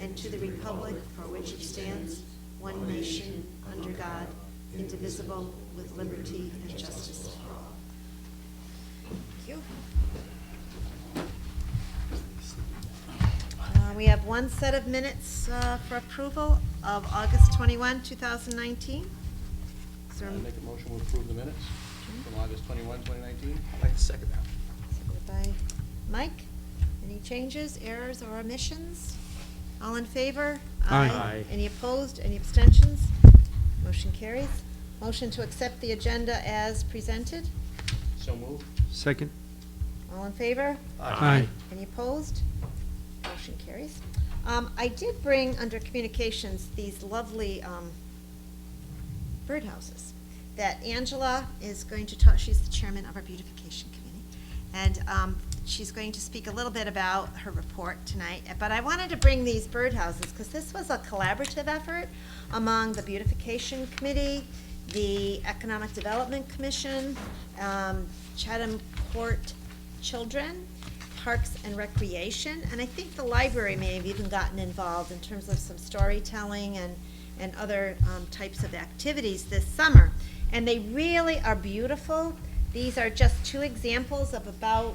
and to the republic for which it stands, one nation, under God, indivisible, with liberty and justice for all. Thank you. We have one set of minutes for approval of August 21, 2019. Is there I make a motion to approve the minutes from August 21, 2019. I'd like to second that. seconded by Mike? Any changes, errors, or omissions? All in favor? Aye. Aye. Any opposed? Any abstentions? Motion carries. Motion to accept the agenda as presented. So moved. Second. All in favor? Aye. Any opposed? Motion carries. I did bring under communications these lovely birdhouses that Angela is going to talk. She's the chairman of our beautification committee, and she's going to speak a little bit about her report tonight. But I wanted to bring these birdhouses because this was a collaborative effort among the beautification committee, the Economic Development Commission, Chatham Court Children, Parks and Recreation, and I think the library may have even gotten involved in terms of some storytelling and other types of activities this summer. And they really are beautiful. These are just two examples of about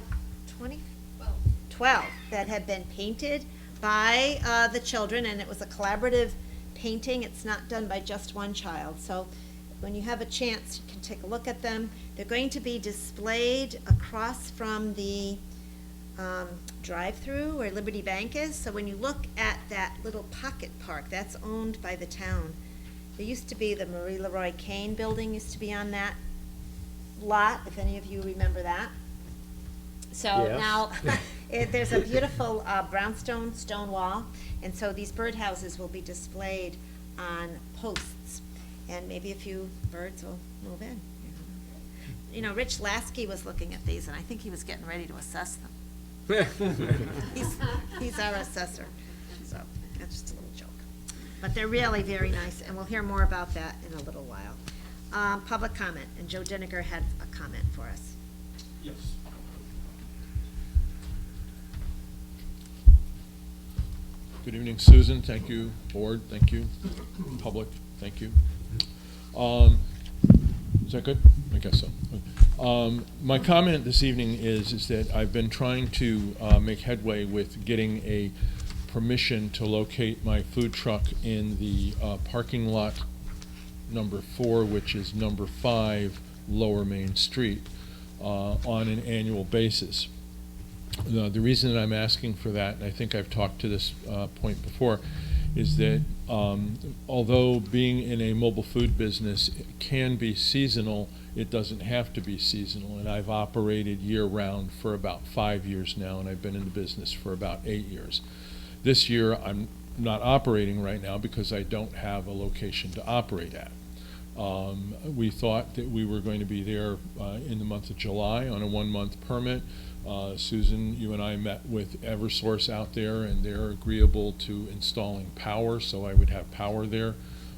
12 that have been painted by the children, and it was a collaborative painting. It's not done by just one child. So when you have a chance, you can take a look at them. They're going to be displayed across from the drive-through where Liberty Bank is. So when you look at that little pocket park, that's owned by the town. There used to be the Marie Leroy Kane building used to be on that lot, if any of you remember that. So Yes. now there's a beautiful brownstone stone wall, and so these birdhouses will be displayed on posts, and maybe a few birds will move in. You know, Rich Lasky was looking at these, and I think he was getting ready to assess them. He's our assessor, so that's just a little joke. But they're really very nice, and we'll hear more about that in a little while. Public comment, and Joe Deniger had a comment for us. Yes. Good evening, Susan. Thank you. Board, thank you. Public, thank you. Is that good? I guess so. My comment this evening is that I've been trying to make headway with getting a permission to locate my food truck in the parking lot number 4, which is number 5 Lower Main Street, on an annual basis. The reason that I'm asking for that, and I think I've talked to this point before, is that although being in a mobile food business can be seasonal, it doesn't have to be seasonal. And I've operated year-round for about 5 years now, and I've been in the business for about 8 years. This year, I'm not operating right now because I don't have a location to operate at. We thought that we were going to be there in the month of July on a 1-month permit. Susan, you and I met with Eversource out there, and they're agreeable to installing power, so I would have power there,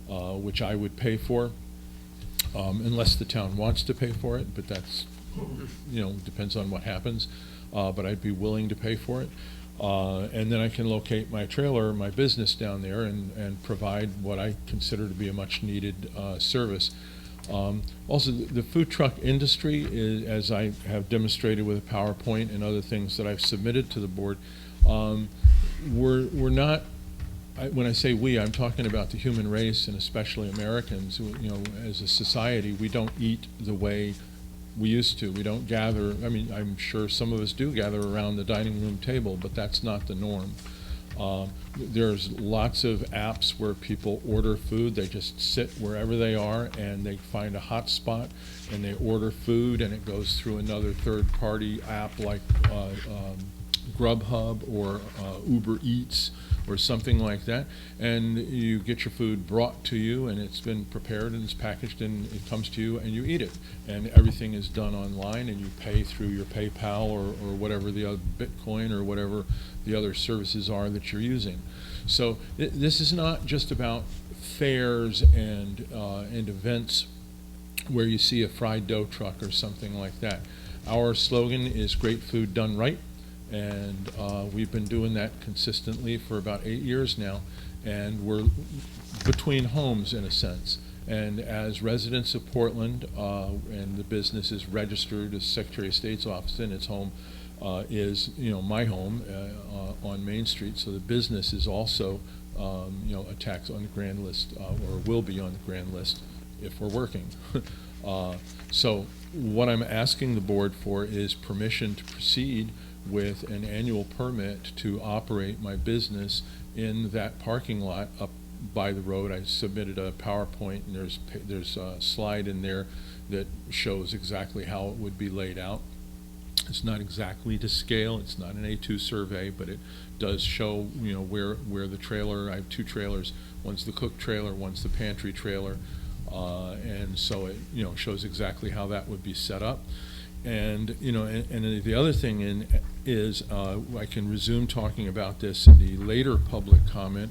which I would pay for, unless the town wants to pay for it, but that's, depends on what happens. But I'd be willing to pay for it. And then I can locate my trailer, my business down there, and provide what I consider to be a much-needed service. Also, the food truck industry is, as I have demonstrated with a PowerPoint and other things that I've submitted to the board, we're not, when I say we, I'm talking about the human race, and especially Americans. As a society, we don't eat the way we used to. We don't gather, I'm sure some of us do gather around the dining room table, but that's not the norm. There's lots of apps where people order food. They just sit wherever they are and they find a hot spot and they order food, and it goes through another third-party app like Grubhub or Uber Eats or something like that, and you get your food brought to you, and it's been prepared and it's packaged, and it comes to you and you eat it, and everything is done online, and you pay through your PayPal or whatever the other Bitcoin or whatever the other services are that you're using. So this is not just about fairs and events where you see a fried dough truck or something like that. Our slogan is great food done right, And we've been doing that consistently for about 8 years now, and we're between homes in a sense. And as residents of Portland, and the business is registered as Secretary of State's office, and its home is, my home on Main Street. So the business is also, a tax on the grand list, or will be on the grand list if we're working. So what I'm asking the board for is permission to proceed with an annual permit to operate my business in that parking lot up by the road. I submitted a PowerPoint, and there's a slide in there that shows exactly how it would be laid out. It's not exactly to scale, it's not an A2 survey, but it does show, where the trailer, I have 2 trailers, one's the cook trailer, one's the pantry trailer, and so it, shows exactly how that would be set up. And, and the other thing is, I can resume talking about this in the later public comment,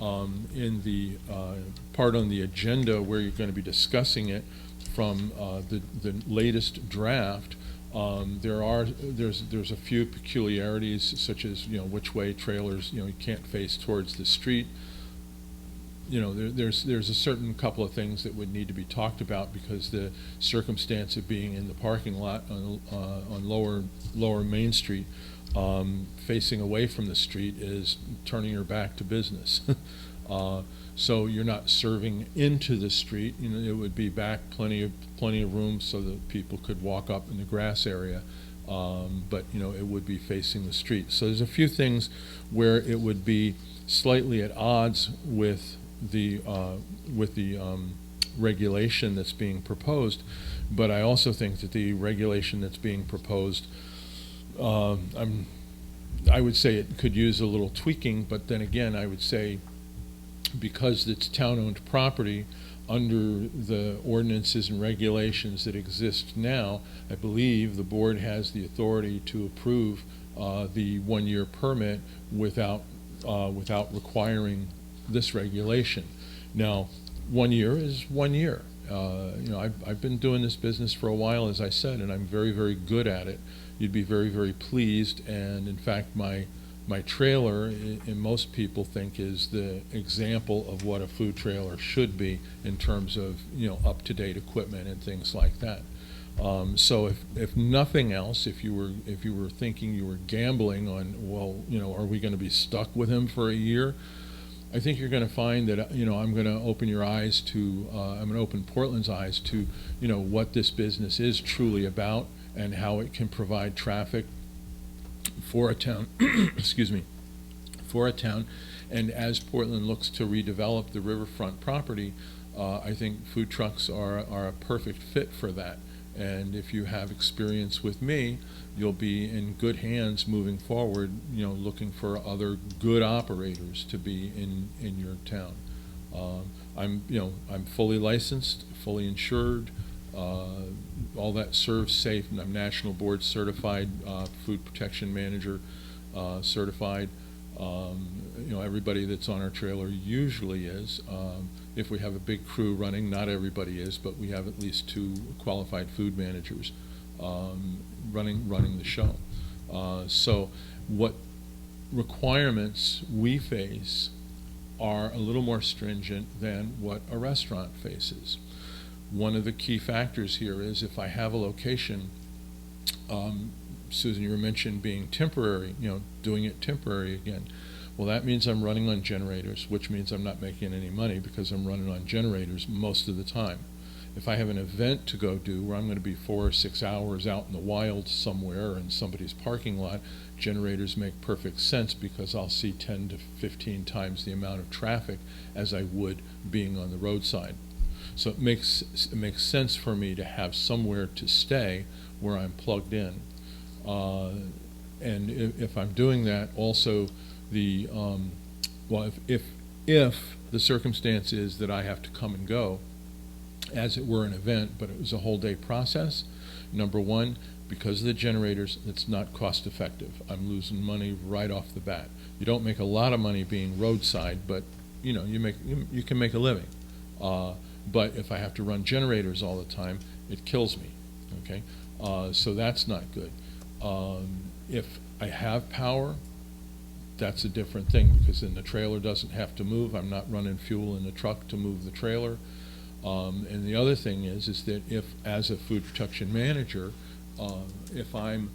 in the part on the agenda where you're going to be discussing it from the latest draft. There's a few peculiarities, such as, which way trailers, you can't face towards the street. There's a certain couple of things that would need to be talked about, because the circumstance of being in the parking lot on lower Main Street, facing away from the street, is turning your back to business. So you're not serving into the street. It would be back, plenty of room so that people could walk up in the grass area, but it would be facing the street. So there's a few things where it would be slightly at odds with the regulation that's being proposed, but I also think that the regulation that's being proposed, I would say it could use a little tweaking, but then again, I would say, because it's town-owned property, under the ordinances and regulations that exist now, I believe the board has the authority to approve the 1-year permit without requiring this regulation. Now, 1 year is 1 year. I've been doing this business for a while, as I said, and I'm very, very good at it. You'd be very, very pleased, and in fact, my trailer, and most people think, is the example of what a food trailer should be in terms of, up-to-date equipment and things like that. So if nothing else, if you were thinking you were gambling on, well, are we going to be stuck with him for a year? I think you're going to find that, I'm going to open your eyes to, I'm going to open Portland's eyes to, what this business is truly about, and how it can provide traffic for a town, excuse me, for a town. And as Portland looks to redevelop the riverfront property, I think food trucks are a perfect fit for that. And if you have experience with me, you'll be in good hands moving forward, looking for other good operators to be in your town. I'm fully licensed, fully insured, all that serves safe, and I'm National Board certified, food protection manager certified. Everybody that's on our trailer usually is. If we have a big crew running, not everybody is, but we have at least 2 qualified food managers running the show. So what requirements we face are a little more stringent than what a restaurant faces. One of the key factors here is, if I have a location, Susan, you mentioned being temporary, doing it temporary again. Well, that means I'm running on generators, which means I'm not making any money because I'm running on generators most of the time. If I have an event to go do where I'm going to be 4 or 6 hours out in the wild somewhere in somebody's parking lot, generators make perfect sense, because I'll see 10 to 15 times the amount of traffic as I would being on the roadside. So it makes sense for me to have somewhere to stay where I'm plugged in. And if I'm doing that, also if the circumstance is that I have to come and go, as it were an event, but it was a whole day process, number one, because of the generators, it's not cost effective. I'm losing money right off the bat. You don't make a lot of money being roadside, but you can make a living. But if I have to run generators all the time, it kills me. Okay, so that's not good. If I have power, that's a different thing, because then the trailer doesn't have to move. I'm not running fuel in the truck to move the trailer. And the other thing is that if, as a food protection manager, if I'm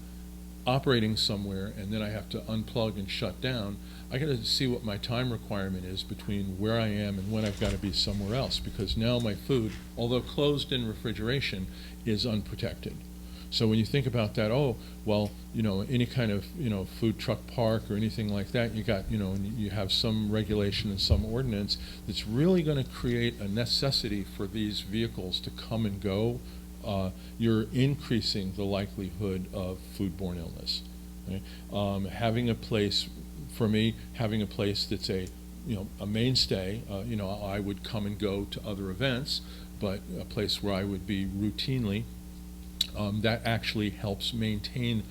operating somewhere and then I have to unplug and shut down, I got to see what my time requirement is between where I am and when I've got to be somewhere else, because now my food, although closed in refrigeration, is unprotected. So when you think about that, oh, well, any kind of, food truck park or anything like that, you got, you have some regulation and some ordinance that's really going to create a necessity for these vehicles to come and go. You're increasing the likelihood of foodborne illness. Okay? Having a place, for me, having a place that's a mainstay, I would come and go to other events, but a place where I would be routinely, that actually helps maintain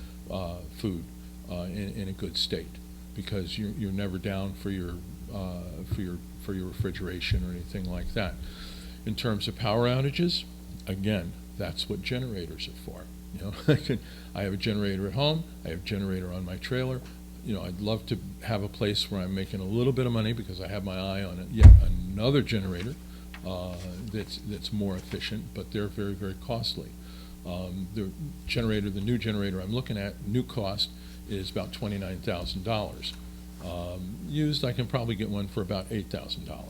food in a good state, because you're never down for your refrigeration or anything like that. In terms of power outages, again, that's what generators are for. I have a generator at home. I have a generator on my trailer. I'd love to have a place where I'm making a little bit of money because I have my eye on yet another generator that's more efficient, but they're very, very costly. The new generator I'm looking at, new cost, is about $29,000. Used, I can probably get one for about $8,000,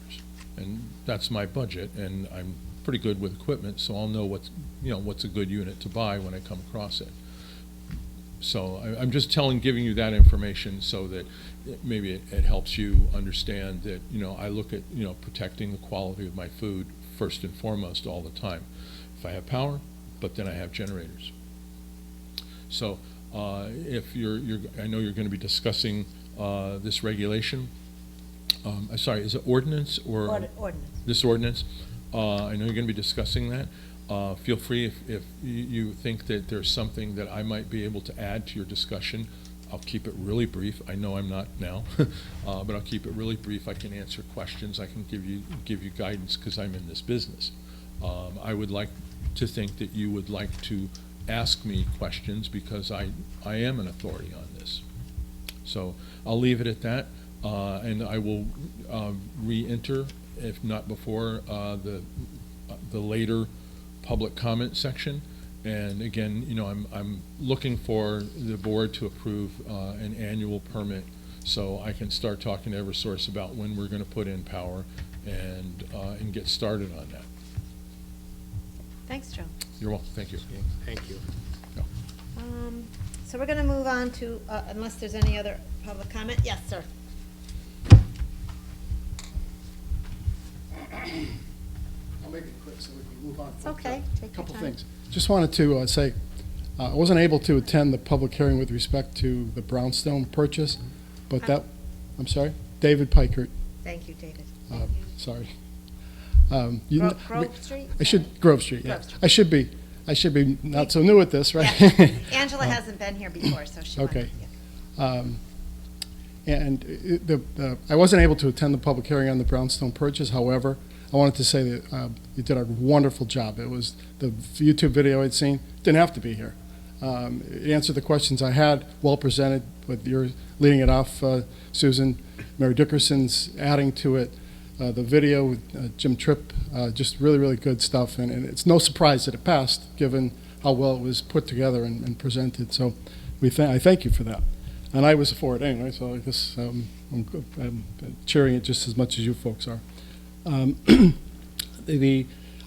and that's my budget. And I'm pretty good with equipment, so I'll know what's a good unit to buy when I come across it. So I'm just giving you that information so that maybe it helps you understand that I look at protecting the quality of my food first and foremost all the time. If I have power, but then I have generators. So if I know you're going to be discussing this regulation. Sorry, is it ordinance or Ordinance. This ordinance? I know you're going to be discussing that. Feel free if you think that there's something that I might be able to add to your discussion. I'll keep it really brief. I know I'm not now, but I'll keep it really brief. I can answer questions. I can give you guidance because I'm in this business. I would like to think that you would like to ask me questions because I am an authority on this. So I'll leave it at that, and I will re-enter, if not before, the later public comment section. And again, I'm looking for the board to approve an annual permit so I can start talking to Eversource about when we're going to put in power and get started on that. Thanks, Joe. You're welcome. Thank you. Thank you. Yeah. So we're going to move on to, unless there's any other public comment. Yes, sir. I'll make it quick so we can move on. It's okay. Take your Couple time. things. Just wanted to say, I wasn't able to attend the public hearing with respect to the brownstone purchase, but that, I'm sorry, David Pikert. Thank you, David. Sorry. Grove Street? Grove Street, yeah. Grove Street. I should be not so new at this, right? Yeah. Angela hasn't been here before, so she Okay. wanted to. And I wasn't able to attend the public hearing on the brownstone purchase. However, I wanted to say that you did a wonderful job. It was the YouTube video I'd seen. Didn't have to be here. It answered the questions I had, well presented, with your leading it off, Susan, Mary Dickerson's adding to it. The video with Jim Tripp, just really, really good stuff. And it's no surprise that it passed, given how well it was put together and presented. So I thank you for that. And I was for it anyway, so I guess I'm cheering it just as much as you folks are.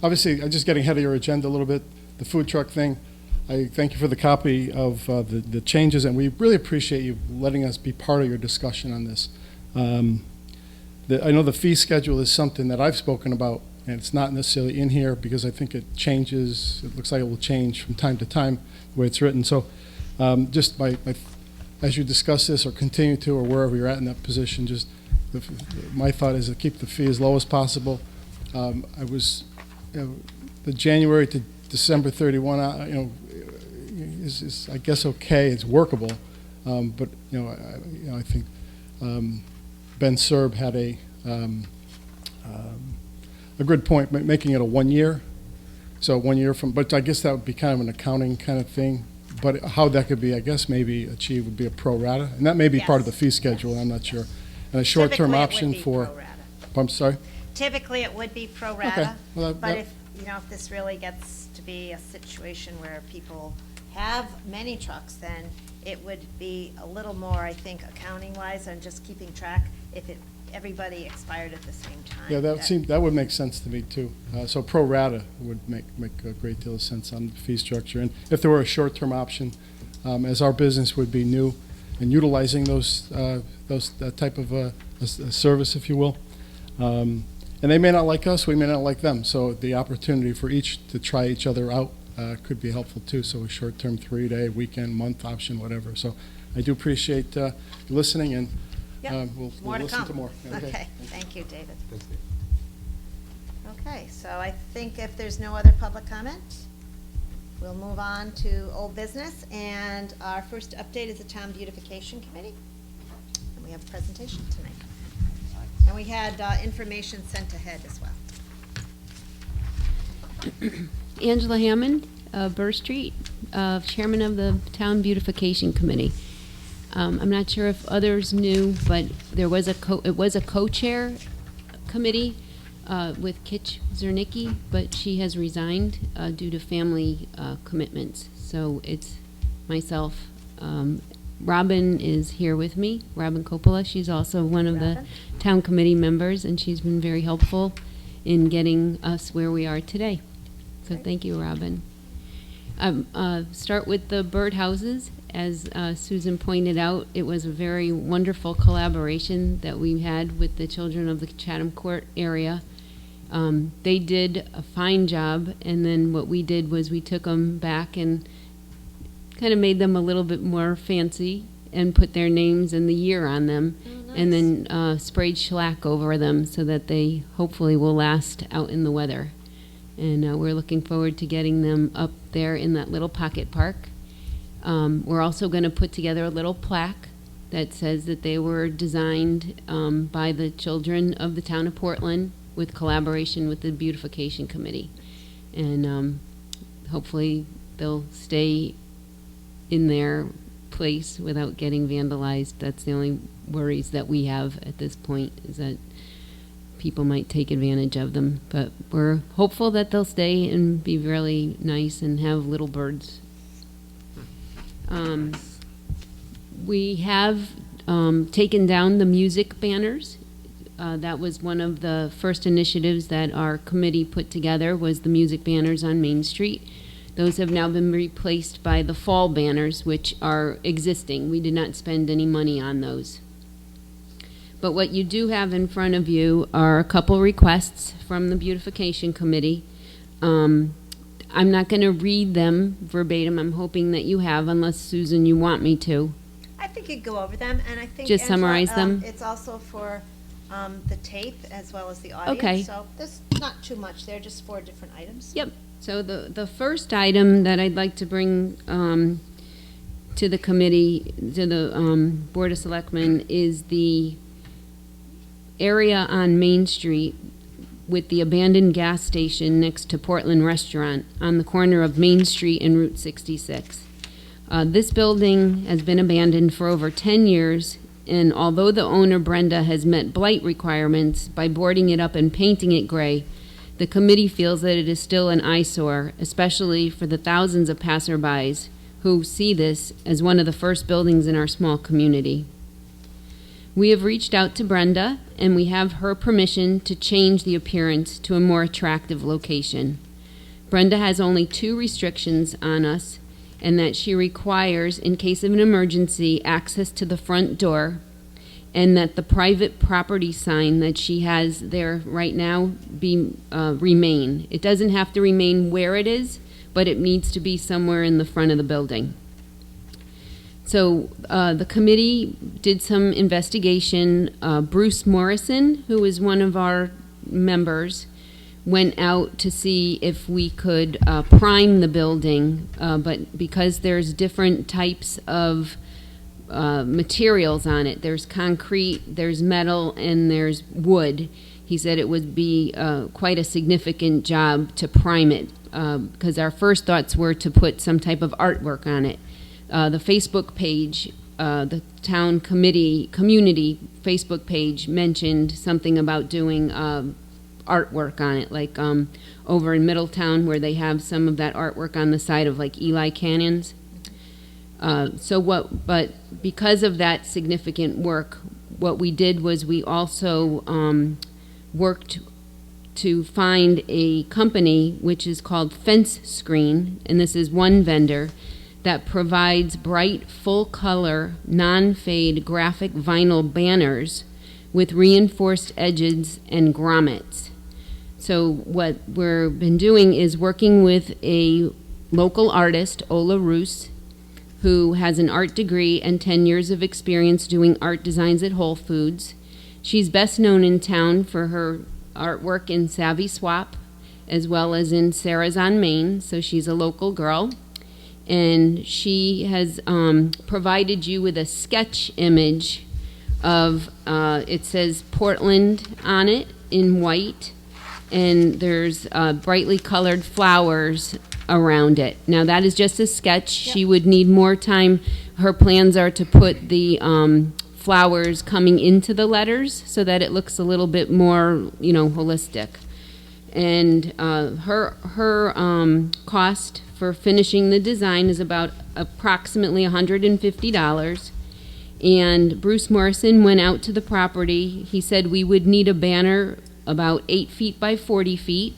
Obviously, I'm just getting ahead of your agenda a little bit, the food truck thing. I thank you for the copy of the changes, and we really appreciate you letting us be part of your discussion on this. I know the fee schedule is something that I've spoken about, and it's not necessarily in here because I think it changes. It looks like it will change from time to time the way it's written. So just as you discuss this or continue to, or wherever you're at in that position, just my thought is to keep the fee as low as possible. I was, the January to December 31, is I guess okay. It's workable, but I think Ben Serb had a good point, making it a 1 year. So 1 year from, but I guess that would be kind of an accounting kind of thing. But how that could be, I guess, maybe achieved would be a pro rata, and that may be part of the Yes. fee schedule, I'm not sure. And a short-term Typically, it option would be for, pro rata. I'm sorry? Typically, it would be pro Okay. rata, Well, but that- if, if this really gets to be a situation where people have many trucks, then it would be a little more, I think, accounting-wise, and just keeping track if everybody expired at the same time. Yeah, that would make sense to me, too. So pro rata would make a great deal of sense on the fee structure. And if there were a short-term option, as our business would be new and utilizing that type of a service, if you will. And they may not like us, we may not like them. So the opportunity for each to try each other out could be helpful, too. So a short-term 3-day, weekend, month option, whatever. So I do appreciate you listening, and Yep, we'll more to listen come. to more. Okay, thank you, David. Okay, so I think if there's no other public comment, we'll move on to old business, and our first update is the Town Beautification Committee, and we have a presentation tonight. And we had information sent ahead as well. Angela Hammond, Burr Street, Chairman of the Town Beautification Committee. I'm not sure if others knew, but it was a co-chair committee with Kitch Zernicki, but she has resigned due to family commitments. So it's myself. Robin is here with me, Robin Coppola. She's also one of the Robin. town committee members, and she's been very helpful in getting us where we are today. So Great. thank you, Robin. Start with the birdhouses. As Susan pointed out, it was a very wonderful collaboration that we had with the children of the Chatham Court area. They did a fine job, and then what we did was we took them back and kind of made them a little bit more fancy and put their names and the year on them, Oh, and then sprayed shellac over them so that they hopefully will last out in the weather. And we're looking forward to getting them up there in that little pocket park. We're also going to put together a little plaque that says that they were designed by the children of the town of Portland with collaboration with the Beautification Committee. And hopefully they'll stay in their place without getting vandalized. That's the only worries that we have at this point, is that people might take advantage of them. But we're hopeful that they'll stay and be really nice and have little birds. We have taken down the music banners. That was one of the first initiatives that our committee put together, was the music banners on Main Street. Those have now been replaced by the fall banners, which are existing. We did not spend any money on those. But what you do have in front of you are a couple requests from the Beautification Committee. I'm not going to read them verbatim. I'm hoping that you have, unless, Susan, you want me to. I think you'd go over them, and I think, Just Angela, summarize them? It's also for the tape as well as the audience. Okay. So there's not too much there, just 4 different items. Yep. So the first item that I'd like to bring to the committee, to the Board of Selectmen, is the area on Main Street with the abandoned gas station next to Portland Restaurant on the corner of Main Street and Route 66. This building has been abandoned for over 10 years, and although the owner, Brenda, has met blight requirements by boarding it up and painting it gray, the committee feels that it is still an eyesore, especially for the thousands of passerbys who see this as one of the first buildings in our small community. We have reached out to Brenda, and we have her permission to change the appearance to a more attractive location. Brenda has only 2 restrictions on us, and that she requires, in case of an emergency, access to the front door, and that the private property sign that she has there right now remain. It doesn't have to remain where it is, but it needs to be somewhere in the front of the building. So the committee did some investigation. Bruce Morrison, who is one of our members, went out to see if we could prime the building, but because there's different types of materials on it, there's concrete, there's metal, and there's wood, he said it would be quite a significant job to prime it, because our first thoughts were to put some type of artwork on it. The Facebook page, the town community Facebook page mentioned something about doing artwork on it, like over in Middletown where they have some of that artwork on the side of like Eli Canyons. But because of that significant work, what we did was we also worked to find a company which is called Fence Screen, and this is one vendor that provides bright, full-color, non-fade graphic vinyl banners with reinforced edges and grommets. So what we've been doing is working with a local artist, Ola Roos, who has an art degree and 10 years of experience doing art designs at Whole Foods. She's best known in town for her artwork in Savvy Swap, as well as in Sarah's on Main, so she's a local girl. And she has provided you with a sketch image of, it says Portland on it in white, and there's brightly colored flowers around it. Now that is just a sketch. Yep. She would need more time. Her plans are to put the flowers coming into the letters so that it looks a little bit more, holistic. And her cost for finishing the design is about approximately $150. And Bruce Morrison went out to the property. He said we would need a banner about 8 feet by 40 feet.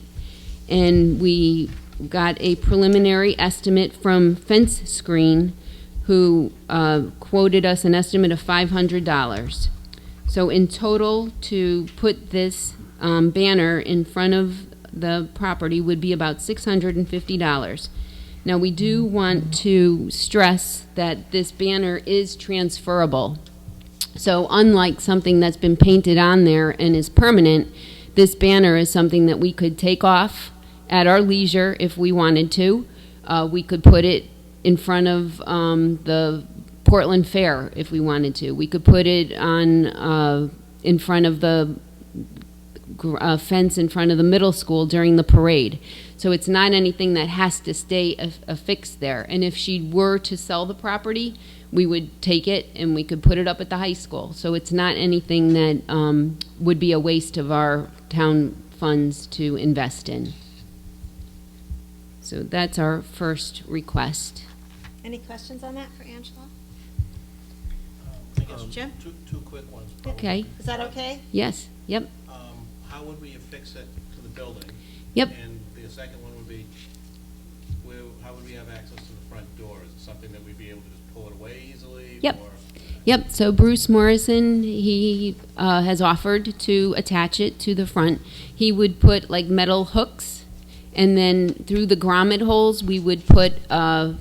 And we got a preliminary estimate from Fence Screen, who quoted us an estimate of $500. So in total, to put this banner in front of the property would be about $650. Now we do want to stress that this banner is transferable. So unlike something that's been painted on there and is permanent, this banner is something that we could take off at our leisure if we wanted to. We could put it in front of the Portland Fair if we wanted to. We could put it on in front of the fence in front of the middle school during the parade. So it's not anything that has to stay affixed there. And if she were to sell the property, we would take it and we could put it up at the high school. So it's not anything that would be a waste of our town funds to invest in. So that's our first request. Any questions on that for Angela? I guess Jim? Two quick ones. Probably. Okay. Is that okay? Yes. Yep. How would we affix it to the building? Yep. And the second one would be, how would we have access to the front door? Is it something that we'd be able to just pull it away easily? Yep. Or? Yep, so Bruce Morrison, he has offered to attach it to the front. He would put like metal hooks, and then through the grommet holes we would put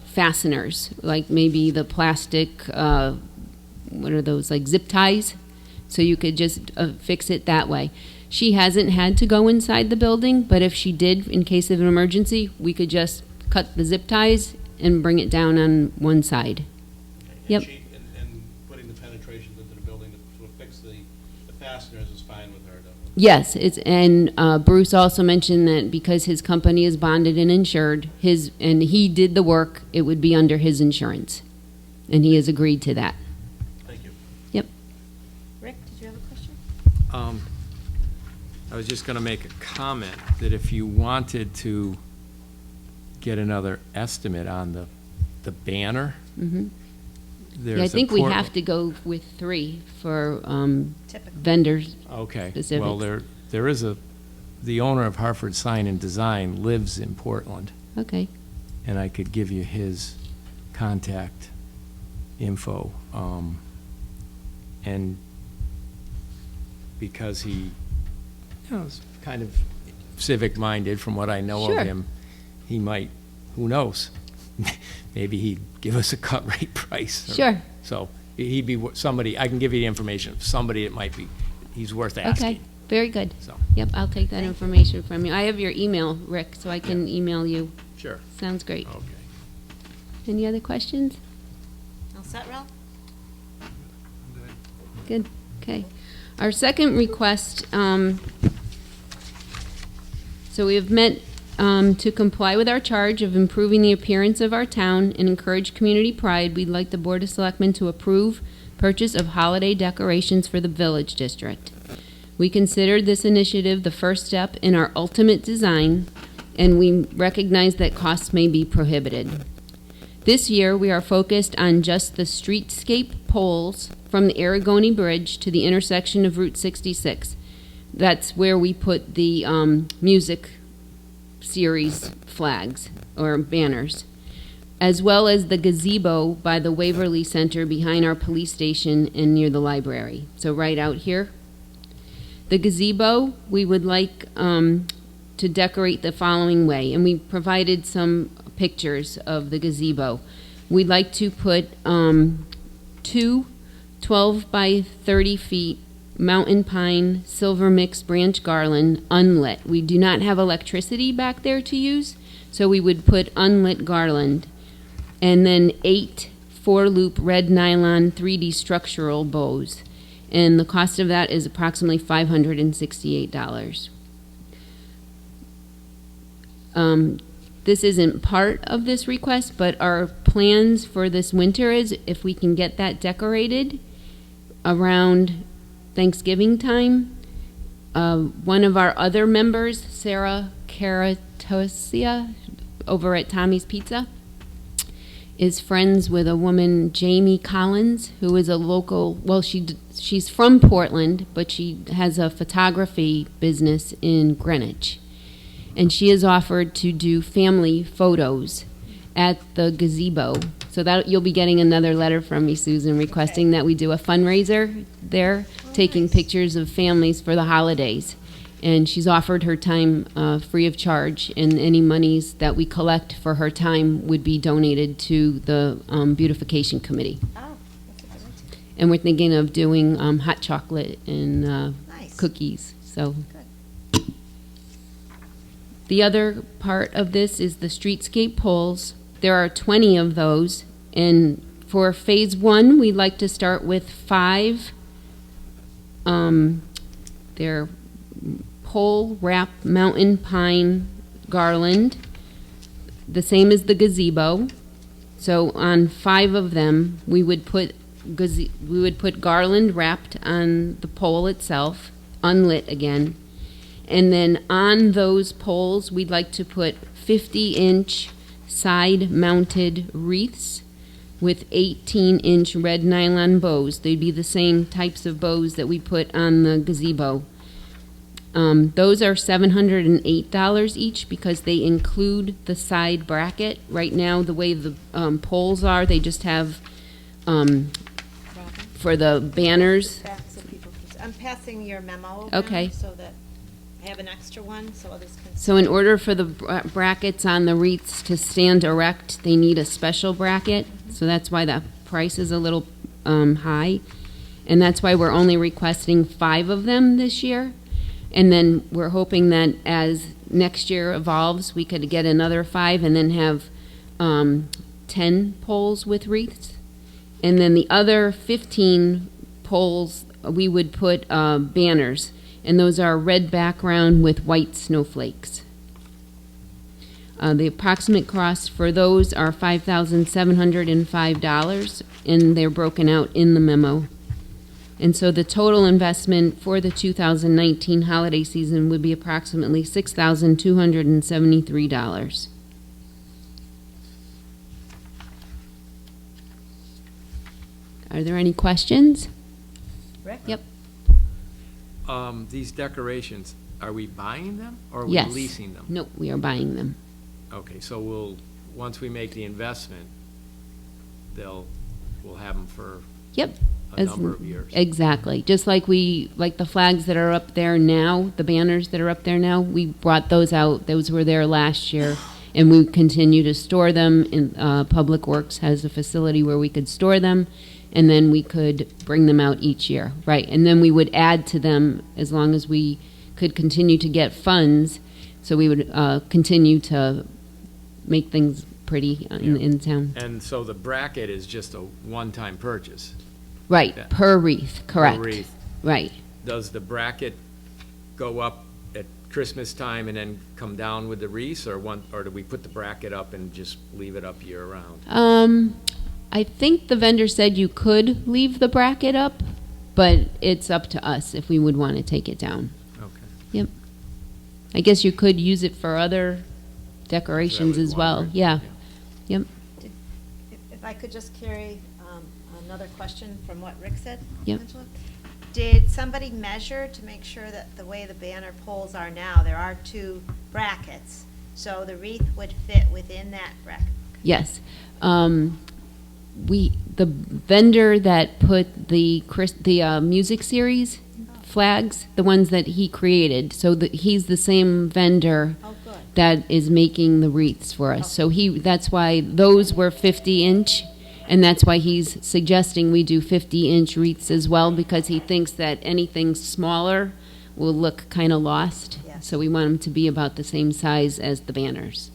fasteners, like maybe the plastic, what are those, like zip ties? So you could just fix it that way. She hasn't had to go inside the building, but if she did, in case of an emergency, we could just cut the zip ties and bring it down on one side. And Yep. And putting the penetrations into the building to fix the fasteners is fine with her, though? Yes, and Bruce also mentioned that because his company is bonded and insured, and he did the work, it would be under his insurance, and he has agreed to that. Thank you. Yep. Rick, did you have a question? I was just going to make a comment that if you wanted to get another estimate on the banner, Mm-hmm. there's Yeah, I a think we Portland- have to go with 3 for Typical. vendors. Okay. specifics. Well, there is the owner of Hartford Sign and Design lives in Portland, Okay. and I could give you his contact info. And because he is kind of civic-minded from what I know Sure. of him, he might, who knows? Maybe he'd give us a cut rate price. Sure. So he'd be somebody, I can give you the information, somebody that might be, he's worth Okay, asking. very good. So, Yep, I'll take that information from you. I have your email, Rick, so I can email you. sure. Sounds great. Okay. Any other questions? All set, Ralph? Good, okay. Our second request So we have met to comply with our charge of improving the appearance of our town and encourage community pride. We'd like the Board of Selectmen to approve purchase of holiday decorations for the Village District. We considered this initiative the first step in our ultimate design, and we recognize that costs may be prohibited. This year, we are focused on just the streetscape poles from the Aragoni Bridge to the intersection of Route 66. That's where we put the music series flags or banners, as well as the gazebo by the Waverly Center behind our police station and near the library. So right out here. The gazebo, we would like to decorate the following way, and we provided some pictures of the gazebo. We'd like to put two 12 by 30 feet mountain pine silver mix branch garland unlit. We do not have electricity back there to use, so we would put unlit garland. And then 8 4-loop red nylon 3D structural bows. And the cost of that is approximately $568. This isn't part of this request, but our plans for this winter is if we can get that decorated around Thanksgiving time. One of our other members, Sarah Caratosia, over at Tommy's Pizza, is friends with a woman, Jamie Collins, who is a local, well, she's from Portland, but she has a photography business in Greenwich. And she has offered to do family photos at the gazebo. So that you'll be getting another letter from me, Susan, requesting that we do a fundraiser there, taking pictures of families for the holidays. And she's offered her time free of charge, and any monies that we collect for her time would be donated to the beautification committee. Oh, that's a good idea. And we're thinking of doing hot chocolate and Nice. cookies. So Good. the other part of this is the streetscape poles. There are 20 of those, and for phase 1, we'd like to start with 5. They're pole wrap mountain pine garland, the same as the gazebo. So on 5 of them, we would put garland wrapped on the pole itself, unlit again. And then on those poles, we'd like to put 50-inch side-mounted wreaths with 18-inch red nylon bows. They'd be the same types of bows that we put on the gazebo. Those are $708 each because they include the side bracket. Right now, the way the poles are, they just have for the banners. Back so people can- I'm passing your memo over Okay. so that I have an extra one so others can. So in order for the brackets on the wreaths to stand erect, they need a special bracket. So that's why the price is a little high. And that's why we're only requesting 5 of them this year. And then we're hoping that as next year evolves, we could get another 5 and then have 10 poles with wreaths. And then the other 15 poles, we would put banners. And those are red background with white snowflakes. The approximate cost for those are $5,705, and they're broken out in the memo. And so the total investment for the 2019 holiday season would be approximately $6,273. Are there any questions? Rick? Yep. These decorations, are we buying them or are we Yes. leasing them? No, we are buying them. Okay, so once we make the investment, we'll have them for Yep. a number of years. Exactly. Just like the flags that are up there now, the banners that are up there now, we brought those out. Those were there last year. And we continue to store them. Public Works has a facility where we could store them. And then we could bring them out each year. Right. And then we would add to them as long as we could continue to get funds. So we would continue to make things pretty in town. And so the bracket is just a one-time purchase? Right. Yeah. Per wreath. Correct. Per wreath. Right. Does the bracket go up at Christmas time and then come down with the wreaths, or do we put the bracket up and just leave it up year round? I think the vendor said you could leave the bracket up, but it's up to us if we would want to take it down. Okay. Yep. I guess you could use it for other decorations was as well. wondering. Yeah. Yep. If I could just carry another question from what Rick said, Yep. Angela? Did somebody measure to make sure that the way the banner poles are now, there are 2 brackets, so the wreath would fit within that bracket? Yes. The vendor that put the music series flags, the ones that he created, so he's the same vendor Oh, good. that is making the wreaths for us. So that's why those were 50-inch, and that's why he's suggesting we do 50-inch wreaths as well, because he thinks that anything smaller will look kind of lost. Yes. So we want them to be about the same size as the banners.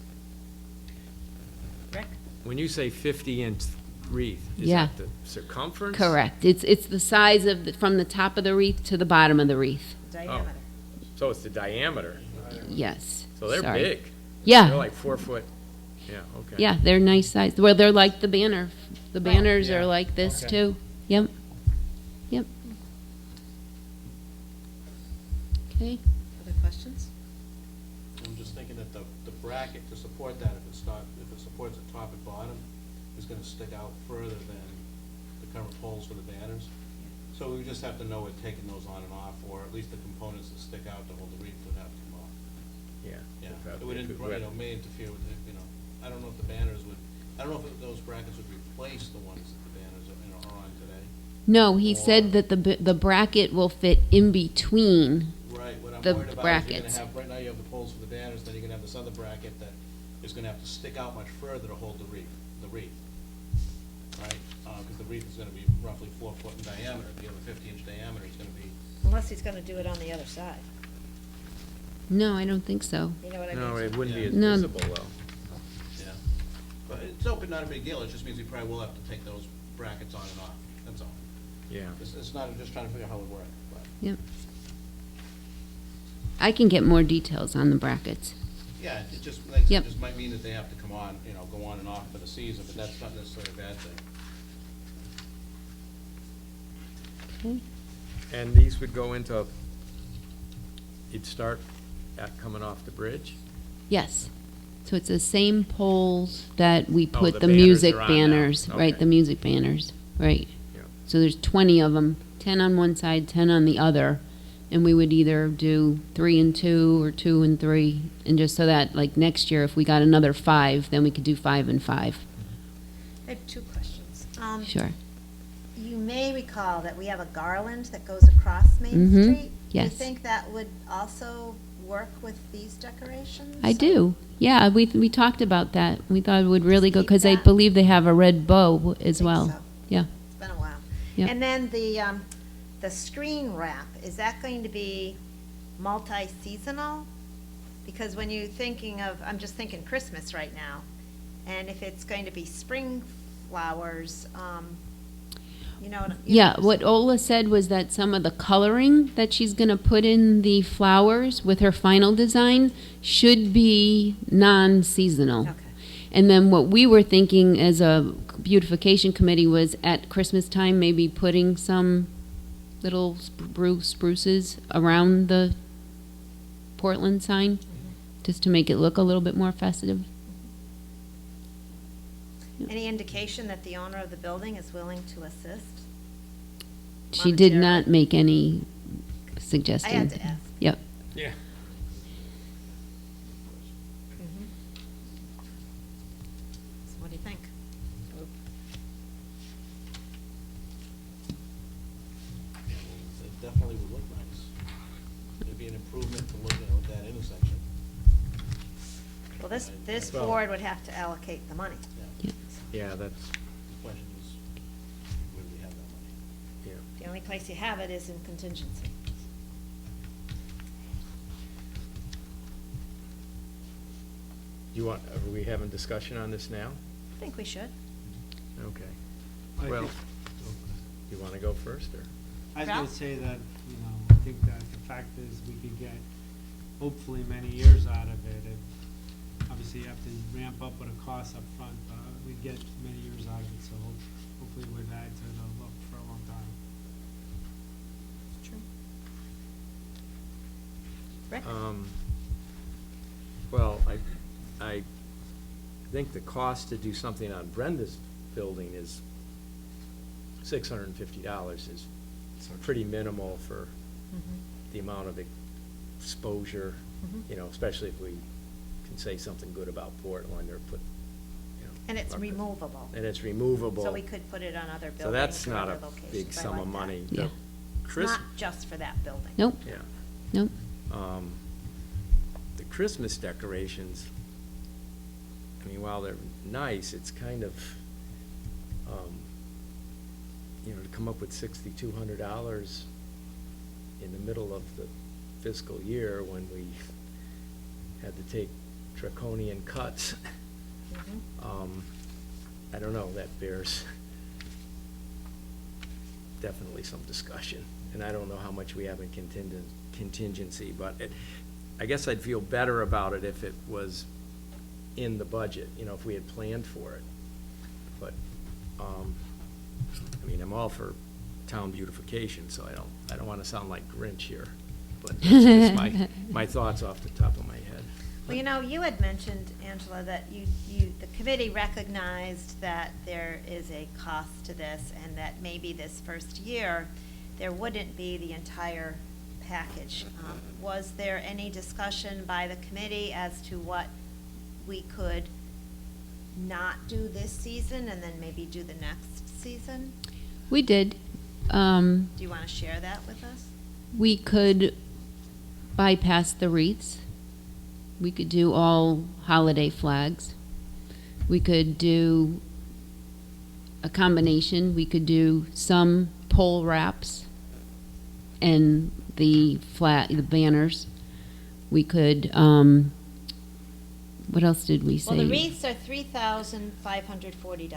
Rick? When you say 50-inch wreath, is Yeah. that the circumference? Correct. It's the size of from the top of the wreath to the bottom of the wreath. Diameter. So it's the diameter. Yes. So they're Sorry. big. Yeah. They're like 4 foot. Yeah, okay. Yeah, they're nice size. Well, they're like the banner. The banners Yeah. are like this Okay. too. Yep. Yep. Okay. Other questions? I'm just thinking that the bracket to support that, if it supports the top and bottom, is gonna stick out further than the current poles for the banners. So we just have to know we're taking those on and off, or at least the components that stick out to hold the wreath would have to come off. Yeah. Yeah, it would, may interfere with, I don't know if the banners would, I don't know if those brackets would replace the ones that the banners are on today. No, he Or- said that the bracket will fit in between. Right, what I'm The worried about is you're brackets. gonna have, right now you have the poles for the banners, then you're gonna have this other bracket that is gonna have to stick out much further to hold the wreath. Right, because the wreath is gonna be roughly 4 foot in diameter, if you have a 50-inch diameter, it's gonna be, Unless he's gonna do it on the other side. No, I don't think so. You know what I mean? No, it wouldn't be as No. visible though. yeah. But it's open, not a big deal, it just means we probably will have to take those brackets on and off, that's all. Yeah. It's not, I'm just trying to figure out how it would work, but, Yep. I can get more details on the brackets. yeah, it just, like, it Yep. just might mean that they have to come on, go on and off for the season, but that's not necessarily a bad thing. Okay. And these would go into, you'd start at coming off the bridge? Yes. So it's the same poles that we Oh, put the the banners music are on now. banners, right, Okay. the music banners, right. Yeah. So there's 20 of them, 10 on one side, 10 on the other, and we would either do 3 and 2 or 2 and 3, and just so that, like, next year, if we got another 5, then we could do 5 and 5. I have 2 questions. Sure. You may recall that we have a garland that goes across Main Mhm, Street. yes. Do you think that would also work with these decorations? I do. Yeah, we talked about that. We thought it would really go, Keep because I that. believe they have a red bow as Think well. so. Yeah. It's been a while. Yep. And then the screen wrap, is that going to be multi-seasonal? Because when you're thinking of, I'm just thinking Christmas right now, and if it's going to be spring flowers, you know. Yeah, what Ola said was that some of the coloring that she's going to put in the flowers with her final design should be non-seasonal. Okay. And then what we were thinking as a beautification committee was at Christmas time, maybe putting some little spruces around the Portland sign, just to make it look a little bit more festive. Any indication that the owner of the building is willing to assist? She did Monetarily? not make any I suggestion. had to ask. Yep. Yeah. So what do you think? It definitely would look nice. It'd be an improvement to look at that intersection. Well, this Well- board would have to allocate the money. Yep. Yeah, that's, The question is, where do we have that money? yeah. The only place you have it is in contingency. You want, are we having discussion on this now? I think we should. Okay. I Well, think- you want to go first, or? I was Ralph? gonna say that, I think that the fact is we could get hopefully many years out of it. Obviously, you have to ramp up with a cost up front, but we get many years out of it, so hopefully it would add to the look for a long time. True. Rick? Well, I think the cost to do something on Brenda's building is $650 is pretty minimal for the amount of exposure, you know, especially if we can say something good about Portland or put, you know. And it's removable. And it's removable. So we could put it on other buildings. So that's or not other a locations. big I sum like of that. money. Yeah. Not just for that building. Nope, Yeah. nope. The Christmas decorations, I mean, while they're nice, it's kind of, you know, to come up with $6,200 in the middle of the fiscal year when we had to take draconian cuts. I don't know, that bears definitely some discussion. And I don't know how much we have in contingency, but I guess I'd feel better about it if it was in the budget, you know, if we had planned for it. But, I mean, I'm all for town beautification, so I don't want to sound like Grinch here, but that's just my thoughts off the top of my head. Well, you know, you had mentioned, Angela, that the committee recognized that there is a cost to this and that maybe this first year, there wouldn't be the entire package. Was there any discussion by the committee as to what we could not do this season and then maybe do the next season? We did. Do you want to share that with us? We could bypass the wreaths. We could do all holiday flags. We could do a combination. We could do some pole wraps and the banners. We could, what else did we say? Well, the wreaths are $3,540. We discussed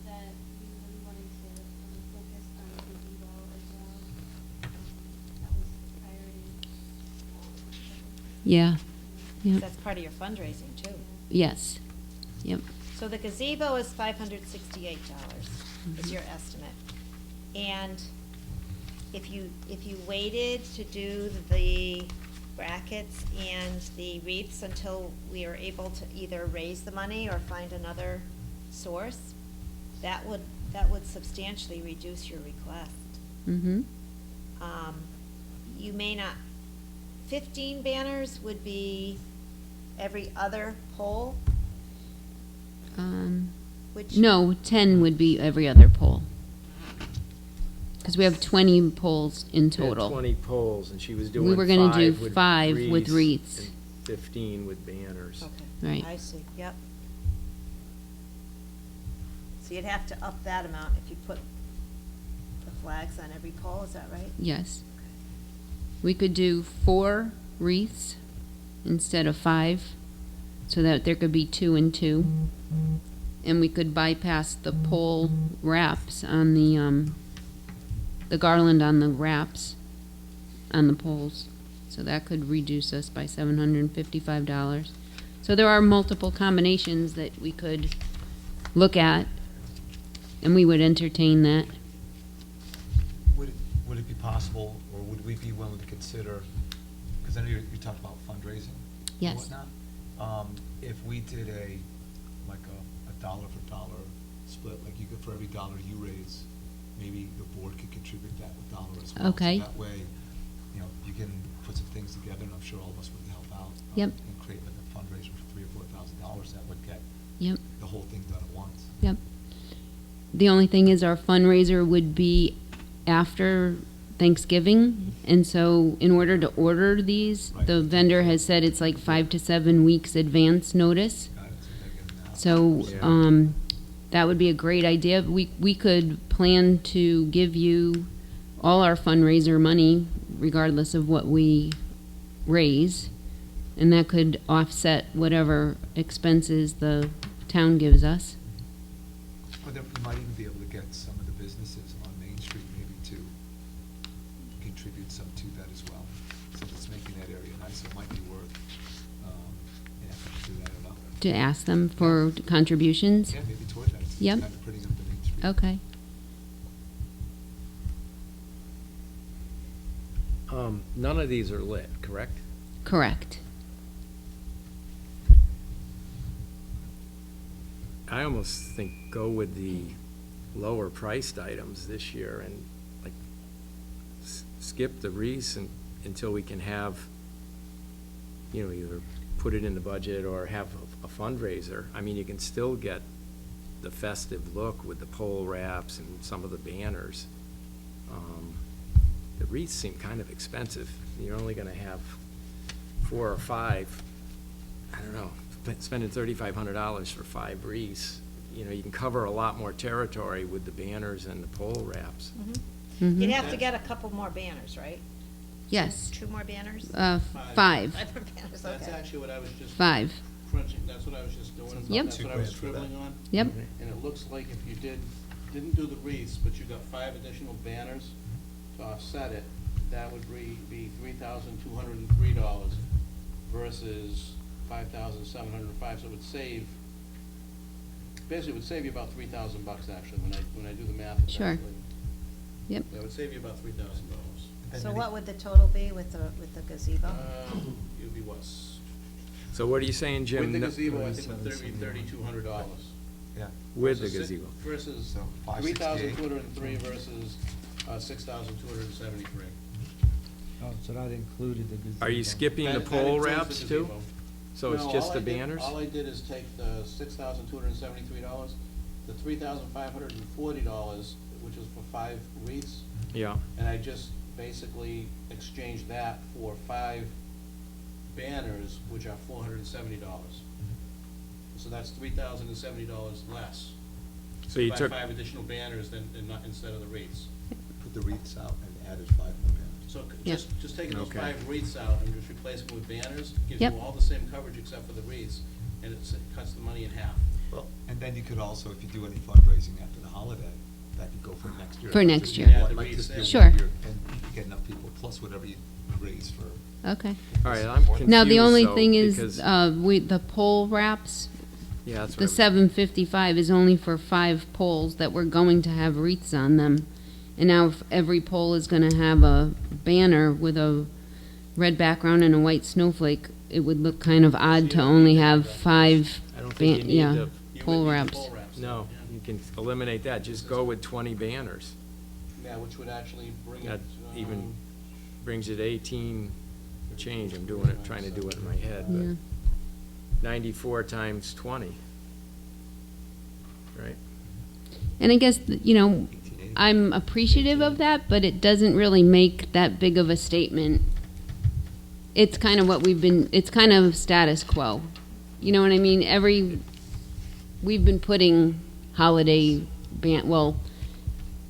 that we really wanted to focus on the gazebo as well. That was a priority. Yeah. Yep. That's part of your fundraising, too. Yes. Yep. So the gazebo is $568 is your estimate. And if you waited to do the brackets and the wreaths until we are able to either raise the money or find another source, that would substantially reduce your request. Mm-hmm. You may not, 15 banners would be every other pole, which. No, 10 would be every other pole. Because we have 20 poles in We had total. 20 poles, and she was doing We were gonna do 5 with 5 with wreaths. and 15 with banners. Okay. Right. I see, yep. So you'd have to up that amount if you put the flags on every pole, is that right? Yes. We could do 4 wreaths instead of 5, so that there could be 2 and 2. And we could bypass the pole wraps on the garland on the wraps on the poles. So that could reduce us by $755. So there are multiple combinations that we could look at, and we would entertain that. Would it be possible, or would we be willing to consider, because I know you talked about fundraising Yes. and whatnot. If we did like a dollar for dollar split, like you could, for every dollar you raise, maybe the board could contribute that dollar as well. Okay. So that way, you know, you can put some things together, and I'm sure all of us would help out. Yep. And create like a fundraiser for $3,000 or $4,000 that would get Yep. the whole thing done at once. Yep. The only thing is our fundraiser would be after Thanksgiving, and so in order to order these, Right. the vendor has said it's like 5 to 7 weeks advance notice. Got it, so they get it now. So, Yeah. that would be a great idea. We could plan to give you all our fundraiser money, regardless of what we raise, and that could offset whatever expenses the town gives us. Or then we might even be able to get some of the businesses on Main Street maybe to contribute some to that as well. So if it's making that area nicer, it might be worth, to do that or not. To ask them for contributions? Yeah, maybe toward that. It's Yep. kind of pretty up the main street. Okay. None of these are lit, correct? Correct. I almost think go with the lower priced items this year and like skip the wreaths until we can have, either put it in the budget or have a fundraiser. I mean, you can still get the festive look with the pole wraps and some of the banners. The wreaths seem kind of expensive. You're only gonna have 4 or 5, I don't know, spending $3,500 for 5 wreaths. You can cover a lot more territory with the banners and the pole wraps. Mhm. You'd have to get a couple more banners, right? Yes. 2 more banners? 5. 5 more banners, That's okay. actually what I was just 5. crunching, that's what I was just doing. Yep. That's what I was scribbling on. Yep. And it looks like if you didn't do the wreaths, but you got 5 additional banners to offset it, that would be $3,203 versus $5,705, so it would save, basically it would save you about $3,000 actually, when I do the math. Sure. exactly. Yep. That would save you about $3,000. So what would the total be with the gazebo? It would be what? So what are you saying, Jim? With the No- gazebo, I think it would be $3,200. Yeah. With the Versus gazebo. Versus So, 568. $3,203 versus $6,273. Oh, so that included the gazebo. Are you skipping the That pole includes the wraps too? gazebo. So it's No, just all the I did- banners? All I did is take the $6,273, the $3,540, which is for 5 wreaths, Yeah. and I just basically exchanged that for 5 banners, which are $470. So that's $3,070 less. So you Buy took, 5 additional banners instead of the wreaths. Put the wreaths out and added 5 more banners. So Yep. just taking those Okay. 5 wreaths out and just replacing them with banners, gives Yep. you all the same coverage except for the wreaths, and it cuts the money in half. Well, and then you could also, if you do any fundraising after the holiday, that could go for next year. For Like next this year. year, Yeah, the like this wreaths year, there. Sure. And you get enough people, plus whatever you raise for. Okay. all right, I'm confused Now, the only though, thing is, because- the pole wraps, Yeah, that's the what. $755 is only for 5 poles that we're going to have wreaths on them. And now if every pole is gonna have a banner with a red background and a white snowflake, it would look kind of odd to only have 5, I don't think you need yeah, the, You pole would need the wraps. pole wraps, no, yeah. you can eliminate that. Just go with 20 banners. Yeah, which would actually bring it. That even brings it 18 change. I'm doing it, trying to do it in my head, Yeah. but 94 times 20. Right? And I guess, 1880. I'm appreciative of that, but it doesn't really make that big of a statement. It's kind of what it's kind of status quo. You know what I mean? We've been putting holiday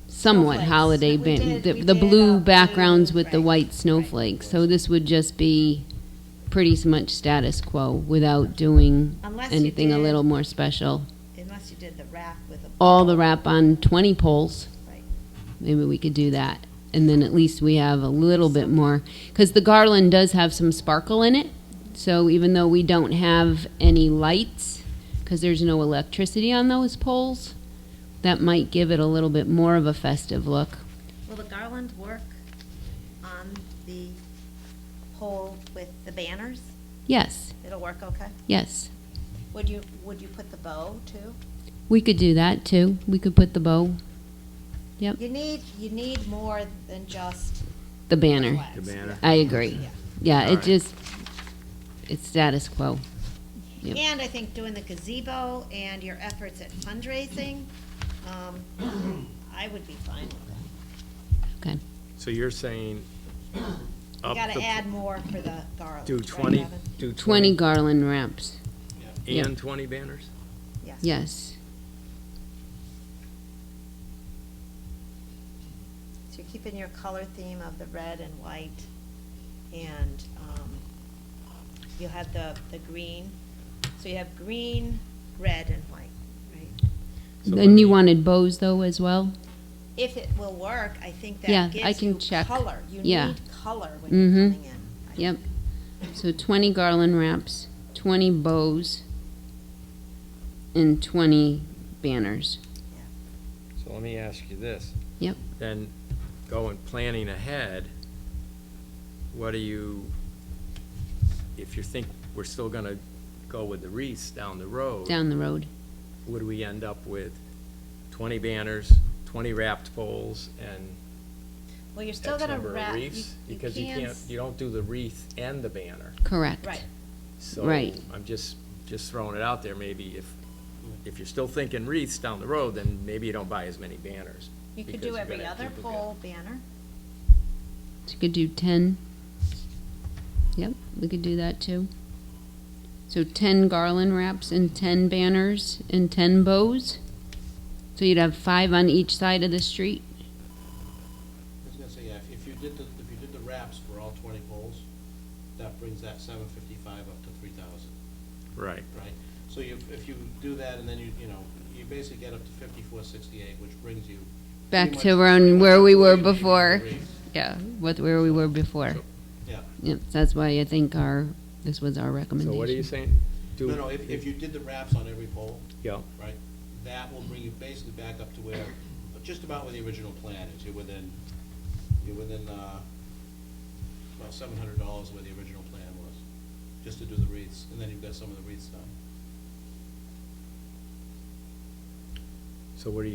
somewhat Snowflakes. holiday We did- the we the did, blue blue, backgrounds with the right, white snowflakes. So this would just be pretty much status quo without doing Unless you anything a did- little more special. Unless you did the wrap with a. All the ball. wrap on 20 poles. Right. Maybe we could do that. And then at least we have a little bit more, because the garland does have some sparkle in it. So even though we don't have any lights, because there's no electricity on those poles, that might give it a little bit more of a festive look. Will the garland work on the pole with the banners? Yes, It'll work okay? yes. Would you put the bow too? We could do that too. We could put the bow. Yep, You need more than just the banner. flags. The banner. I agree. Yeah. Yeah, All it right. just, it's status quo. Yep. And I think doing the gazebo and your efforts at fundraising, I would be fine with it. Okay. So you're saying You up gotta the- add more for the garland, do right, 20, Evan? do 20 garland wraps. Yeah. and 20 banners? Yes. Yes. So you're keeping your color theme of the red and white, and you have the green. So you have green, red, and white, right? So let Then you me- wanted bows though as well? If it will work, I think Yeah, that I gives can you check. color. You Yeah. need color when you're Mhm. coming in. Yep. So 20 garland wraps, 20 bows, and 20 banners. So let me ask you this. Yep. Then planning ahead, what do you, if you think we're still gonna go with the wreaths down the road? Down the road. Would we end up with 20 banners, 20 wrapped poles, and Well, you're still X gonna number of wrap, wreaths? Because you can't, you don't do the wreath and the banner. Correct. Right. So Right. I'm just throwing it out there, maybe if you're still thinking wreaths down the road, then maybe you don't buy as many banners. You could because do you're every gonna have other duplicate. pole banner. So you could do 10. Yep, we could do that too. So 10 garland wraps and 10 banners and 10 bows. So you'd have 5 on each side of the street. I was gonna say, yeah, if you did the wraps for all 20 poles, that brings that 755 up to 3,000, Right. right? So if you do that, and then you basically get up to 5468, which brings you Back pretty to much- around pretty much where up we to were you need before. the wreaths. Yeah, where we were before. Yeah. Yep, that's why I think this was our recommendation. So what are you saying? No, if you did the wraps on every pole, Yeah, right, that will bring you basically back up to where, just about where the original plan is. You're within about $700 where the original plan was, just to do the wreaths, and then you've got some of the wreaths done. so what's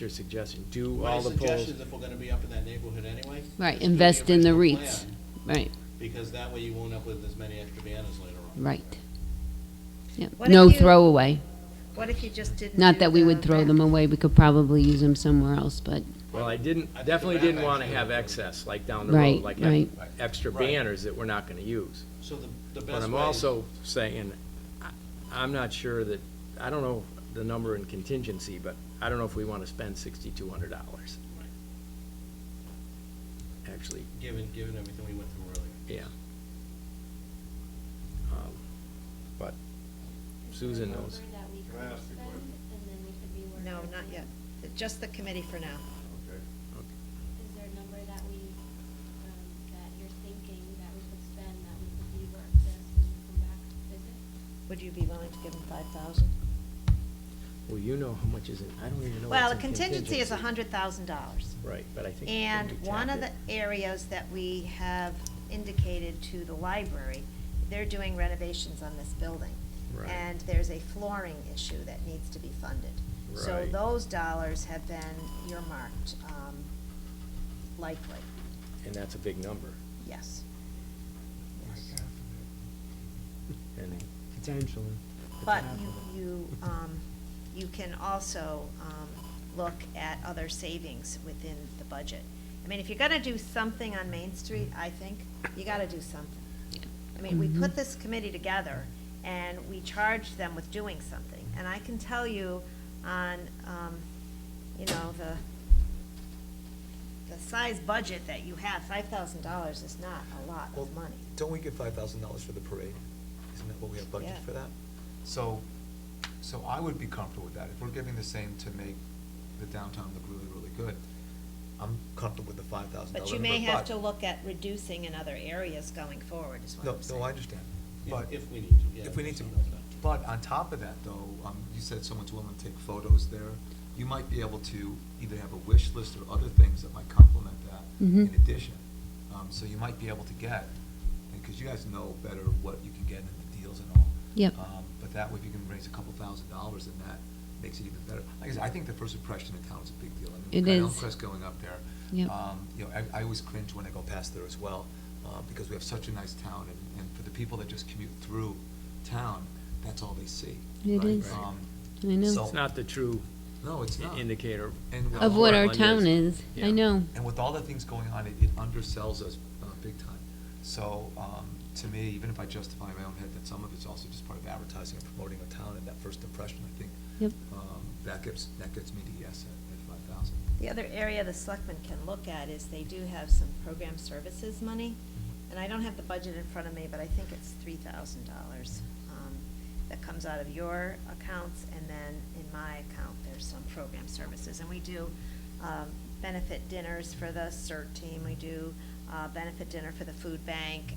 your suggestion? Do all the My suggestion poles? is if we're gonna be up in that neighborhood anyway. Right, let's do invest in the original wreaths. plan, Right, Because that way you won't up with as many extra banners later on. right. Yep. What No if you- throwaway. What if you just didn't Not do that we the would throw them wrap? away, we could probably use them somewhere else, but, Well, I I think the definitely wrap didn't want to actually have would be- excess, like down the Right, road, like right. have extra Right. banners that we're not going to use. So the But best I'm way. also saying, I'm not sure that, I don't know the number in contingency, but I don't know if we want to spend $6,200. Actually, Given everything we went through earlier. yeah. But Susan knows. Is there a number that we could spend, and then we could be working? No, not yet. Just the committee for now. Is there a number that that you're thinking that we could spend, that we could be work this when we come back to visit? Would you be willing to give them 5,000? Well, you know how much is in, I don't even know Well, what's the in contingency is $100,000. Right, but I think. And we one of tapped the it. areas that we have indicated to the library, they're doing renovations on this building. Right. And there's a flooring issue that needs to be funded. So Right. those dollars have been earmarked, likely, And that's a big number. yes. Yes. And Potentially. But you can also look at other savings within the budget. I mean, if you're gonna do something on Main Street, I think, you gotta do something. I mean, we put this committee together, and we charged them with doing something. And I can tell you on, the size budget that you have, $5,000 is not a lot Well, of money. don't we get $5,000 for the parade? Isn't that what we have budgeted Yeah. for that? So I would be comfortable with that. If we're giving the same to make the downtown look really, really good, I'm comfortable with the $5,000 number. But you may have to look at reducing in other areas going forward, is what No, I'm saying. no, I understand. But If we need to, yeah. If we need to, some of that. but on top of that, though, you said someone's willing to take photos there. You might be able to either have a wish list or other things that might complement that in Mhm. addition. So you might be able to get, because you guys know better what you can get in the deals and all. Yep. But that way, if you can raise a couple $1,000s, then that makes it even better. Like I said, I think the first impression of town is a big deal. I mean, It Kyle is. Crest going up there. Yep. I always cringe when I go past there as well, because we have such a nice town, and for the people that just commute through town, that's all they see. It right? is. I know. So- it's not the true No, it's not. indicator. And Of what our Portland town is, Yeah. I know. And with all the things going on, it undersells us big time. So, to me, even if I justify in my own head that some of it's also just part of advertising and promoting a town and that first impression, I think Yep. that gets me to yes at 5,000. The other area the selectmen can look at is they do have some program services money. And I don't have the budget in front of me, but I think it's $3,000 that comes out of your accounts, and then in my account, there's some program services. And we do benefit dinners for the CERT team, we do benefit dinner for the food bank,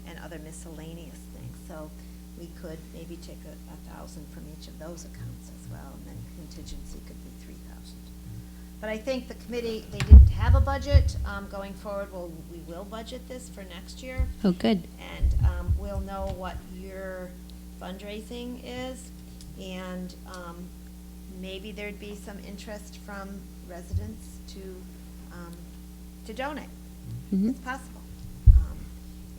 and other miscellaneous things. So we could maybe take a thousand from each of those accounts as well, and then contingency could be 3,000. But I think the committee, they didn't have a budget, going forward, we will budget this for next year. Oh, good. And, we'll know what your fundraising is, and, maybe there'd be some interest from residents to donate. Mhm. It's possible.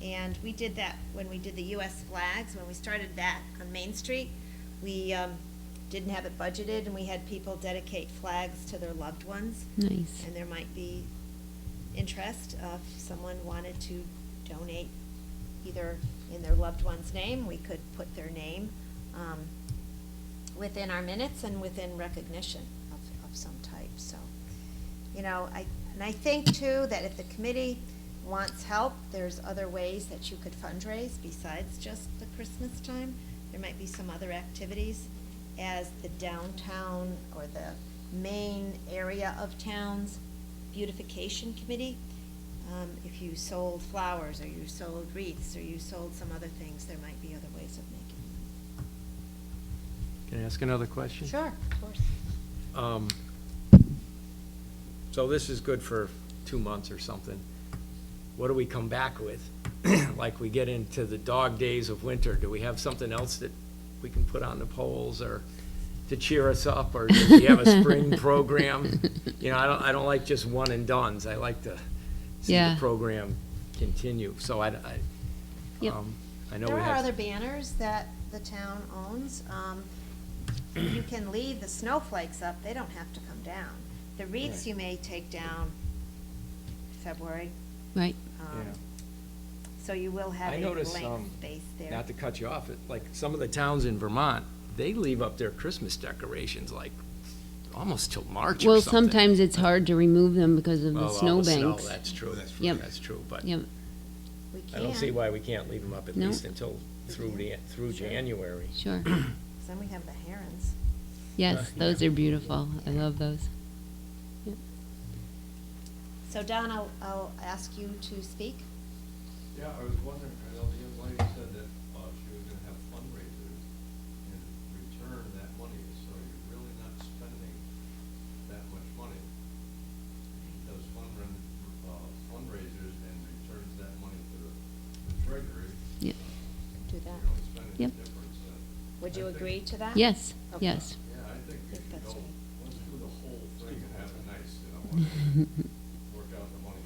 And we did that when we did the US flags, when we started that on Main Street. We didn't have it budgeted, and we had people dedicate flags to their loved ones. Nice. And there might be interest if someone wanted to donate either in their loved one's name. We could put their name within our minutes and within recognition of some type. So, you know, I think too that if the committee wants help, there's other ways that you could fundraise besides just the Christmas time. There might be some other activities as the downtown or the main area of town's beautification committee. If you sold flowers, or you sold wreaths, or you sold some other things, there might be other ways of making money. Can I ask another question? Sure, of course. So this is good for 2 months or something. What do we come back with? Like we get into the dog days of winter, do we have something else that we can put on the polls or to cheer us up, or do we have a spring program? You know, I don't like just one and dones. I like to see Yeah. the program continue. So I Yep. I know There we are have. other banners that the town owns. You can leave the snowflakes up, they don't have to come down. The wreaths Right. you may take down February. Right. Yeah. So you will have I a noticed, blank space there. Not to cut you off, like some of the towns in Vermont, they leave up their Christmas decorations like almost till March or Well, something. sometimes it's hard to remove them because of the Oh, all the snow, snowbanks. that's true. Yep. That's true, but Yep. We I don't see can, why we can't leave them up at No. least until through Sure. January. Sure. 'cause then we have the herons. Yes, those are beautiful. I love those. Yep. So Don, I'll ask you to speak. Yeah, I was wondering, I know the young lady said that she was gonna have fundraisers and return that money, so you're really not spending that much money. Does fundraisers and returns that money to the treasury. Yep. Do You that. don't spend any Yep. difference. Would you I think- agree to that? Yes, Okay. yes. Yeah, I think we think should that's go, right. let's do the whole thing and have it nice, you know, work out the money.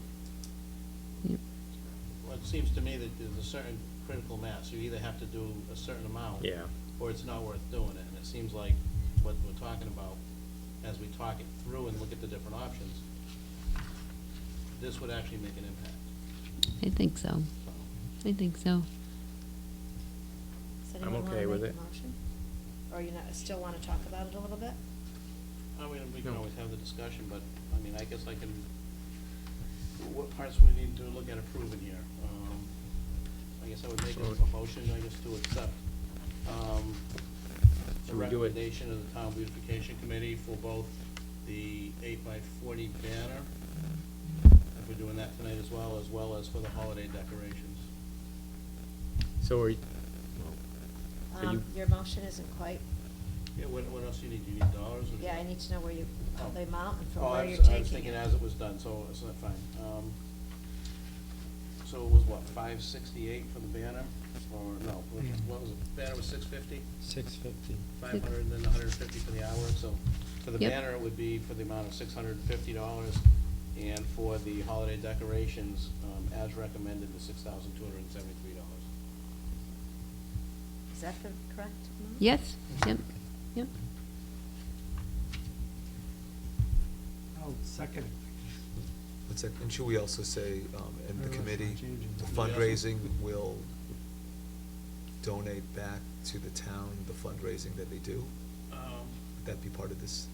Yep. Well, it seems to me that there's a certain critical mass. You either have to do a certain amount. Yeah. Or it's not worth doing it. And it seems like what we're talking about, as we talk it through and look at the different options, this would actually make an impact. I think so. So, I think so. Does I'm anyone wanna okay with make a it. motion? Or you still wanna talk about it a little bit? I mean, we can No. always have the discussion, but, I mean, I guess I can, what parts we need to look at approving here? I guess I would make a motion, I guess, to accept, the Should we do it? recommendation of the Town Beautification Committee for both the 8x40 banner, if we're doing that tonight as well as for the holiday decorations. So are you, Are you- Your motion isn't quite, Yeah, what else do you need? Do you need dollars? Or- yeah, I need to know where you, the amount and from Oh, where I you're was taking thinking it. as it was done, so it's not fine. So it was what, 568 for the banner, or no, what was it, banner was 650? 650. 500 and then 150 for the hour, so for the Yep. banner, it would be for the amount of $650, and for the holiday decorations, as recommended, the $6,273. Is that the correct amount? Yes, yep, yep. I'll second it. What's that, and should we also say, and the Or committee, changing the it. fundraising will donate back to the town the fundraising that they do? Would that be part of this?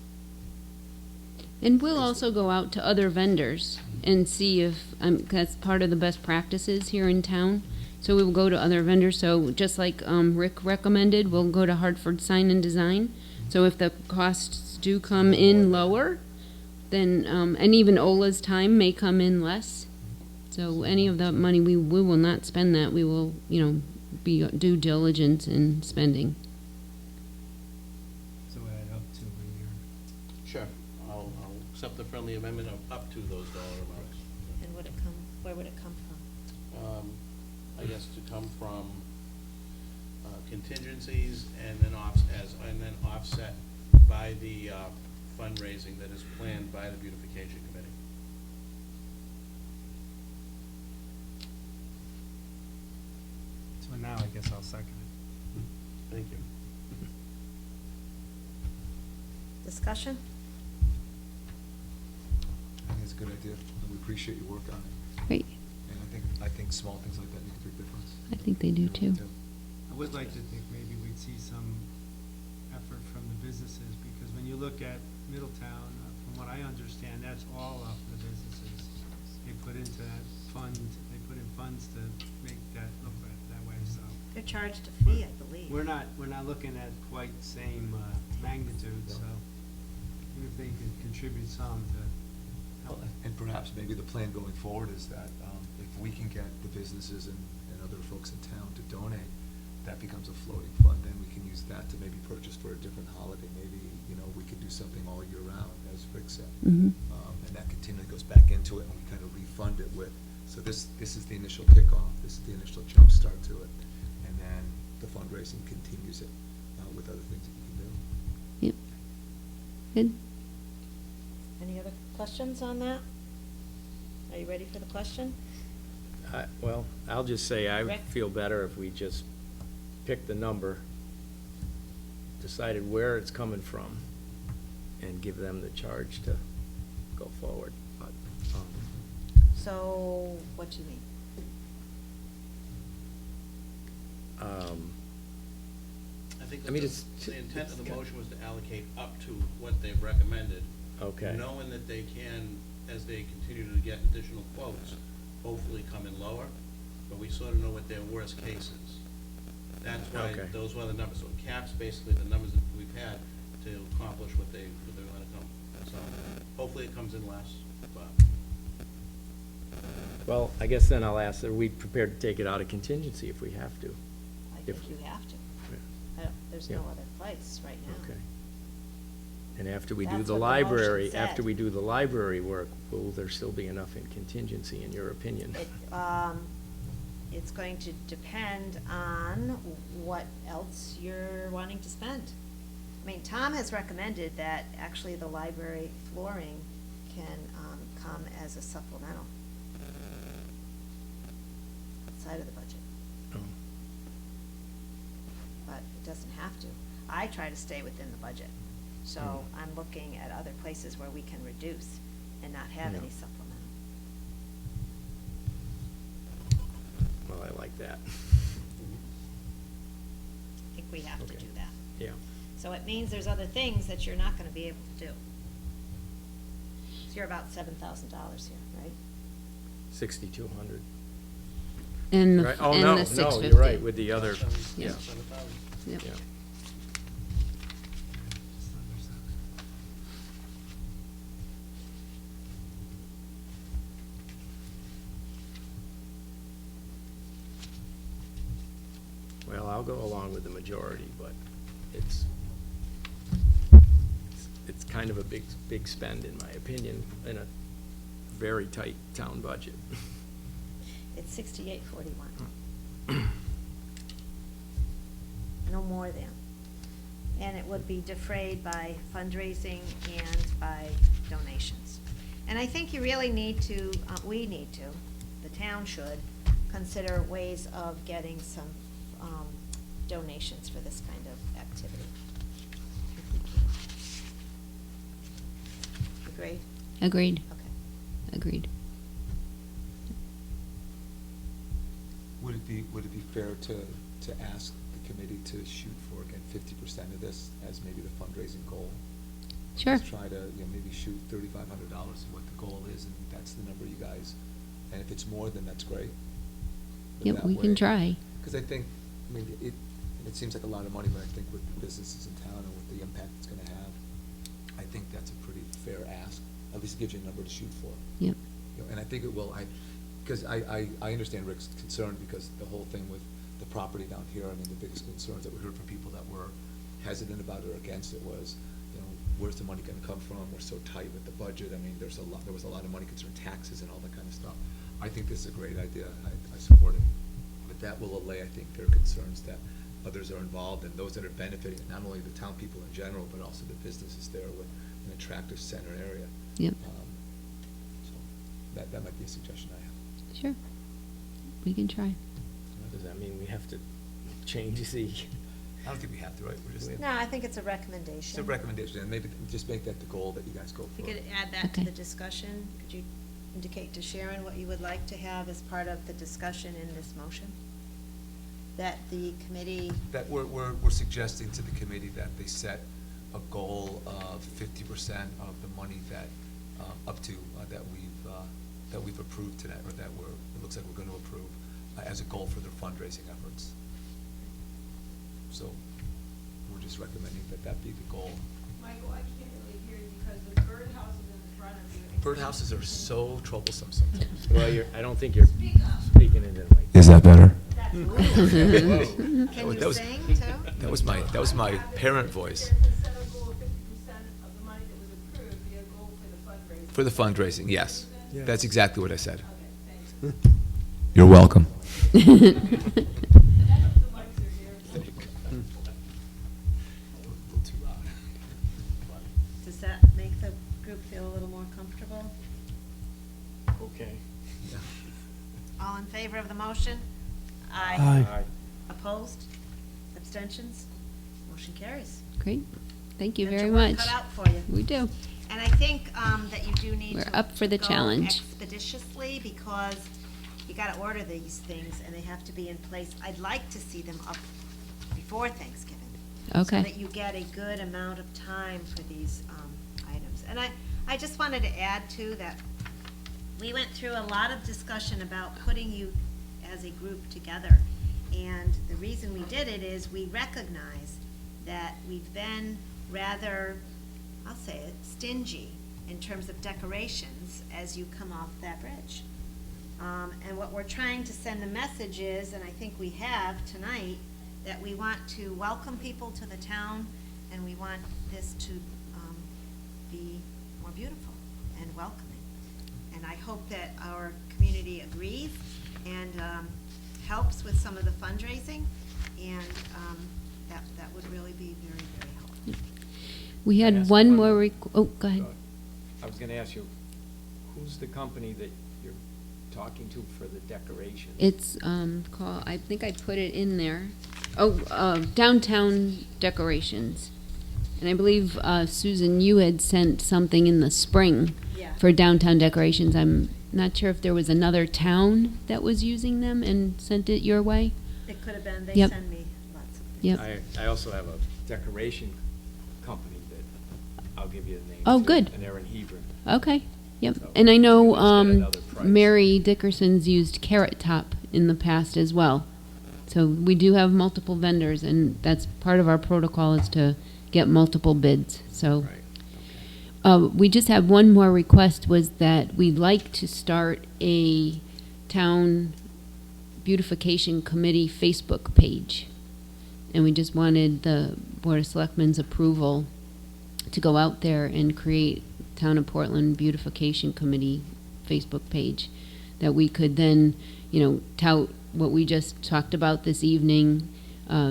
And we'll also go out to other vendors and see if, that's part of the best practices here in town. So we will go to other vendors, so just like Rick recommended, we'll go to Hartford Sign and Design. So if the costs do come in lower, then, and even Ola's time may come in less. So any of the money, we will not spend that. We will, be due diligence in spending. So add up to when you're. Sure, I'll accept the friendly amendment of up to those dollar amounts. And where would it come from? I guess to come from contingencies and then offset by the fundraising that is planned by the beautification committee. So now I guess I'll second it. Thank you. Discussion? I think it's a good idea, and we appreciate your work on it. Great. And I think small things like that make a big difference. I think they do too. I would like to think maybe we'd see some effort from the businesses, because when you look at Middletown, from what I understand, that's all off the businesses. They put into that fund, they put in funds to make that look that way, so. They're charged a fee, I believe. We're not looking at quite the same magnitude, so even if they could contribute some to help. And perhaps maybe the plan going forward is that if we can get the businesses and other folks in town to donate, that becomes a floating fund, then we can use that to maybe purchase for a different holiday. Maybe, we could do something all year round, as Rick said. Mhm. And that continually goes back into it, and we kind of refund it with, so this is the initial kickoff, this is the initial jump start to it, and then the fundraising continues it with other things that you can do. Yep. Good. Any other questions on that? Are you ready for the question? Well, I'll just say I Rick? feel better if we just picked the number, decided where it's coming from, and give them the charge to go forward. But, So, what do you mean? I think I mean, that it's- the intent of the motion was to allocate up to what they've recommended. Okay. Knowing that they can, as they continue to get additional quotes, hopefully come in lower, but we sort of know what their worst case is. That's why Okay. those were the numbers. So it caps basically the numbers that we've had to accomplish what they want to come. So hopefully it comes in less, but. Well, I guess then I'll ask, are we prepared to take it out of contingency if we have to? I If- think you have to. Yeah. There's Yeah. no other place right now. Okay. And after we do That's the what the motion library, said. after we do the library work, will there still be enough in contingency, in your opinion? It's going to depend on what else you're wanting to spend. I mean, Tom has recommended that actually the library flooring can come as a supplemental outside of the budget, Oh. but it doesn't have to. I try to stay within the budget, so I'm looking at other places where we can reduce and not have Yeah. any supplemental. Well, I like that. I think we have to Okay. do that. Yeah. So it means there's other things that you're not gonna be able to do. So you're about $7,000 here, right? 6,200. And the, Right? Oh, and no, the no, 650. you're right, with the other, Yeah. yeah, 7,000. Yep. yeah. Well, I'll go along with the majority, but it's kind of a big spend, in my opinion, in a very tight town budget. It's 6841. No more than. And it would be defrayed by fundraising and by donations. And I think you really need to, we need to, the town should, consider ways of getting some donations for this kind of activity. if we can. Agreed? Agreed. Okay. Agreed. Would it be fair to ask the committee to shoot for, again, 50% of this as maybe the fundraising goal? Sure. Just try to, maybe shoot $3,500 is what the goal is, and that's the number you guys, and if it's more, then that's great. But Yep, that we can way- try. Because I think, it seems like a lot of money, but I think with the businesses in town and with the impact it's gonna have, I think that's a pretty fair ask. At least it gives you a number to shoot for. Yep. And I think it will, because I understand Rick's concern, because the whole thing with the property down here, I mean, the biggest concerns that we heard from people that were hesitant about it or against it was, you know, where's the money gonna come from? We're so tight with the budget. I mean, there was a lot of money concerned taxes and all that kind of stuff. I think this is a great idea. I support it. But that will allay, I think, their concerns that others are involved, and those that are benefiting, not only the town people in general, but also the businesses there with an attractive center area. Yep. So that might be a suggestion I have. Sure. We can try. Does that mean we have to change the? I don't think we have to, right? We're just, No, I think it's a recommendation. it's a recommendation, and maybe just make that the goal that you guys go If for. you could add that to Okay. the discussion, could you indicate to Sharon what you would like to have as part of the discussion in this motion? That the committee, That we're suggesting to the committee that they set a goal of 50% of the money that, up to, that we've approved today, or that it looks like we're gonna approve, as a goal for their fundraising efforts. So, we're just recommending that be the goal. Michael, I can't really hear you because the birdhouse is in front of you. Birdhouses are so troublesome sometimes. Well, I don't think you're Speak up. speaking into the mic. Is that better? can you That was- sing too? That was my parent voice. Instead of goal of 50% of the money that was approved, be a goal for the fundraising. For the fundraising, yes. That's exactly what I said. Okay, thanks. You're welcome. The mics are here. Does that make the group feel a little more comfortable? Okay. All in favor of the motion? Aye. Opposed? Abstentions? Motion carries. Great. Thank you Got very your work much. cut out for you. We do. And I think that you do need We're to up for the go challenge. expeditiously, because you gotta order these things and they have to be in place. I'd like to see them up before Thanksgiving. Okay. So that you get a good amount of time for these items. And I just wanted to add too that we went through a lot of discussion about putting you as a group together. And the reason we did it is we recognize that we've been rather, I'll say it, stingy in terms of decorations as you come off that bridge. And what we're trying to send the message is, and I think we have tonight, that we want to welcome people to the town, and we want this to be more beautiful and welcoming. And I hope that our community agrees and helps with some of the fundraising, and that would really be very, very helpful. We Can I had ask one one? more, go ahead. I was gonna ask you, who's the company that you're talking to for the decoration? It's called, I think I put it in there. Oh, Downtown Decorations. And I believe, Susan, you had sent something in the spring Yeah. for downtown decorations. I'm not sure if there was another town that was using them and sent it your way. It could have been, they Yep. send me lots of things. Yep. I also have a decoration company that I'll give you the name. Oh, too, good. And they're in Hebron. Okay, yep. So And I you know, must get another price. Mary Dickerson's used Carrot Top in the past as well. So we do have multiple vendors, and that's part of our protocol is to get multiple bids, so. Right, We just have one more request, was that we'd like to start a town beautification committee Facebook page. And we just wanted the Board of Selectmen's approval to go out there and create Town of Portland Beautification Committee Facebook page, that we could then, tout what we just talked about this evening,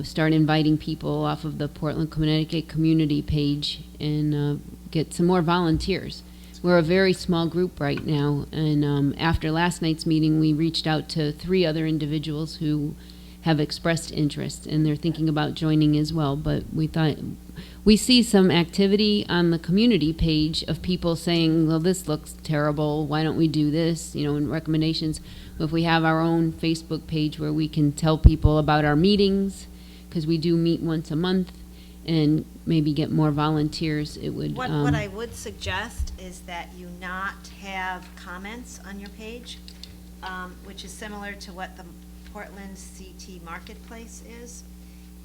start inviting people off of the Portland, Connecticut community page, and get some more volunteers. We're a very small group right now, and after last night's meeting, we reached out to 3 other individuals who have expressed interest, and they're thinking about joining as well. But we thought, we see some activity on the community page of people saying, well, this looks terrible, why don't we do this, and recommendations. If we have our own Facebook page where we can tell people about our meetings, because we do meet once a month, and maybe get more volunteers, it would. What I would suggest is that you not have comments on your page, which is similar to what the Portland CT Marketplace is.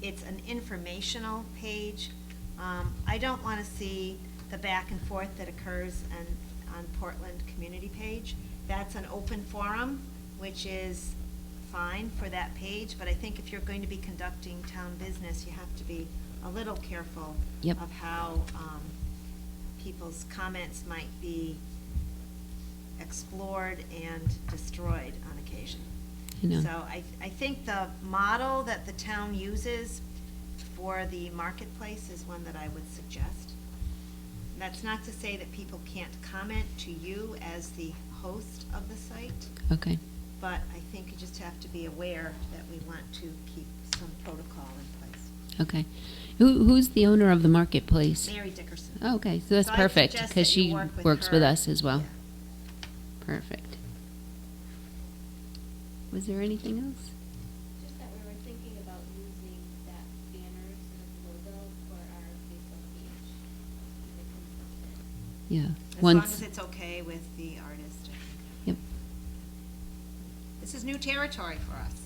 It's an informational page. I don't want to see the back and forth that occurs on Portland community page. That's an open forum which is fine for that page, but I think if you're going to be conducting town business, you have to be a little careful Yep. of how people's comments might be explored and destroyed on occasion. I know. So I think the model that the town uses for the marketplace is one that I would suggest. That's not to say that people can't comment to you as the host of the site, Okay, but I think you just have to be aware that we want to keep some protocol in place. okay. Who's the owner of the marketplace? Mary Dickerson. Oh, okay, so that's So I perfect, suggest because that you she work with works with her. us as well. Yeah. Perfect. Was there anything else? Just that we were thinking about using that banner sort of logo for our Facebook page. If it consistent. Yeah. As long Once. as it's okay with the artist. I think. Yep. This is new territory for us.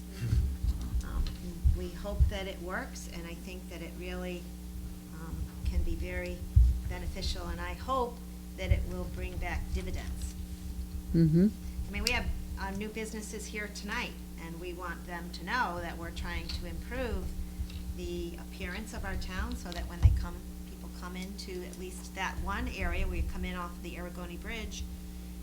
We hope that it works, and I think that it really can be very beneficial, and I hope that it will bring back dividends. Mm-hmm. I mean, we have new businesses here tonight, and we want them to know that we're trying to improve the appearance of our town, so that when they come, people come into at least that one area where you come in off the Aragoni Bridge,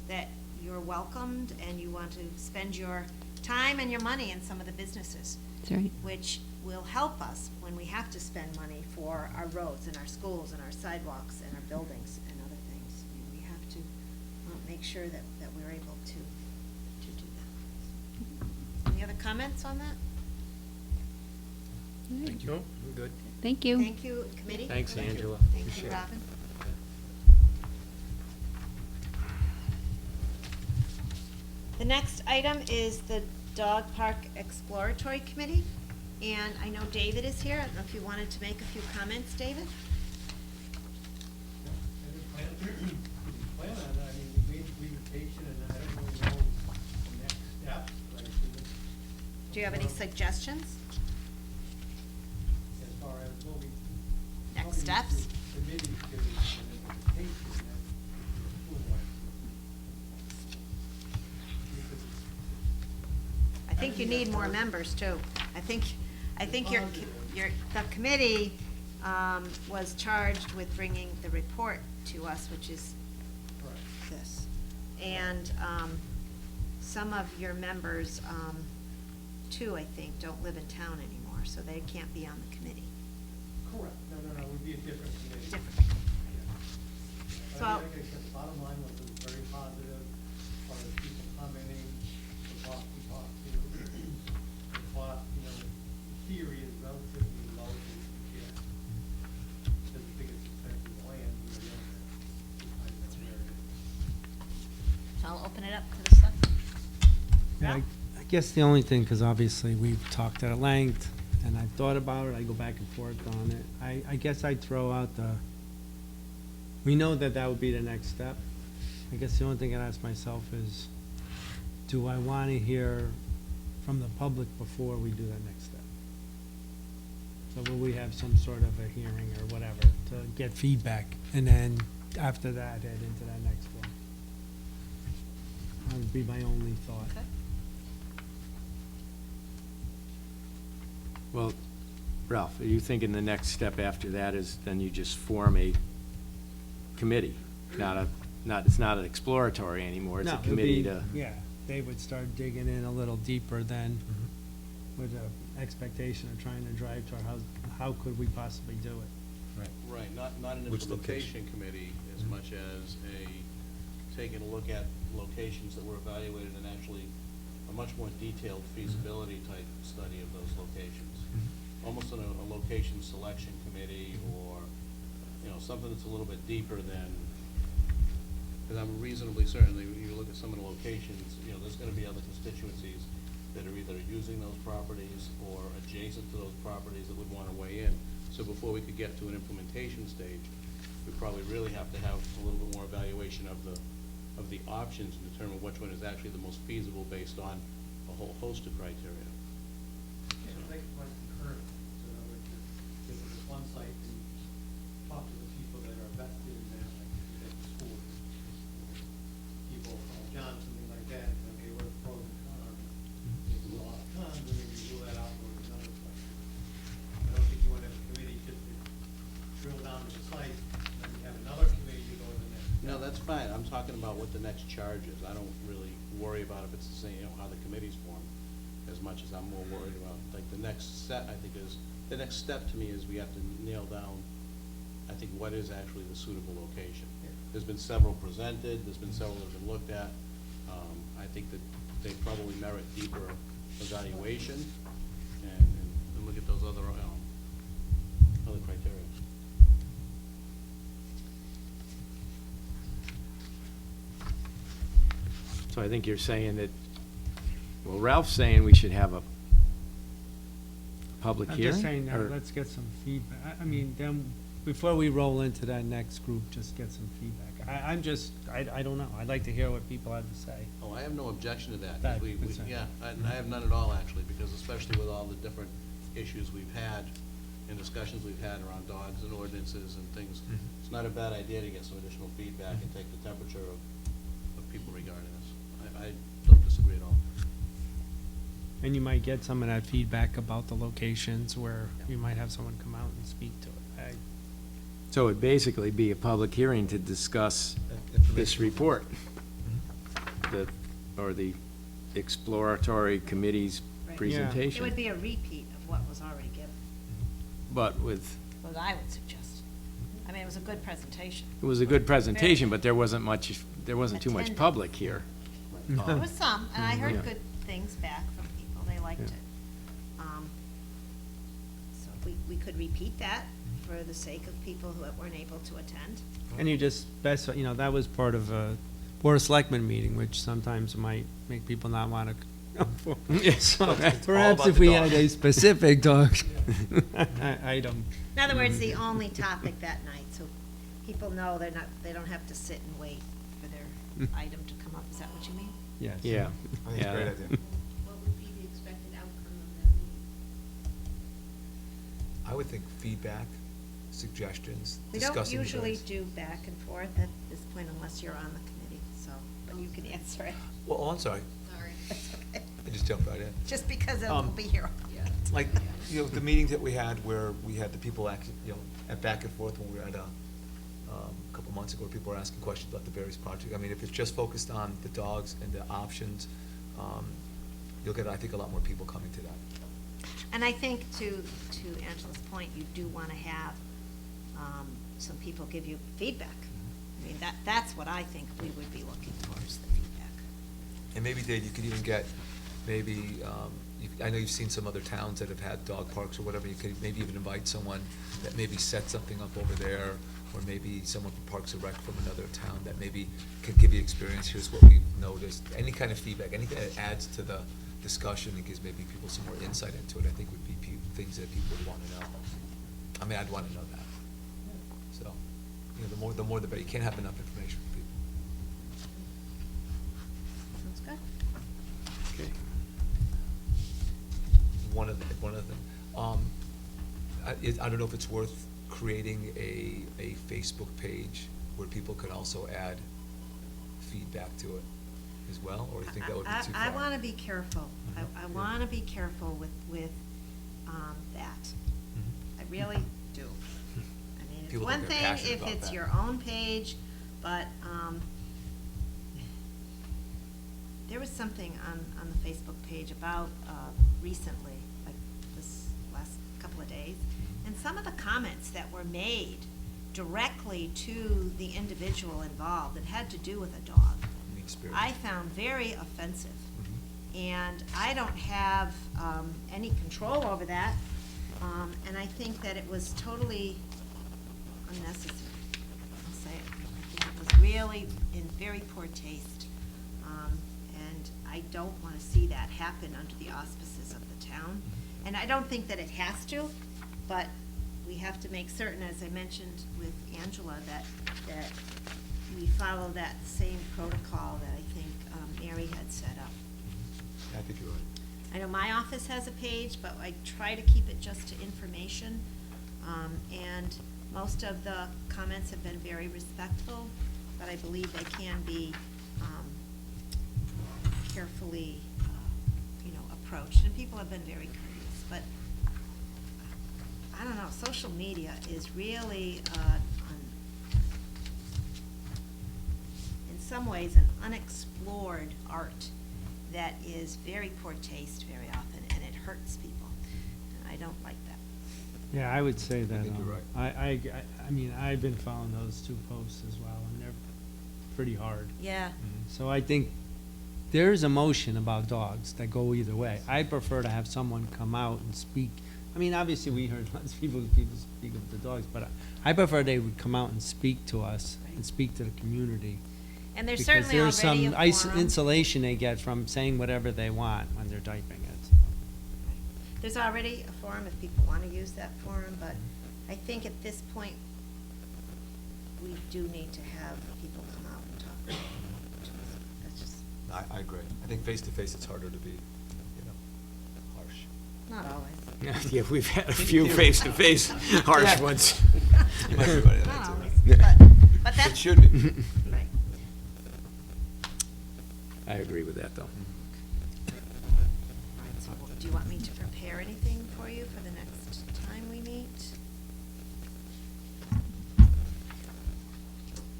that you're welcomed and you want to spend your time and your money in some of the businesses, That's right. which will help us when we have to spend money for our roads and our schools and our sidewalks and our buildings and other things. I mean, we have to make sure that we're able to do that. Any other comments on that? Thank you. I'm good. Thank you. Thank you, committee. Thanks, Thank you. Angela. Thank Appreciate you, it. Robin. The next item is the Dog Park Exploratory Committee, and I know David is here. I don't know if you wanted to make a few comments, David? I didn't plan on it. I mean, we made the presentation, and I don't really know the next steps, but I think Do you have any suggestions? as far as what we. Next steps? Committee to an implementation, that the school wants to. I think you need more members, too. I think the committee was charged with bringing the report to us, which is this. And some of your members, too, I think, don't live in town anymore, so they can't be on the committee. Correct. No, it would be a different committee. Different. But So- I mean, like I said, the bottom line was it was very positive, as far as people commenting, the cost we talked to. The cost, the theory is relatively low to get, because the biggest expense is land, the owner. I don't know where it is. So I'll open it up to the select. Yeah, I guess the only thing, because obviously we've talked at length, and I've thought about it, I go back and forth on it. I guess I'd throw out we know that would be the next step. I guess the only thing I'd ask myself is, do I want to hear from the public before we do that next step? So will we have some sort of a hearing or whatever to get feedback, and then after that, head into that next one? That would be my only thought. Okay. Well, Ralph, are you thinking the next step after that is then you just form a committee? It's not an exploratory anymore, it's No, a it would committee be- to. Yeah, they would start digging in a little deeper then, with an expectation of trying to drive to how could we possibly do it? Right, not an Which implementation committee as much as taking a look at locations that were evaluated and actually a much more detailed feasibility type study of those locations. Almost a location selection committee, or, something that's a little bit deeper than, because I'm reasonably certain that you look at some of the locations, there's gonna be other constituencies that are either using those properties or adjacent to those properties that would wanna weigh in. So before we could get to an implementation stage, we probably really have to have a little bit more evaluation of the options and determine which one is actually the most feasible based on a whole host of criteria. Yeah, like concurrent, so in other words, if there's one site, and talk to the people that are vested in that, like if you take the school, people, John, something like that, okay, what are the pros and cons, like, when you have another committee, you go to the next. No, that's fine, I'm talking about what the next charge is, I don't really worry about if it's the same, how the committee's formed, as much as I'm more worried about, like, the next set, I think is, the next step to me is we have to nail down, I think, what is actually the suitable location. There's been several presented, there's been several that have been looked at, I think that they probably merit deeper evaluation, and look at those other criteria. So I think you're saying that, well, Ralph's saying we should have a public I'm hearing? just saying, or- let's get some feedback. I mean, then, before we roll into that next group, just get some feedback. I don't know. I'd like to hear what people have to say. Oh, I have no objection to that. That- We, that's right. yeah, I have none at all, actually, because especially with all the different issues we've had and discussions we've had around dogs and ordinances and things, Mhm. it's not a bad idea to get some additional feedback and take the temperature of people regarding this. I don't disagree at all. And you might get some of that feedback about the locations where you might have someone come out and speak to it. So it'd basically be a public hearing to discuss this report, or the exploratory committee's Right. Yeah. presentation. It would be a repeat of what was already given, But with, what I would suggest. I mean, it was a good presentation. it was a good presentation, but there wasn't too much Attendance. public here. There was some, and I Yeah. heard good things back from people, they liked Yeah. it. So we could repeat that for the sake of people who weren't able to attend. And you just specify, that was part of a Board of Selectmen meeting, which sometimes might make people not want to come for. So It's perhaps about if the we dog. had a specific dog item. In other words, the only topic that night, so people know they don't have to sit and wait for their item to come up, is that what you mean? Yes. Yeah. I think it's a great Yeah. idea. What would be the expected outcome of that meeting? I would think feedback, suggestions, We don't discussing the usually various- do back and forth at this point unless you're on the committee, so, but you can answer it. Well, oh, I'm sorry, Sorry. That's okay. I just jumped right in. Just because it'll Um, be here. Yeah. Like, the meetings that we had where we had the people actually, at back and forth when we were at, a couple months ago, where people were asking questions about the various projects. I mean, if it's just focused on the dogs and the options, you'll get, I think, a lot more people coming to that. And I think to Angela's point, you do want to have some people give you feedback. I mean, that's what I think we would be looking for, is the feedback. And maybe, Dave, you could even get, maybe, I know you've seen some other towns that have had dog parks or whatever, you could maybe even invite someone that maybe set something up over there, or maybe someone from Parks and Rec from another town that maybe could give you experience, here's what we've noticed, any kind of feedback, anything that adds to the discussion and gives maybe people some more insight into it, I think would be things that people would want to know. I mean, I'd want to know that. So, the more the better, you can't have enough information for people. Sounds good. Okay. One other thing, I don't know if it's worth creating a Facebook page where people could also add feedback to it as well, or do you think that would be too far? I want to be careful. I Yeah. want to be careful with that. Mhm. I really do. I mean, it's People one think they're thing passionate if about it's that. your own page, but there was something on the Facebook page about recently, like this last couple of days, and some of the comments that were made directly to the individual involved that had to do with a dog, The experience. I found very offensive. Mhm. And I don't have any control over that, and I think that it was totally unnecessary. I'll say it. I think it was really in very poor taste, and I don't want to see that happen under the auspices of the town. And I don't think that it has to, but we have to make certain, as I mentioned with Angela, that we follow that same protocol that I think Mary had set up. I think you're right. I know my office has a page, but I try to keep it just to information. And most of the comments have been very respectful, but I believe they can be carefully, approached. And people have been very courteous, but I don't know, social media is really a some ways, an unexplored art that is very poor taste very often, and it hurts people. And I don't like that. Yeah, I would say that, think you're right. I mean, I've been following those two posts as well, and they're pretty hard. Yeah. So I think there's emotion about dogs that go either way. I prefer to have someone come out and speak. I mean, obviously, we heard lots of people speak of the dogs, but I prefer they would come out and speak to us and speak to the community. And there's Because certainly there's already some a forum. insulation they get from saying whatever they want when they're typing it. There's already a forum if people want to use that forum, but I think at this point, we do need to have people come out and talk to us. That's just I agree. I think face-to-face, it's harder to be, you know, harsh. not always. Yeah, we've had a few face-to-face harsh Yeah. ones. You might be right on Not that, always, too. but It that's. should be. Right. I agree with that, though. All right, so do you want me to prepare anything for you for the next time we meet?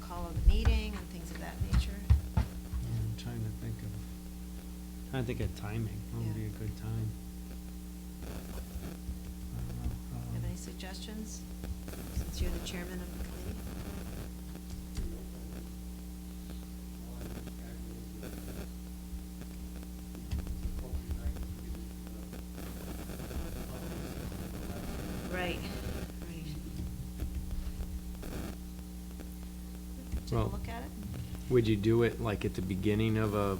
Call of the meeting and things of that nature? I'm trying to think of timing. What would be Yeah. a good time? I don't know. Have any suggestions, since you're the chairman of the committee? Right, right. Take a Well, look at it? Would you do it like at the beginning of a,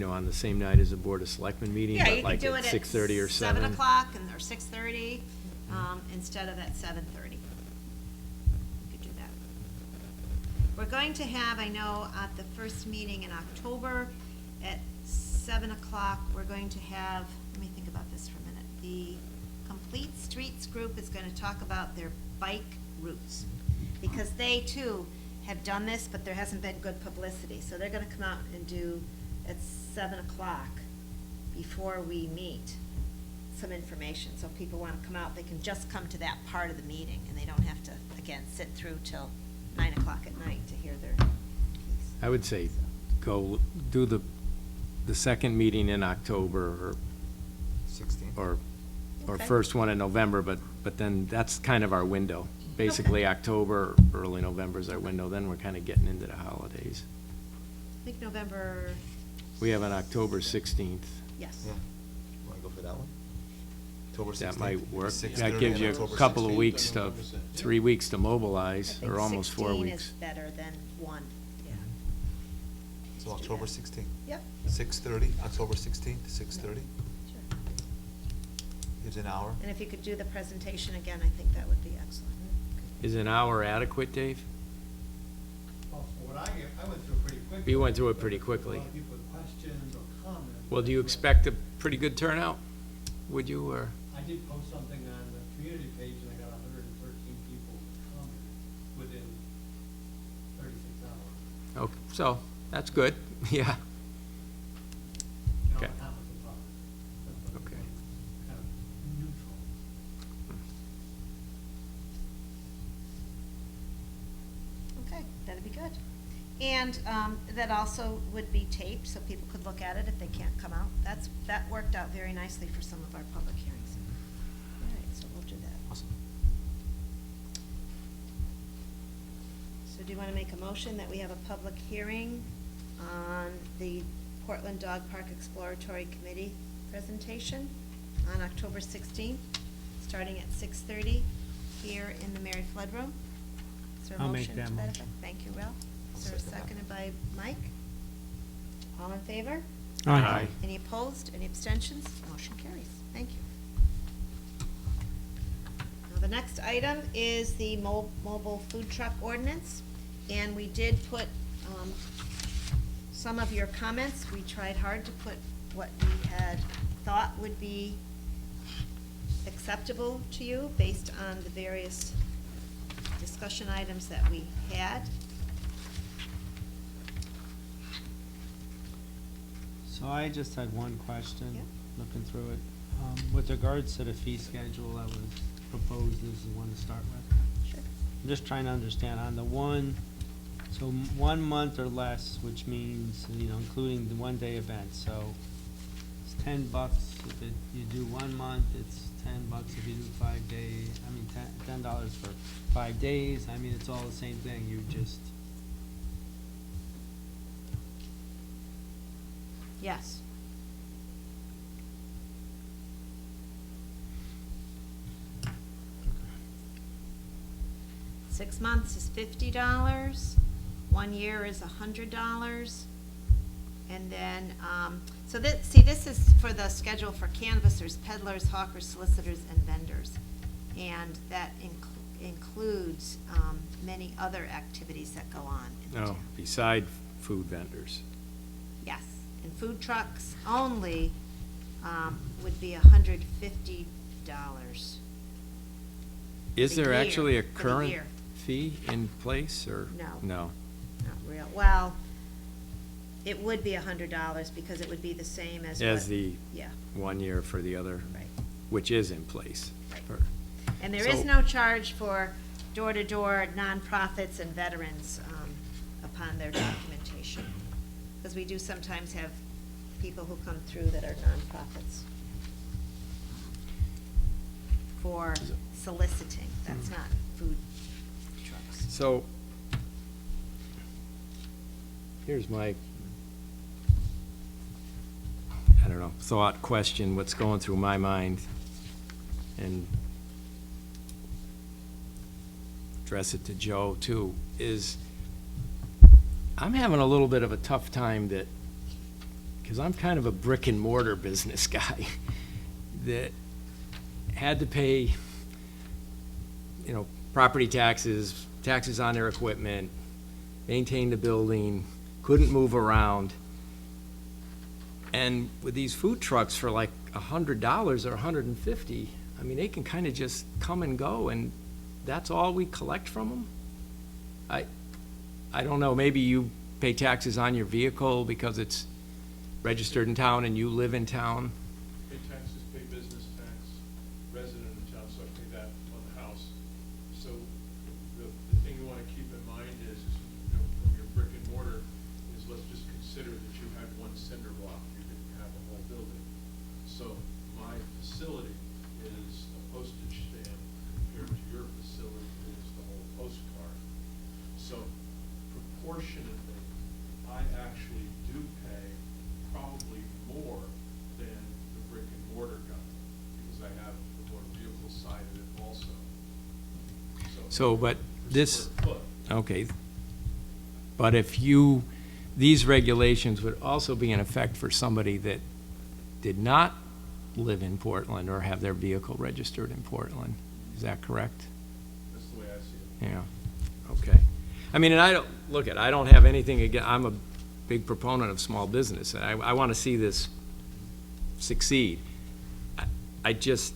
on the same night as a Board of Selectmen meeting? Yeah, but you could like do it at 6:30 or 7? 7 o'clock or 6:30, instead of at 7:30. You could do that. We're going to have, I know, at the first meeting in October at 7 o'clock, we're going to have, let me think about this for a minute. The Complete Streets group is going to talk about their bike routes, because they too have done this, but there hasn't been good publicity. So they're going to come out and do at 7 o'clock before we meet some information. So if people want to come out, they can just come to that part of the meeting, and they don't have to, again, sit through till 9 o'clock at night to hear their piece. I would say go do the second meeting in October 16th. or Okay. first one in November, but then that's kind of our window. Basically, October, early November is our window, then we're kind of getting into the holidays. I think November, We have an October 16th. yes. Yeah. Want to go for that one? October 16th? That might work. 6:30 That gives on you October a couple of 16th. weeks to, November 6th. 3 weeks to I mobilize, think or almost 4 16 weeks. is better than 1, yeah. So Let's do October that. 16th. Yep. 6:30, October 16th, 6:30. Sure. Gives an hour. And if you could do the presentation again, I think that would be excellent. Is an hour adequate, Dave? Well, from what I went through it pretty quickly. You went through it pretty quickly. A lot of people with questions or comments. Well, do you expect a pretty good turnout? Would you, or? I did post something on the community page and I got 113 people comment within 36 hours. Oh, so, that's good, yeah. You know, Okay. the comments were positive. Okay. Kind of neutral. Okay, that'd be good. And that also would be taped, so people could look at it if they can't come out. That worked out very nicely for some of our public hearings. All right, so we'll do that. Awesome. So do you want to make a motion that we have a public hearing on the Portland Dog Park Exploratory Committee presentation on October 16th, starting at 6:30 here in the Mary Flood Room? Is there a I'll make motion that to that motion. effect? Thank you, Ralph. Is I'll there a second that. seconded by Mike? All in favor? Aye. Any opposed? Any abstentions? Motion carries. Thank you. Now, the next item is the mobile food truck ordinance, and we did put some of your comments. We tried hard to put what we had thought would be acceptable to you based on the various discussion items that we had. So I just had one question, Yep. looking through it. With regards to the fee schedule that was proposed, this is the one to start with. Sure. I'm just trying to understand, on the one So 1 month or less, which means, including the one-day event, so it's $10 if you do 1 month, it's $10 if you do 5 days, $10 for 5 days, it's all the same thing, you just, Yes. Six months is $50, 1 year is $100. And then, so this is for the schedule for canvassers, peddlers, hawkers, solicitors, and vendors. And that includes many other activities that go on in the No, town. beside food vendors. Yes, and food trucks only would be $150. Is For the there year, actually a for the current year. fee in place, or? No. No. Not real, well, it would be $100 because it would be the same as what. As the Yeah, 1 year for the other, right. which is in place. Right. For- And there is So- no charge for door-to-door nonprofits and veterans upon their documentation. Because we do sometimes have people who come through that are nonprofits for soliciting. That's not food trucks. So, here's my, I don't know, thought, question, what's going through my mind, and address it to Joe too, is I'm having a little bit of a tough time because I'm kind of a brick and mortar business guy that had to pay, property taxes, taxes on their equipment, maintain the building, couldn't move around. And with these food trucks for like $100 or $150, they can kind of just come and go, and that's all we collect from them? I don't know, maybe you pay taxes on your vehicle because it's registered in town and you live in town. Pay taxes, pay business tax, resident in town, so I pay that on the house. So the thing you want to keep in mind is, from your brick and mortar, is let's just consider that you had one cinder block, you didn't have a whole building. So my facility is a postage stamp compared to your facility is the whole postcard. So proportionately, I actually do pay probably more than the brick and mortar guy, because I have the motor vehicle side of it also. So, but per this, square foot. okay. But if these regulations would also be in effect for somebody that did not live in Portland or have their vehicle registered in Portland, is that correct? That's the way I see it. Yeah, okay. And I don't have anything against, I'm a big proponent of small business, and I want to see this succeed. I'm just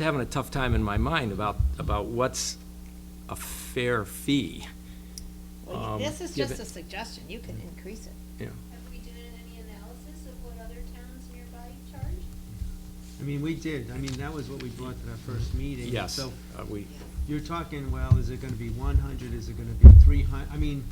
having a tough time in my mind about what's a fair fee. Well, this is give just it- a suggestion, you can increase it. Yeah. Have we done any analysis of what other towns nearby charge? we did, that was what we brought to that first meeting. Yes, So we, you're talking, well, is it gonna be 100, is it gonna be 300?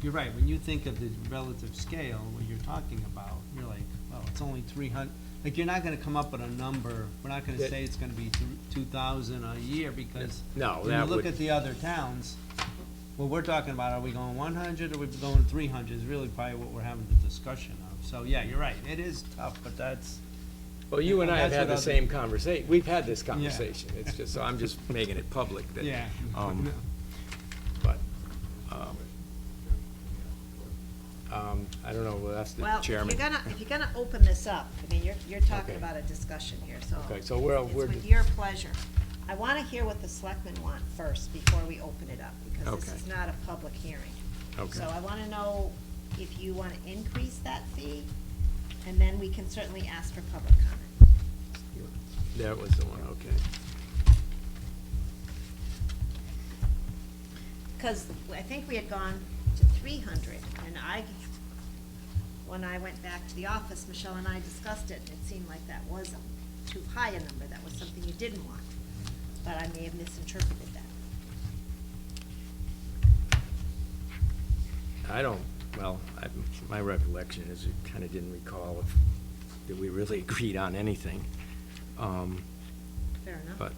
You're right, when you think of the relative scale, what you're talking about, you're like, well, it's only 300. Like, you're not gonna come up with a number, we're not gonna That- say it's gonna be 2,000 a year, because No, when that you look would- at the other towns, what we're talking about, are we going 100 or are we going 300 is really probably what we're having the discussion of. So, yeah, you're right, it is tough, but that's, well, you and I have That's had what the I'll same do. conversation, we've had this conversation, it's just, so I'm just making it public that. yeah. But, I don't know, we'll ask the Well, chairman. if you're gonna open this up, you're talking Okay. about a discussion here, so. Okay, so we're- It's we're- with your pleasure. I wanna hear what the selectmen want first before we open it up, because this Okay. is not a public hearing. Okay. So I wanna know if you wanna increase that fee, and then we can certainly ask for public comment. That was the one, okay. Because I think we had gone to 300, and when I went back to the office, Michelle and I discussed it, and it seemed like that was too high a number, that was something you didn't want. But I may have misinterpreted that. I don't, well, my recollection is we kind of didn't recall that we really agreed on anything. Fair enough. But,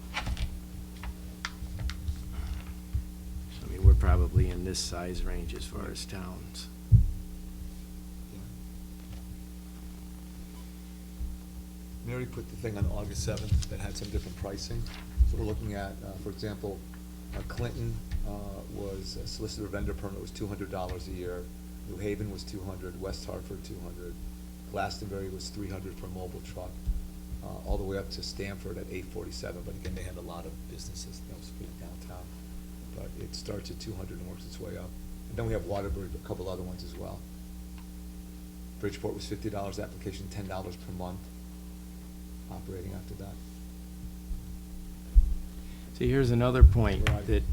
I mean, we're probably in this size range as far as towns. Mary put the thing on August 7th that had some different pricing. So we're looking at, for example, Clinton was, a solicitor vendor permit was $200 a year. New Haven was $200, West Hartford $200, Glastonbury was $300 for a mobile truck, all the way up to Stamford at $847. But again, they had a lot of businesses, split downtown. But it starts at $200 and works its way up. And then we have Waterbury, a couple other ones as well. Bridgeport was $50 application, $10 per month. Operating after that. See, here's another point, Right. that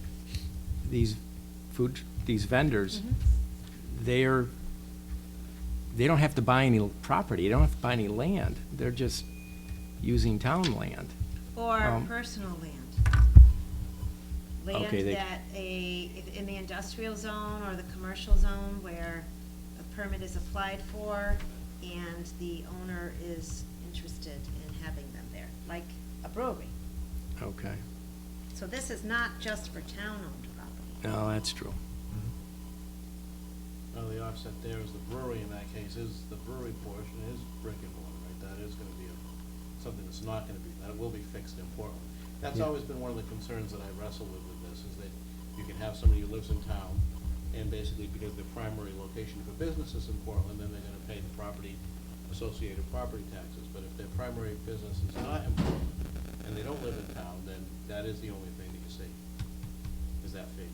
these vendors, they don't have to buy any property, they don't have to buy any land, they're just using town land. Or personal land. Okay, Land that in the industrial zone or the commercial zone where a permit is applied for and the owner is interested in having them there, like a brewery. Okay. So this is not just for town-owned property. No, that's true. Well, the offset there is the brewery in that case, is the brewery portion is brick and mortar, right? That is gonna be something that's not gonna be, that will be fixed in Portland. That's always been one of the concerns that I wrestle with this, is that you can have somebody who lives in town, and basically because their primary location for business is in Portland, then they're gonna pay the associated property taxes. But if their primary business is not in Portland, and they don't live in town, then that is the only thing that you see, is that fee.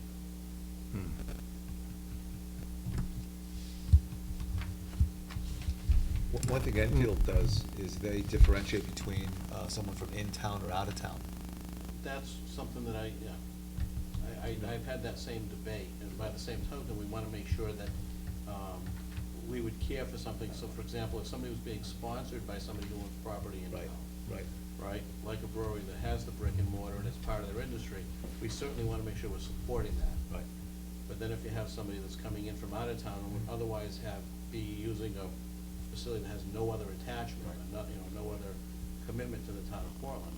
One thing Enfield does is they differentiate between someone from in town or out of town. That's something that I've had that same debate, and by the same token, we wanna make sure that, we would care for something. So for example, if somebody was being sponsored by somebody who owns property in town. Right, like a brewery that has the brick and mortar and it's part of their industry, we certainly wanna make sure we're supporting that. Right. But then if you have somebody that's coming in from out of town and would otherwise be using a facility that has no other attachment, and no other commitment to the town of Portland,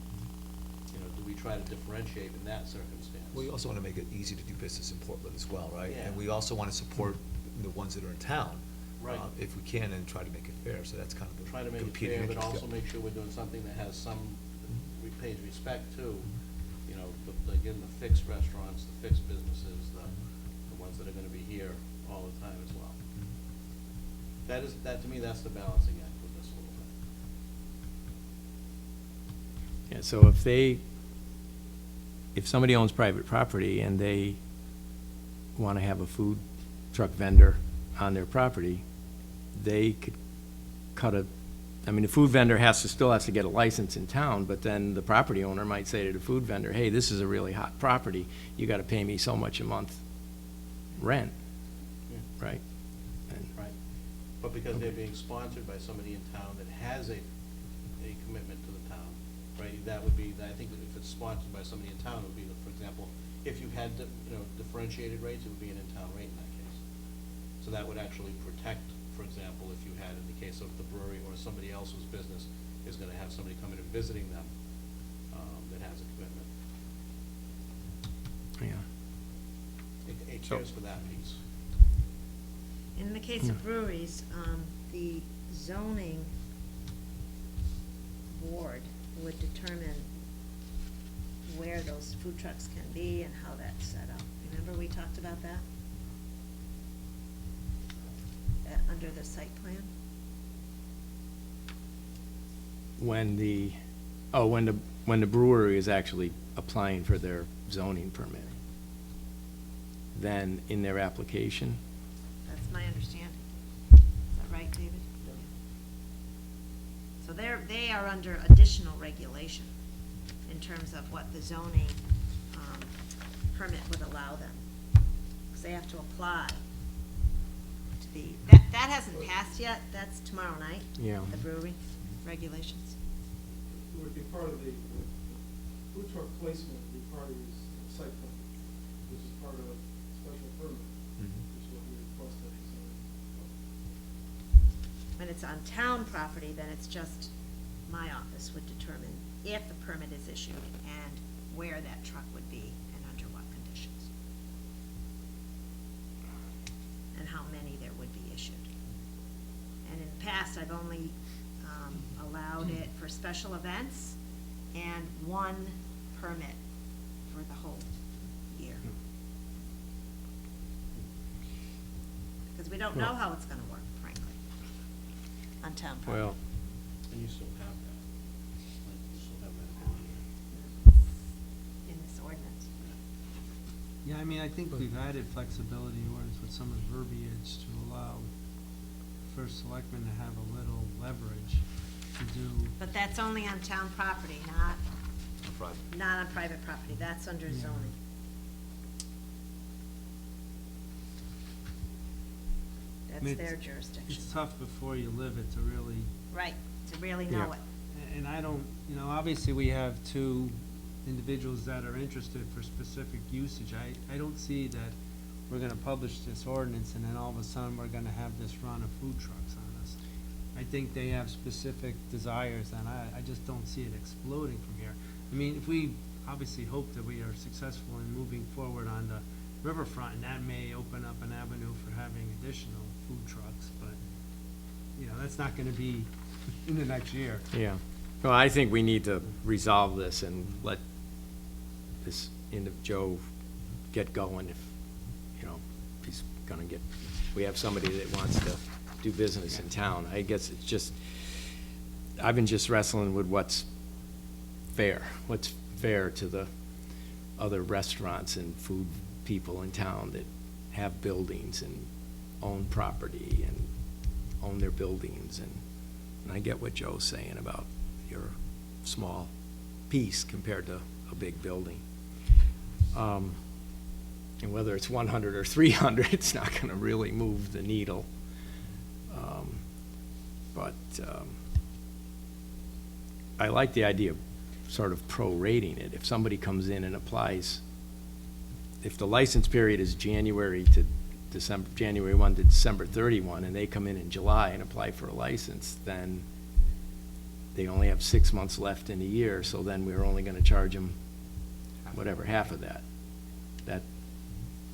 do we try to differentiate in that circumstance? We also want to make it easy to do business in Portland as well, right? Yeah. And we also want to support the ones that are in town. Right. If we can, and try to make it fair, so that's kind of the Try to make it competing fair, but interest, also yeah. make sure we're doing something that has pays respect to, again, the fixed restaurants, the fixed businesses, the ones that are gonna be here all the time as well. That to me, that's the balancing act with this a little bit. Yeah, so if somebody owns private property and they want to have a food truck vendor on their property, they could the food vendor still has to get a license in town, but then the property owner might say to the food vendor, hey, this is a really hot property, you gotta pay me so much a month rent, Yeah. right? Right, but because they're being sponsored by somebody in town that has a commitment to the town, right, that would be, I think that if it's sponsored by somebody in town, it would be, for example, if you had, differentiated rates, it would be an in-town rate in that case. So that would actually protect, for example, if you had, in the case of the brewery or somebody else whose business is gonna have somebody coming and visiting them, that has a commitment. Yeah. It cares for that piece. In the case of breweries, the zoning board would determine where those food trucks can be and how that's set up. Remember we talked about that? Under the site plan? When the brewery is actually applying for their zoning permit, then in their application, That's my understanding. Is that right, David? So they are under additional regulation in terms of what the zoning permit would allow them. Because they have to apply to be, that hasn't passed yet, that's tomorrow night. Yeah. The brewery regulations. It would be part of the food truck placement, would be part of his site plan, which is part of special permit, which is what we requested. when it's on town property, then it's just, my office would determine if the permit is issued and where that truck would be and under what conditions. And how many there would be issued. And in the past, I've only allowed it for special events and one permit for the whole year. Because we don't know how it's gonna work, frankly, on town property. Well, And you still have that. Like, you still have that ability. In this ordinance. Yeah, I mean, I think we've added flexibility ordinance with some of the verbiage to allow first selectmen to have a little leverage to do. But that's only on town property, not on private property, that's under Yeah. zoning. That's mean, their jurisdiction. It's tough before you live it to really, Right, to really know Yeah. it. and I don't, obviously we have two individuals that are interested for specific usage. I don't see that we're gonna publish this ordinance and then all of a sudden we're gonna have this run of food trucks on us. I think they have specific desires and I just don't see it exploding from here. I mean, if we obviously hope that we are successful in moving forward on the riverfront, and that may open up an avenue for having additional food trucks, but, that's not gonna be in the next year. yeah. Well, I think we need to resolve this and let this Joe get going if he's gonna get, we have somebody that wants to do business in town. I guess it's just, I've been just wrestling with what's fair to the other restaurants and food people in town that have buildings and own property and own their buildings, and I get what Joe's saying about your small piece compared to a big building. And whether it's 100 or 300, it's not gonna really move the needle. But I like the idea of sort of prorating it. If somebody comes in and applies, if the license period is January 1 to December 31, and they come in July and apply for a license, then they only have 6 months left in a year, so then we're only gonna charge them whatever, half of that.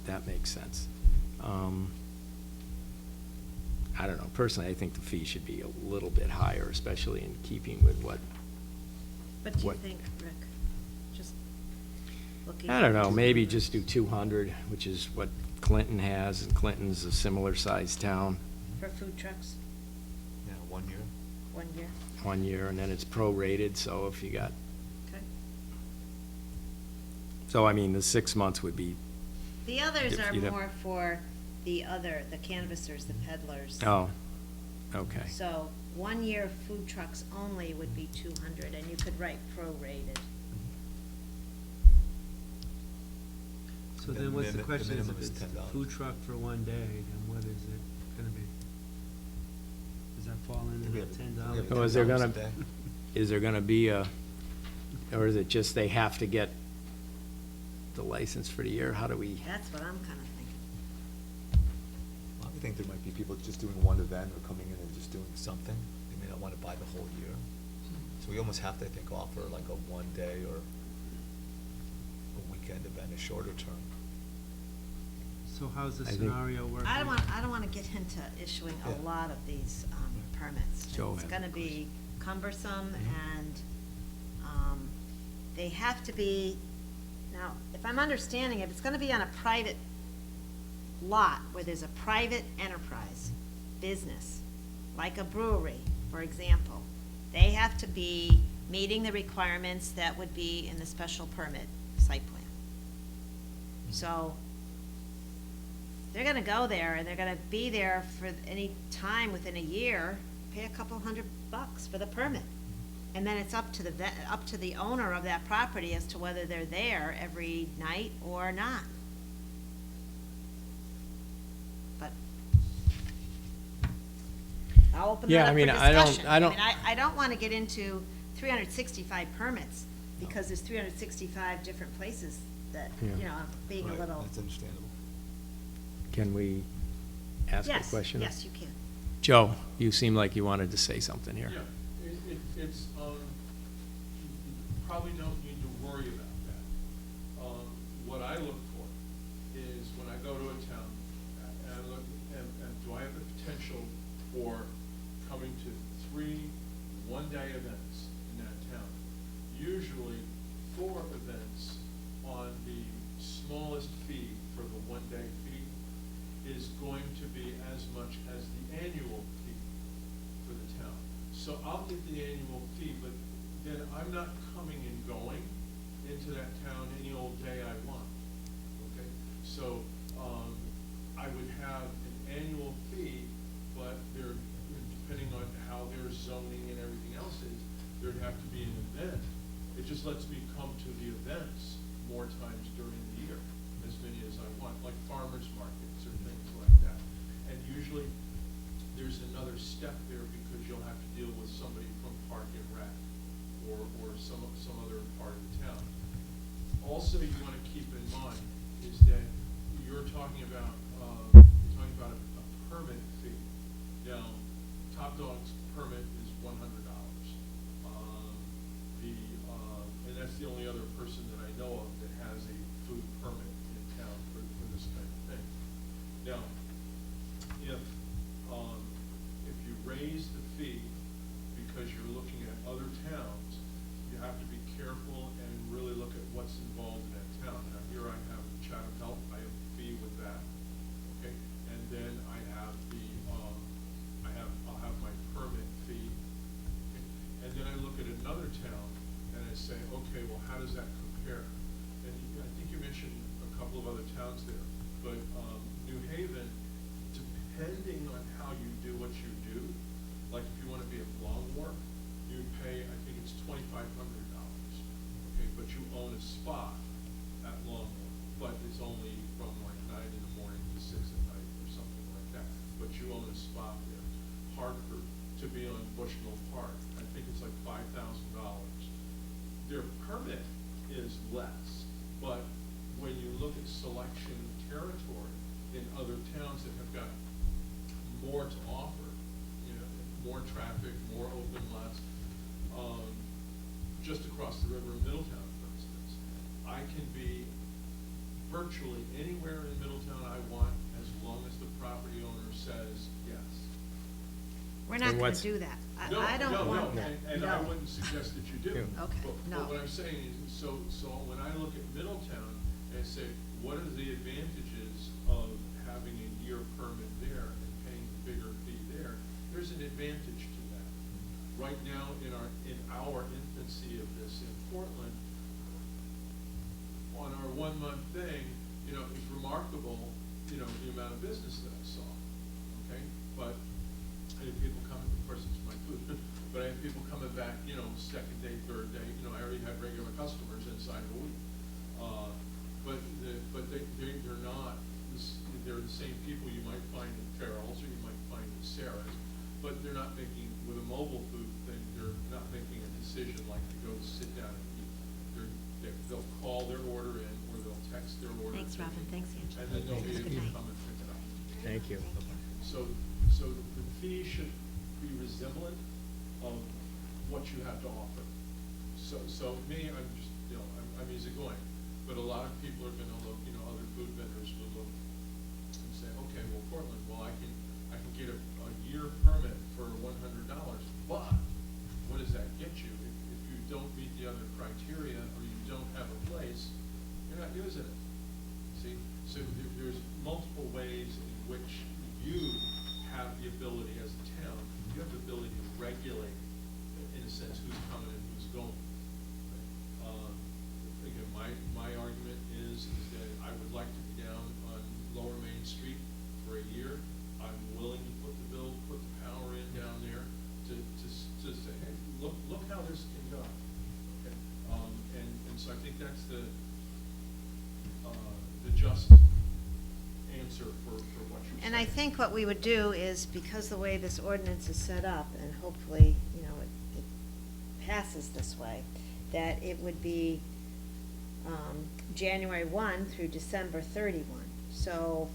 That makes sense. I don't know, personally, I think the fee should be a little bit higher, especially in keeping with what. What do you What- think, Rick? Just looking. I don't know, maybe just do 200, which is what Clinton has, and Clinton's a similar sized town, For food trucks, Yeah, 1 year. 1 year, 1 year, and then it's prorated, so if you got, okay. so I mean, the 6 months would be, The others If are you'd have- more for the canvassers, the peddlers. oh, okay. So 1 year food trucks only would be 200, and you could write prorated. So The then what's the minimum- the question, is minimum if is it's $10. food truck for 1 day, then what is it gonna be? Does that fall into We the have- $10? we have So is there $10 a gonna, day. is there gonna be a, or is it just they have to get the license for the year? How do we? That's what I'm kinda thinking. I would think there might be people just doing one event or coming in and just doing something. They may not want to buy the whole year. So we almost have to, I think, offer like a 1 day or a weekend event, a shorter term. So how's the I think- scenario working? I don't wanna get into issuing a Yeah. lot of these, permits. Joe It's has gonna a be cumbersome Mhm. and, they have to be, now, if I'm understanding, if it's gonna be on a private lot where there's a private enterprise, business, like a brewery, for example, they have to be meeting the requirements that would be in the special permit site plan. So, they're gonna go there, and they're gonna be there for any time within a year, pay a couple $100 for the permit. And then it's up to the owner of that property as to whether they're there every night or not. But I'll open Yeah, that I up for mean, discussion. I don't- I don't wanna get into 365 permits, because there's 365 different places that, Yeah. being a Right, little. That's understandable. Can we ask a Yes, question? yes, you can. Joe, you seem like you wanted to say something here. Yeah, it's, you probably don't need to worry about that. What I look for is when I go to a town, and I look, and do I have the potential for coming to 3 one-day events in that town? Usually 4 events on the smallest fee for the one-day fee is going to be as much as the annual fee for the town. So I'll get the annual fee, but then I'm not coming and going into that town any old day I want, okay? So, I would have an annual fee, but there, depending on how their zoning and everything else is, there'd have to be an event. It just lets me come to the events more times during the year, as many as I want, like farmers markets or things like that. And usually, there's another step there because you'll have to deal with somebody from Park and Rec or some other part of the town. Also, you want to keep in mind is that you're talking about a permit fee. Now, Top Dog's permit is $100. And that's the only other person that I know of that has a food permit in town for this kind of thing. Now, if you raise the fee because you're looking at other towns, you have to be careful and really look at what's involved in that town. Now, here I have Chatham Health, I have a fee with that, okay? And then I have I'll have my permit fee. Okay? And then I look at another town and I say, okay, well, how does that compare? And I think you mentioned a couple of other towns there, but New Haven, depending on how you do what you do, like if you want to be a lawn work, you pay, I think it's $2,500, okay, but you own a spot at lawn work, but it's only from like 9 in the morning to 6 at night or something like that, but you own a spot there. Hartford, to be on Bushnell Park, I think it's like $5,000. Their permit is less, but when you look at selection territory in other towns that have got more to offer, you know, more traffic, more open lots, just across the river in Middletown, for instance, I can be virtually anywhere in Middletown I want as long as the property owner says yes. We're not And gonna what's- do that. No, I don't no, want no, that. and I No. wouldn't suggest that you do. Yeah. Okay, no. But what I'm saying is, so when I look at Middletown and I say, what are the advantages of having a year permit there and paying the bigger fee there? There's an advantage to that. Right now, in our infancy of this in Portland, on our 1 month thing, you know, it's remarkable, you know, the amount of business that I saw, okay? But I had people coming, of course, it's my food, but I had people coming back, you know, 2nd day, 3rd day, you know, I already had regular customers inside of a week. But they're not, they're the same people you might find at Farrell's or you might find at Sarah's, but they're not making, with a mobile food thing, they're not making a decision like to go sit down and eat. They'll call their order in or they'll text their order. Thanks, to Robin. me, Thanks, Angela. And then they'll be Good able to night. come and pick it up. Thank you. So the fee should be resemblant of what you have to offer. So me, I'm just, you know, I'm easygoing, but a lot of people are gonna look, you know, other food vendors will look and say, okay, well, Portland, well, I can get a year permit for $100, but what does that get you? If you don't meet the other criteria or you don't have a place, you're not using it. See, so there's multiple ways in which you have the ability as a town, you have the ability to regulate, in a sense, who's coming and who's going. Again, my argument is that I would like to be down on Lower Main Street for a year. I'm willing to put the bill, put the power in down there to say, hey, look how this can go. Okay, and so I think that's the just answer for what you're saying. And I think what we would do is, because the way this ordinance is set up, and hopefully, you know, it passes this way, that it would be January 1 through December 31. So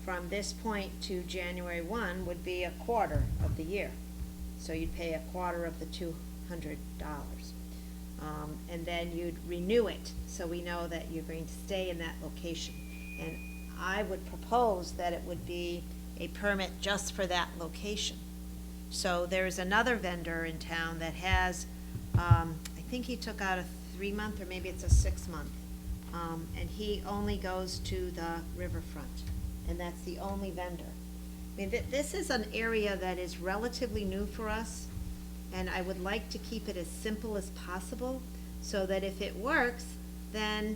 from this point to January 1 would be a quarter of the year. So you'd pay a quarter of the $200. And then you'd renew it, so we know that you're going to stay in that location. And I would propose that it would be a permit just for that location. So there's another vendor in town that has, I think he took out a 3-month, or maybe it's a 6-month. And he only goes to the riverfront, and that's the only vendor. I mean, this is an area that is relatively new for us, and I would like to keep it as simple as possible, so that if it works, then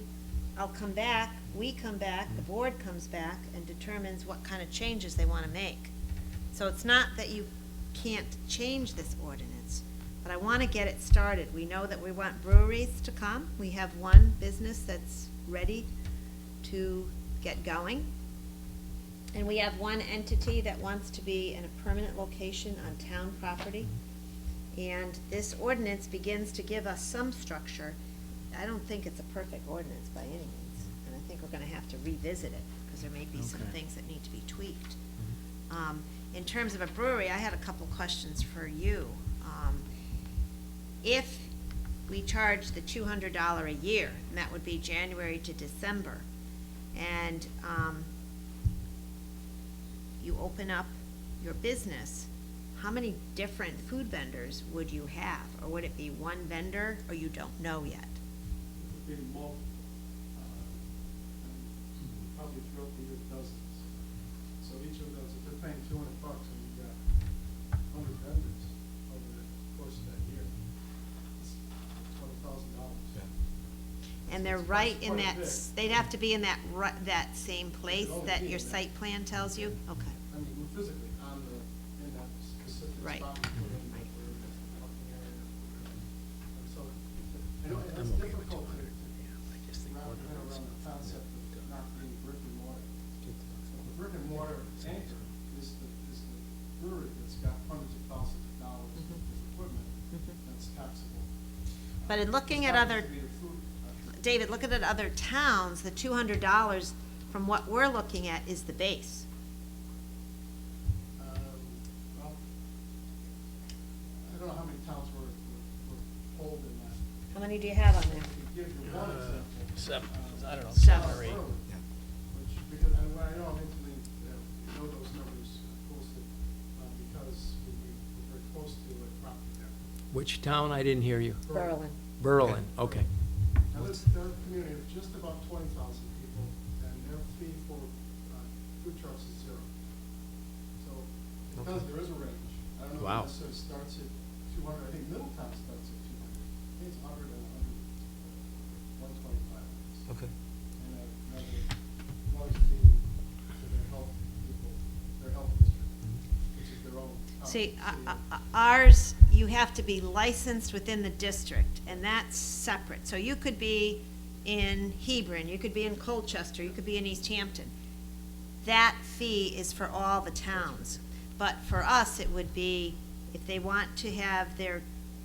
I'll come back, we come back, the board comes back and determines what kind of changes they want to make. So it's not that you can't change this ordinance, but I want to get it started. We know that we want breweries to come. We have one business that's ready to get going. And we have one entity that wants to be in a permanent location on town property. And this ordinance begins to give us some structure. I don't think it's a perfect ordinance by any means, and I think we're gonna have to revisit it, because there may be some Okay. things that need to be tweaked. In terms of a brewery, I had a couple questions for you. If we charge the $200 a year, and that would be January to December, and you open up your business, how many different food vendors would you have? Or would it be one vendor, or you don't know yet? Would be multiple, and probably throughout the year dozens. So each of those, if they're paying $200 and you've got 100 vendors over the course of that year, it's $20,000. And they're It's right in quite a that, bit. they'd have to be in that, that same place They'd only that be your in that. site plan tells you? Okay. I mean, we're physically in that specific Right. spot. We put in that we're in that parking area. And so, I know I'm it's okay with difficult to 200. Yeah, I just think wrap your head around the concept of not being brick and mortar. The brick and mortar anchor is the brewery that's got hundreds of thousands of dollars Mhm. of equipment Mhm. that's taxable. But in looking It at other, happens to be a food, David, looking at other towns, the $200, from what we're looking at, is the base. well, I don't know how many towns were polled in that. How many do you have on there? To give you one example. Seven, I don't know, Seven. 7 or 8. Berlin, which, because, I know I'm intimately, know those numbers closely, because we're very close to a property there. Which town? I didn't hear you. Berlin. Berlin, okay. Now, they're a community of just about 20,000 people, and their fee for food trucks is 0. So, because Okay. there is a range, I don't know Wow. if it necessarily starts at 200, I think Middletown starts at 200. I think it's 100 and 125. Okay. And another fee to their health people, their health district, which is their own. See, city. ours, you have to be licensed within the district, and that's separate. So you could be in Hebron, you could be in Colchester, you could be in East Hampton. That fee is for all the towns. But for us, it would be, if they want to have their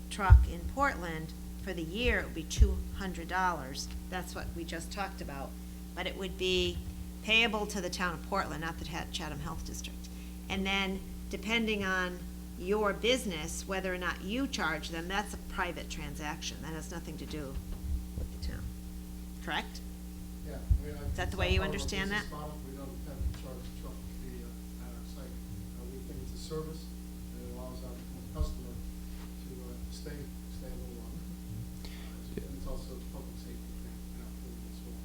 truck in Portland for the year, it would be $200. That's what we just talked about. But it would be payable to the town of Portland, not the Chatham Health District. And then, depending on your business, whether or not you charge them, that's a private transaction. That has nothing to do with the town. Correct? Yeah. Is that the way you understand that? We don't intend to charge a truck fee at our site. We think it's a service, and it allows our customer to stay a little longer. And it's also a public safety thing, as well.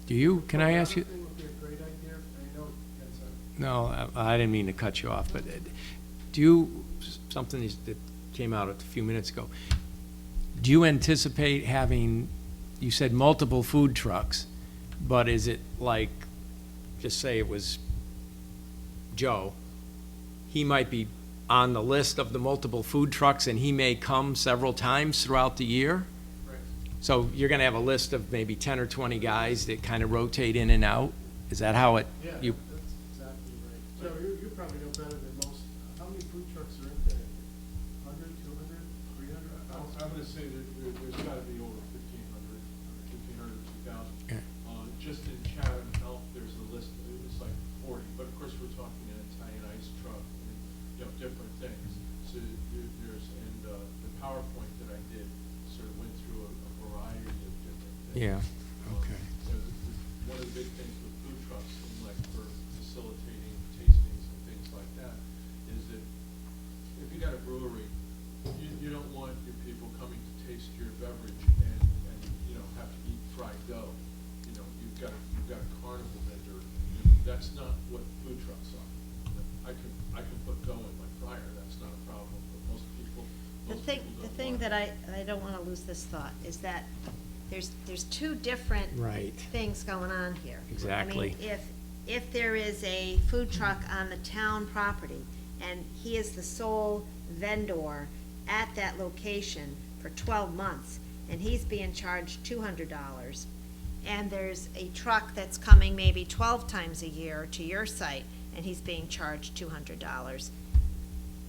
Do you, can I ask you? Another thing would be a great idea, I know, it's a No, I didn't mean to cut you off, but do you, something that came out a few minutes ago, do you anticipate having, you said multiple food trucks, but is it like, just say it was Joe, he might be on the list of the multiple food trucks and he may come several times throughout the year? Right. So you're gonna have a list of maybe 10 or 20 guys that kind of rotate in and out? Is that how it, Yeah, you, that's exactly right. Joe, you probably know better than most. How many food trucks are in there? 100, 200, 300? I'm gonna say that there's gotta be over 1,500, 2,000. Okay. Just in we're talking an Italian ice truck, and, different things. So the PowerPoint that I did sort of went through a variety of different things. Yeah, okay. One of the big things with food trucks, and like for facilitating tastings and things like that, is that if you got a brewery, you don't want your people coming to taste your beverage and have to eat fried dough. You've got a carnival vendor. That's not what food trucks are. I can put dough in my fryer. That's not a problem. But most people. The thing that I don't want to lose this thought is that there's two different Right. things going on here. Exactly. I mean, if there is a food truck on the town property and he is the sole vendor at that location for 12 months and he's being charged $200, and there's a truck that's coming maybe 12 times a year to your site and he's being charged $200,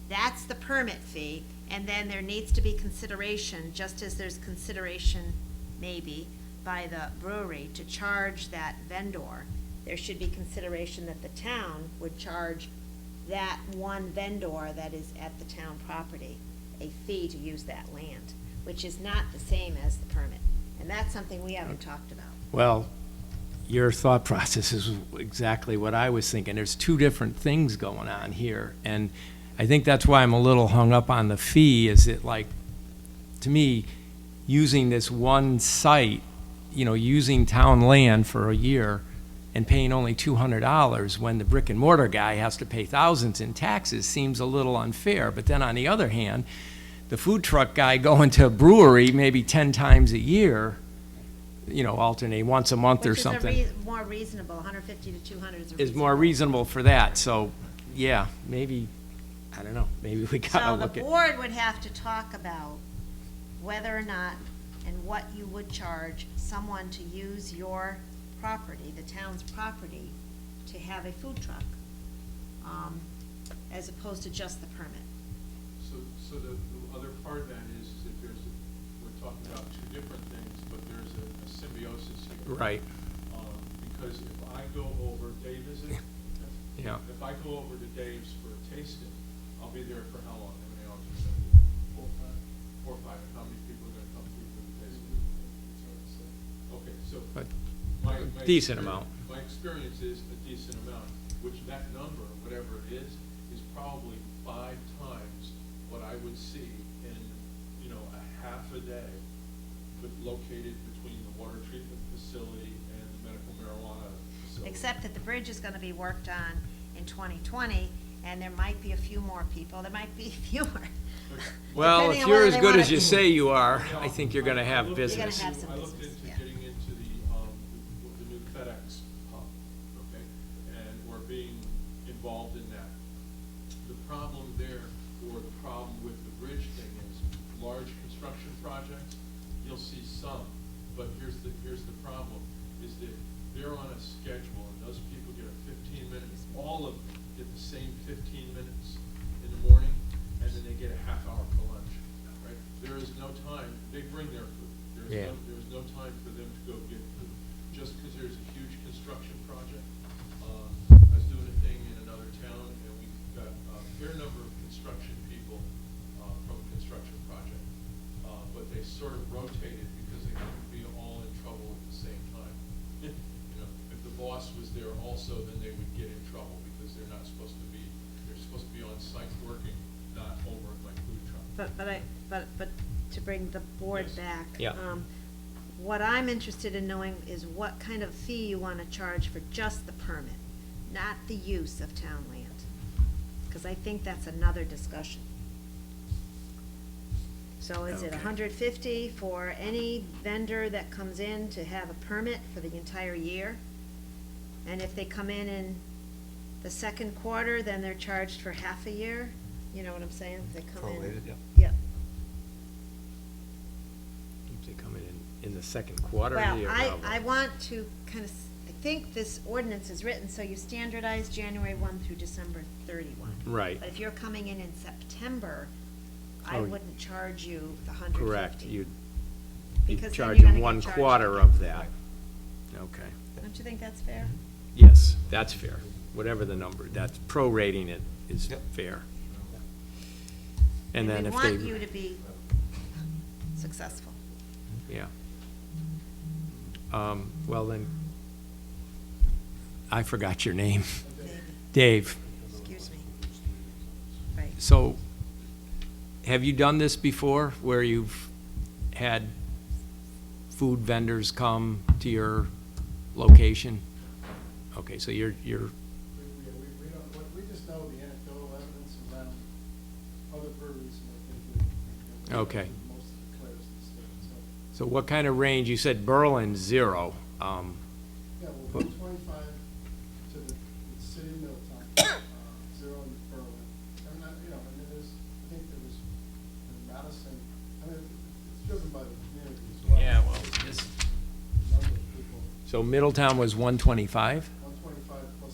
that's the permit fee. And then there needs to be consideration, just as there's consideration maybe by the brewery to charge that vendor, there should be consideration that the town would charge that one vendor that is at the town property a fee to use that land, which is not the same as the permit. And that's something we haven't talked about. Well, your thought process is exactly what I was thinking. There's two different things going on here, and I think that's why I'm a little hung up on the fee, is it like, to me, using this one site, using town land for a year and paying only $200 when the brick and mortar guy has to pay thousands in taxes seems a little unfair. But then on the other hand, the food truck guy going to a brewery maybe 10 times a year, alternate once a month or something. Which is more reasonable, 150 to 200 is more reasonable for that. So, yeah, maybe, I don't know, maybe we gotta So the look at. board would have to talk about whether or not and what you would charge someone to use your property, the town's property, to have a food truck, as opposed to just the permit. So the other part of that is that we're talking about two different things, but there's a symbiosis here. Right. Because if I go over, Dave, is it? Yeah. If I go over to Dave's for a tasting, I'll be there for how long? How many hours are you gonna do? 4 or 5. And how many people are gonna come through for the tasting? Okay, so. But my decent experience- amount. My experience is a decent amount, which that number, whatever it is probably 5 times what I would see in, a half a day, but located between the water treatment facility and the medical marijuana facility. Except that the bridge is gonna be worked on in 2020, and there might be a few more people, there might be fewer. Well, Depending if on you're whether as they good wanna- as you say you are, I think you're gonna have You're gonna business. have some I looked business, into yeah. getting into the new FedEx hub, okay, and we're being involved in that. The problem there, or the problem with the bridge thing is, large construction projects, you'll see some, but here's the problem, is that they're on a schedule, and those people get a 15 minutes, all of them get the same 15 minutes in the morning, and then they get a half hour for lunch, right? There is no time, they bring their food, Yeah. there's no time for them to go get food, just because there's a huge construction project. I was doing a thing in another town, and we got a fair number of construction people from a construction project, but they sort of rotated because they couldn't be all in trouble at the same time. If the boss was there also, then they would get in trouble because they're supposed to be on site working, not over at my food truck. But to bring the board Yes. back. Yeah. What I'm interested in knowing is what kind of fee you wanna charge for just the permit, not the use of town land. Cause I think that's another discussion. So is it Okay. 150 for any vendor that comes in to have a permit for the entire year? And if they come in the second quarter, then they're charged for half a year? You know what I'm saying? They come in. Prorated, yeah. Yep. If they come in the second quarter of the year. Well, I want to kind of, I think this ordinance is written, so you standardize January 1 through December 31. Right. But if you're coming in September, I Oh, wouldn't charge you the 150. Correct, you'd Because then charge you're them gonna one get charged quarter again. of that. Okay. Don't you think that's fair? Yes, that's fair. Whatever the number, that's prorating it is Yep. fair. And then we if want they, you to be successful. yeah. Well then, I forgot your name. Dave. Excuse me. Right. So, have you done this before, where you've had food vendors come to your location? Okay, so you're, We don't, we just know the anecdotal evidence around other breweries, and I think we Okay. most of the players in the state, so. so what kind of range? You said Berlin, 0. Yeah, well, What- 125 to the city of Middletown, 0 in Berlin. And, you know, I mean, I think there was in Madison, I mean, it's driven by the community as well. Yeah, well, It's just- the number of people, So Middletown was 125? 125 plus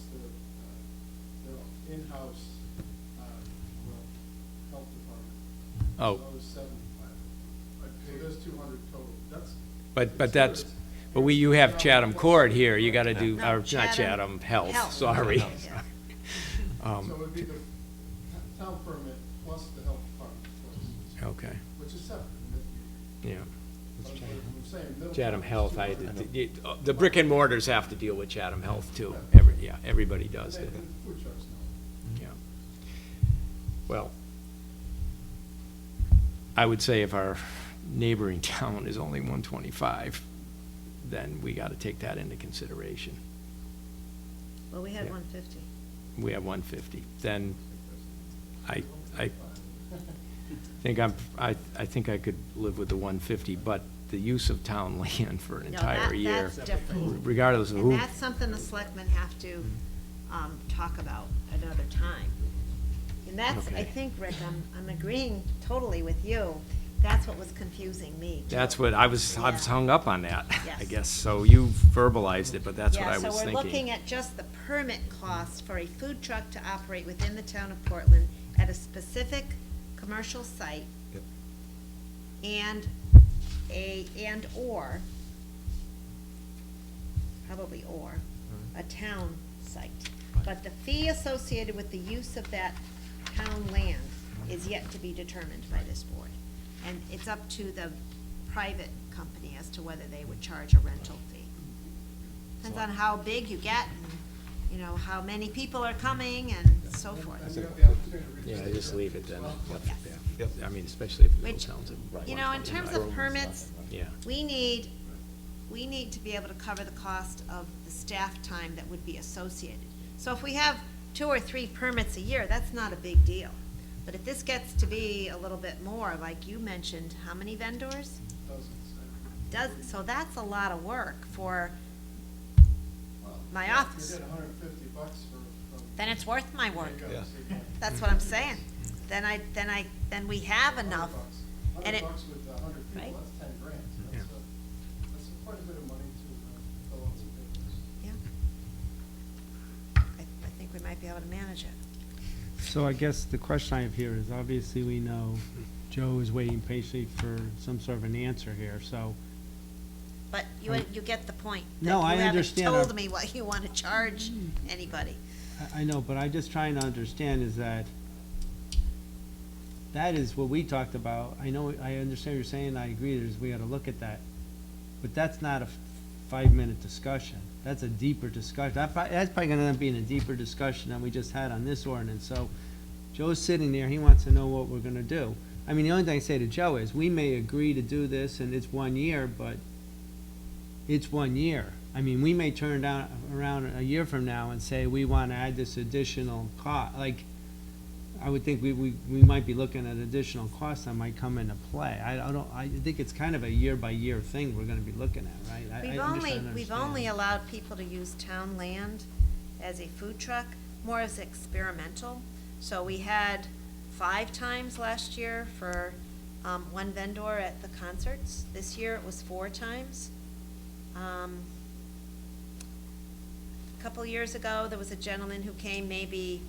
their in-house, health department. Oh. So it was 75. So there's 200 total. But that's, but you have Chatham Court here, you gotta do, No, or not Chatham, Health, Health. sorry. Yeah. So it would be the town permit plus the health department, of course, Okay, which is separate. yeah. But I'm saying Middletown Chatham is Health, 200. the brick and mortars have to deal with Chatham Health too. Everybody does. And food trucks know. Yeah. Well, I would say if our neighboring town is only 125, then we gotta take that into consideration. Well, we had Yeah. 150. We have 150, then I think I could live with the 150, but the use of town land for an No, entire year, that's different. regardless of And who. that's something the selectmen have to talk about another time. And that's, I Okay. think, Rick, I'm agreeing totally with you. That's what was confusing me. too. That's what, I was hung up on that, I Yes. guess. So you verbalized it, but that's what I was Yeah, so we're looking thinking. at just the permit cost for a food truck to operate within the town of Portland at a specific commercial site Yep. and/or, probably or, a town site. But the fee associated with the use of that town land is yet to be determined by this board. And it's up to the private company as to whether they would charge a rental fee. Depends on how big you get and, you know, how many people are coming and so forth. And we have the opportunity to Yeah, revisit just it leave it as then. well. Yep. I mean, especially if Which, Middletown's at you know, in terms of 125. permits, Yeah. we need to be able to cover the cost of the staff time that would be associated. So if we have 2 or 3 permits a year, that's not a big deal. But if this gets to be a little bit more, like you mentioned, how many vendors? So that's a lot of work for Well, my if office. You did $150 for. Then it's worth my work. There you go. Yeah. That's what I'm saying. Then we have enough. And $100 it- with 100 Right. people, that's 10 grand. Yeah. That's quite a bit of money to fill out some papers. Yeah. I think we might be able to manage it. So I guess the question I have here is, obviously, we know Joe is waiting patiently for some sort of an answer here, so, But you get the point. that No, I understand. You haven't told me what you want to charge anybody. I know, but I'm just trying to understand is that is what we talked about. I know, I understand what you're saying, I agree, we gotta look at that. But that's not a 5-minute discussion. That's a deeper discussion. That's probably gonna end up being a deeper discussion than we just had on this ordinance. So Joe's sitting there, he wants to know what we're gonna do. I mean, the only thing I say to Joe is, we may agree to do this and it's 1 year, but it's 1 year. I mean, we may turn down around a year from now and say, we want to add this additional cost. Like, I would think we might be looking at additional costs that might come into play. I think it's kind of a year-by-year thing we're gonna be looking at, right? I'm just trying to We've understand. only allowed people to use town land as a food truck, more as experimental. So we had 5 times last year for one vendor at the concerts. This year it was 4 times. A couple years ago, there was a gentleman who came maybe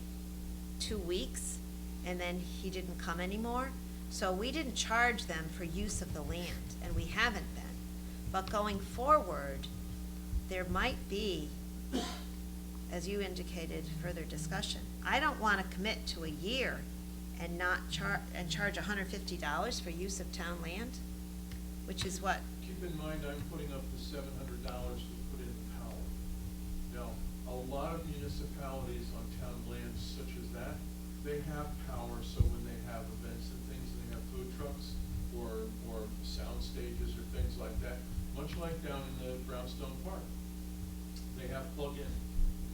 2 weeks, and then he didn't come anymore. So we didn't charge them for use of the land, and we haven't been. But going forward, there might be as you indicated, further discussion. I don't want to commit to a year and not charge $150 for use of town land, which is what? Keep in mind, I'm putting up the $700 to put in power. Now, a lot of municipalities on town lands such as that, they have power, so when they have events and things, and they have food trucks or sound stages or things like that, much like down in the Brownstone Park, they have plug-in.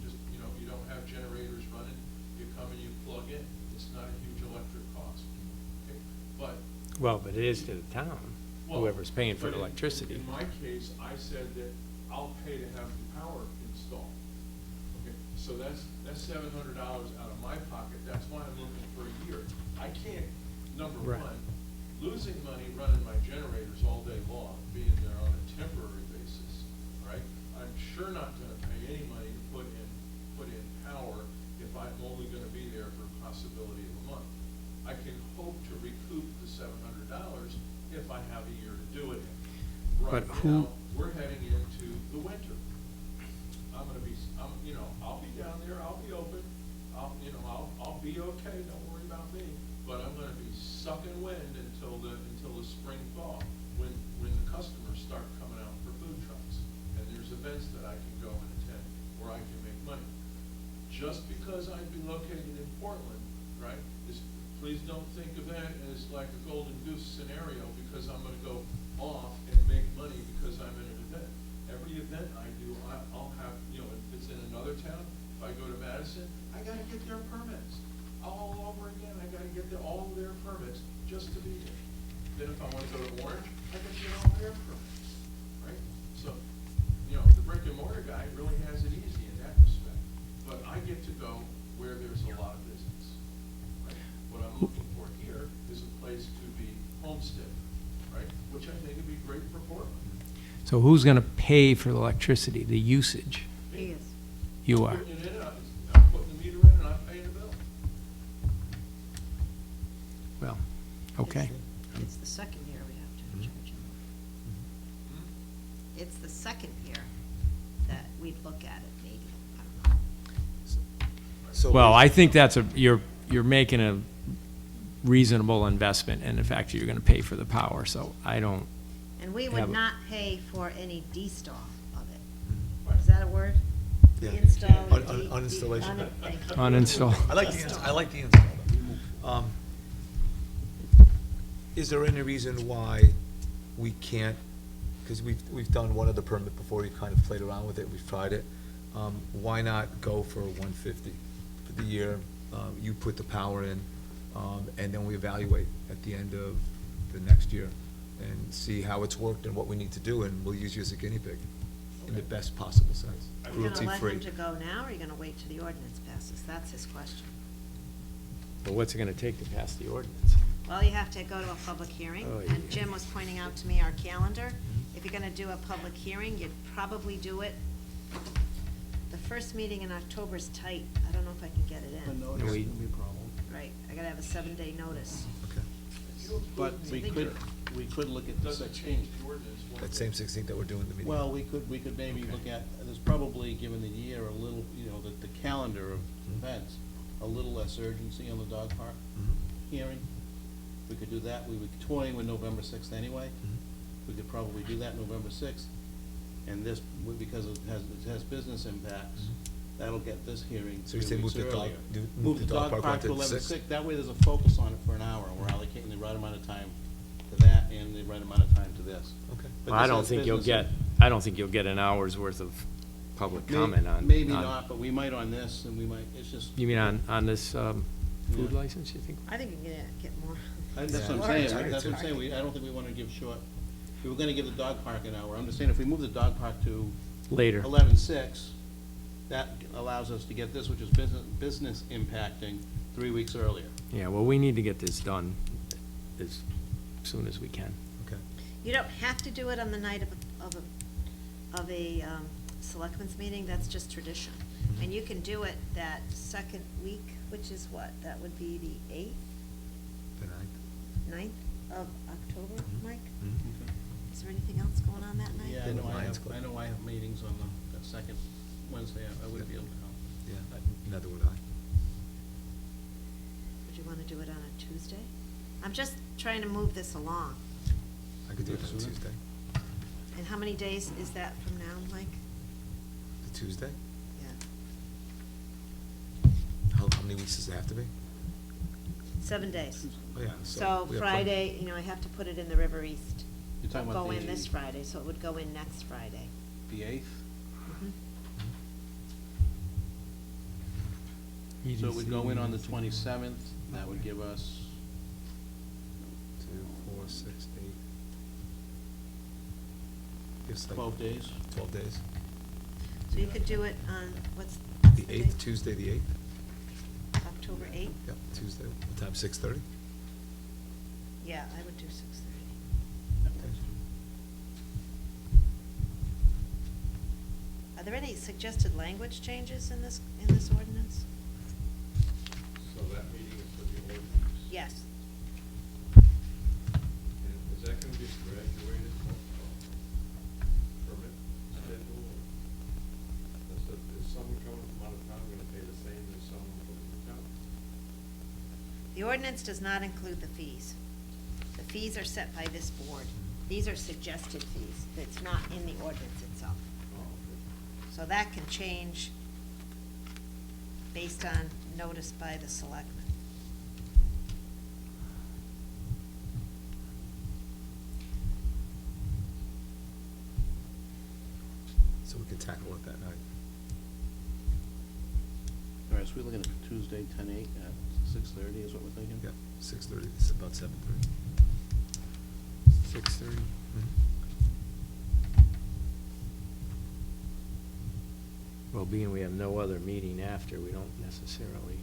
Just, you don't have generators running, you come and you plug in. It's not a huge electric cost. Okay? But Well, but it is to the town, well, whoever's paying for but the electricity. In my case, I said that I'll pay to have the power installed. Okay, so that's $700 out of my pocket. That's why I'm looking for a year. I can't, number Right. one, losing money running my generators all day long, being there on a temporary basis, right? I'm sure not gonna pay any money to put in power if I'm only gonna be there for a possibility of a month. I can hope to recoup the $700 if I have a year to do it in. Right But who- now, we're heading into the winter. I'll be down there, I'll be open, I'll be okay, don't worry about me. But I'm gonna be sucking wind until the spring thaw, when the customers start coming out for food trucks. And there's events that I can go and attend where I can make money. Just because I'd be located in Portland, right, please don't think of that as like a golden goose scenario, because I'm gonna go off and make money because I'm in an event. Every event I do, I'll have, if it's in another town, if I go to Madison, I gotta get their permits. All over again, I gotta get all of their permits just to be there. Then if I wanna go to Orange, I gotta get all their permits, right? So, the brick and mortar guy really has it easy in that respect. But I get to go where there's a lot of business, right? What I'm looking for here is a place to be homestead, right? Which I think would be great for Portland. So who's gonna pay for the electricity, the usage? He is. You are. Putting it in, I'm putting the meter in and I'm paying the bill. Well, okay. It's the second year we have to charge him. It's the second year that we'd look at it, maybe, I don't know. So Well, I think you're making a reasonable investment in the fact that you're gonna pay for the power, so I don't, And we Have would a- not pay for any destall of it. Right. Is that a word? Yeah. Deinstall. Uninstallation. Thank you. uninstall. I like the install though. Is there any reason why we can't, because we've done one other permit before, we've kind of played around with it, we've tried it. Why not go for 150 for the year? You put the power in, and then we evaluate at the end of the next year and see how it's worked and what we need to do, and we'll use you as a guinea pig in the best possible sense, Are you gonna let him cruelty-free. to go now, or are you gonna wait till the ordinance passes? That's his question. But what's it gonna take to pass the ordinance? Well, you have to go to a public hearing, Oh, and yeah. Jim was pointing out to me our calendar. If you're gonna do a public hearing, you'd probably do it, the first meeting in October is tight. I don't know if I can get it in. notice be a problem. Right, I gotta have a 7-day notice. Okay. But we could- we could look at It the doesn't 16th. change the ordinance. one That bit. same 16th that we're doing the meeting. Well, we could maybe Okay. look at, there's probably, given the year, a little, the calendar of Mhm. events, a little less urgency on the dog park Mhm. hearing. We could do that, we were toying with November 6th anyway. Mhm. We could probably do that November 6th. And this, because it has business impacts, that'll get this hearing So you 3 say weeks move the dog- earlier. move the dog park one to the 11/6. 6th? That way there's a focus on it for an hour, we're allocating the right amount of time to that and the right amount of time to this. Okay. But Well, I this don't has think you'll business get an hour's worth of public comment on. Maybe on- not, but we might on this, and we might, it's just. You mean on this, food Yeah. license, you think? I think you can get more. That's Yeah. what I'm More saying, target. that's what I'm saying, I don't think we wanna give short, we were gonna give the dog park an hour, I'm just saying, if we move the dog park to Later. 11/6, that allows us to get this, which is business impacting, 3 weeks earlier. Yeah, well, we need to get this done as soon as we can. Okay. You don't have to do it on the night of a selectmen's meeting, that's just tradition. And you can do it that second week, which is what? That would be the 8th, The 9th. 9th of October, Mike? Mhm. Is there anything else going on that night? Yeah, I In the know Lions Club. I have meetings on that second Wednesday, I wouldn't be able to come. Yeah, neither would I. Would you want to do it on a Tuesday? I'm just trying to move this along. I could do it on Sooner? Tuesday. And how many days is that from now, Mike? The Tuesday? Yeah. How many weeks does it have to be? 7 days. Oh, yeah. So we have Friday, you know, I have to put it in the River East. You're talking It'll about go in the- this Friday, so it would go in next Friday. The 8th? Mhm. So it would go in on the EDC. 27th, that would give us, 2, 4, 6, 8. Gives like 12 days. 12 days. So you could do it on, what's The date? 8th, Tuesday, the 8th? October 8th? Yep, Tuesday. What time, 6:30? Yeah, I would do 6:30. Are there any suggested language changes in this ordinance? So that meeting is for the ordinance? Yes. And is that gonna be a graduated permit schedule? Is someone coming from out of town gonna pay the same as someone from the town? The ordinance does not include the fees. The fees are set by this board. These are suggested fees. It's not in the ordinance itself. Oh, okay. So that can change based on notice by the selectmen. So we could tackle it that night. All right, so we're looking at Tuesday, 10/8 at 6:30 is what we're thinking? Yep, 6:30, it's about 7:30. 6:30. Well, being we have no other meeting after, we don't necessarily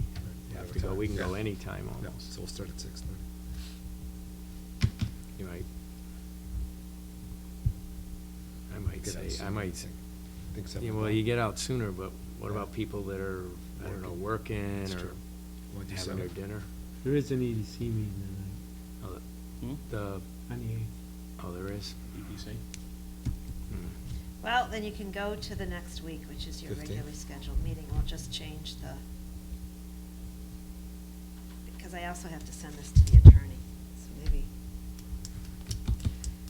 have to go, we can go Yeah. anytime Yeah, almost. so we'll start at 6:30. You might. I might Get out say, I sooner, might, I think 7 yeah, well, o'clock. you get out sooner, but what Yeah. about people that are, I don't know, working That's or true. Wanna do having their 7? dinner? There is an EDC meeting Oh, Hmm? the, on the 8th. oh, there is? EDC? Hmm. Well, then you can go to the next week, which is your 15th. regularly scheduled meeting. We'll just change the, because I also have to send this to the attorney, so maybe,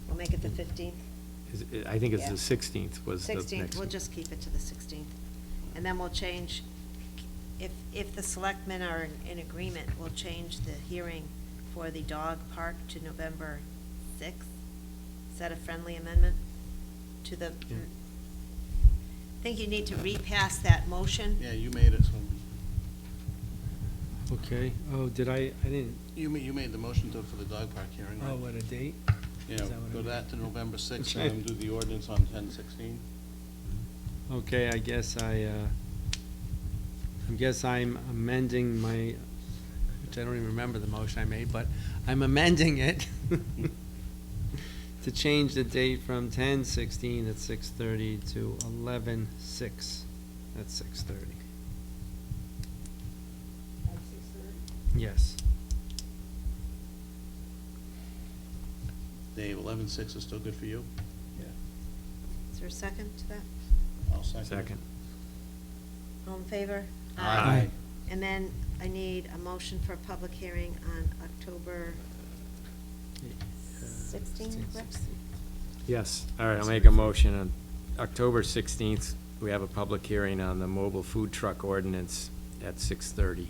we'll make it the 15th? I think it's Yeah. the 16th was the next. 16th, we'll one. just keep it to the 16th. And then we'll change, if the selectmen are in agreement, we'll change the hearing for the dog park to November 6th. Is that a friendly amendment to the? Yeah. I think you need to repass that motion. Yeah, you made it, so, Okay, oh, did I didn't, you made the motion for the dog park hearing, right? oh, what, a date? Yeah, Is that what I go did? that to November 6th, Okay. and do the ordinance on 10/16. Okay, I guess I'm amending my, which I don't even remember the motion I made, but I'm amending it to change the date from 10/16 at 6:30 to 11/6 at 6:30. At 6:30? Yes. Dave, 11/6 is still good for you? Is there a second to that? I'll second it. Second. All in favor? Aye. And then I need a motion for a public hearing on October 16th, Rick? Yes, all right, I'll make a motion on October 16th, we have a public hearing on the mobile food truck ordinance at 6:30.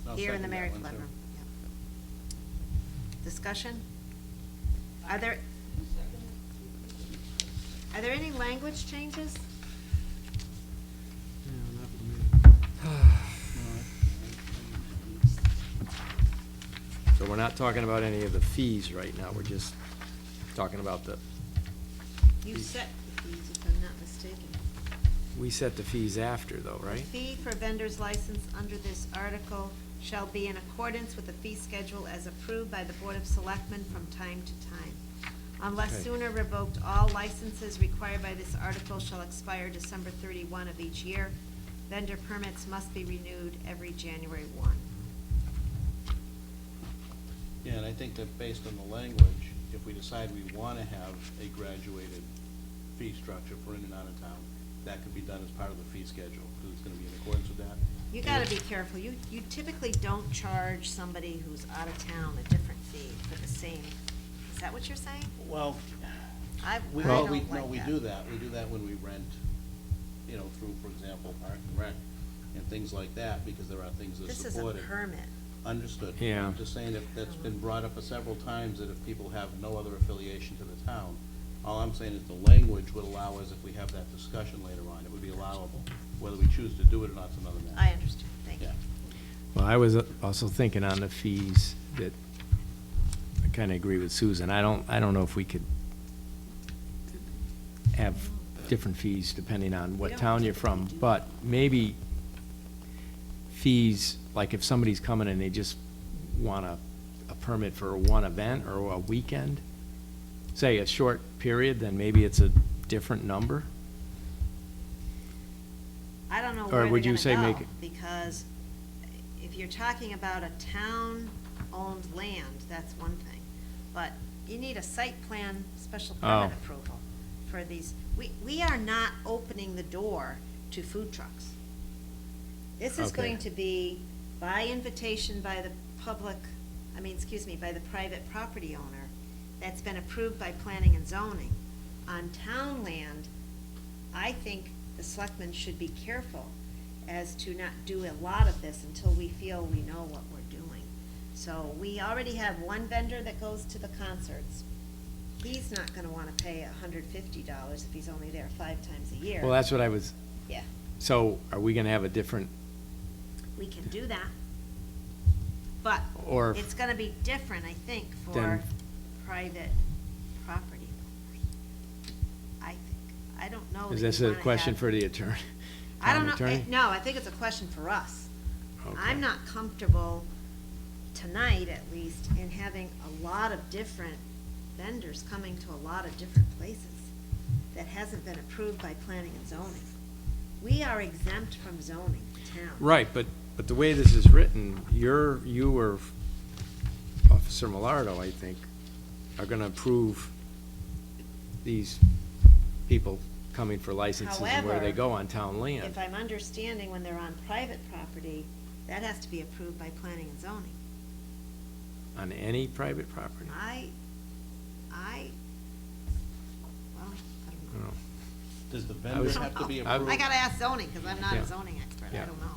I'll Here in the second that Mary one, Flood too. Room. Yep. Discussion? Are there, Who seconded? are there any language changes? Yeah, not for me. So we're not talking about any of the fees right now, we're just talking about You set the fees, if I'm not mistaken. we set the fees after though, The right? fee for vendor's license under this article shall be in accordance with the fee schedule as approved by the Board of Selectmen from time to time. Unless Okay. sooner revoked, all licenses required by this article shall expire December 31 of each year. Vendor permits must be renewed every January 1. Yeah, and I think that based on the language, if we decide we want to have a graduated fee structure for in and out of town, that could be done as part of the fee schedule, because it's gonna be in accordance with that. You gotta be careful. You typically don't charge somebody who's out of town a different fee for the same, is that what you're saying? Well, I we don't we like that. do that. We do that when we rent, you know, through, for example, Park and Rec and things like that, because there are things that This support is it. a permit. Understood. Yeah. I'm just saying, if that's been brought up several times, that if people have no other affiliation to the town, all I'm saying is the language would allow us, if we have that discussion later on, it would be allowable. Whether we choose to do it or not is another matter. I understand, thank you. Yeah. Well, I was also thinking on the fees that I kind of agree with Susan. I don't know if we could have different fees depending on what town you're from, but maybe fees, like if somebody's coming and they just want a permit for one event or a weekend, say a short period, then maybe it's a different number. I don't know Or where would they're you say gonna make go, it- because if you're talking about a town-owned land, that's one thing. But you need a site plan, special permit Oh. approval for these. We are not opening the door to food trucks. This is Okay. going to be by invitation by the public, by the private property owner that's been approved by planning and zoning. On town land, I think the selectmen should be careful as to not do a lot of this until we feel we know what we're doing. So we already have one vendor that goes to the concerts. He's not gonna wanna pay $150 if he's only there 5 times a year. Well, that's what I was, Yeah, so are we gonna have a different, we can do that. But or it's gonna be different, I think, for Then- private property owners. I think, I don't know. is that this you a wanna question have- for the attorney? I don't town know, attorney? no, I think it's a question for us. Okay. I'm not comfortable, tonight at least, in having a lot of different vendors coming to a lot of different places that hasn't been approved by planning and zoning. We are exempt from zoning, town. Right, but the way this is written, you or Officer Millardo, I think, are gonna approve these people coming for licenses and where they However, go on town land. If I'm understanding, when they're on private property, that has to be approved by planning and zoning. On any private property? Well, I don't know. No. Does the I vendor was- have to be I- approved? I gotta ask zoning, because I'm not Yeah. a zoning expert, I Yeah. don't know.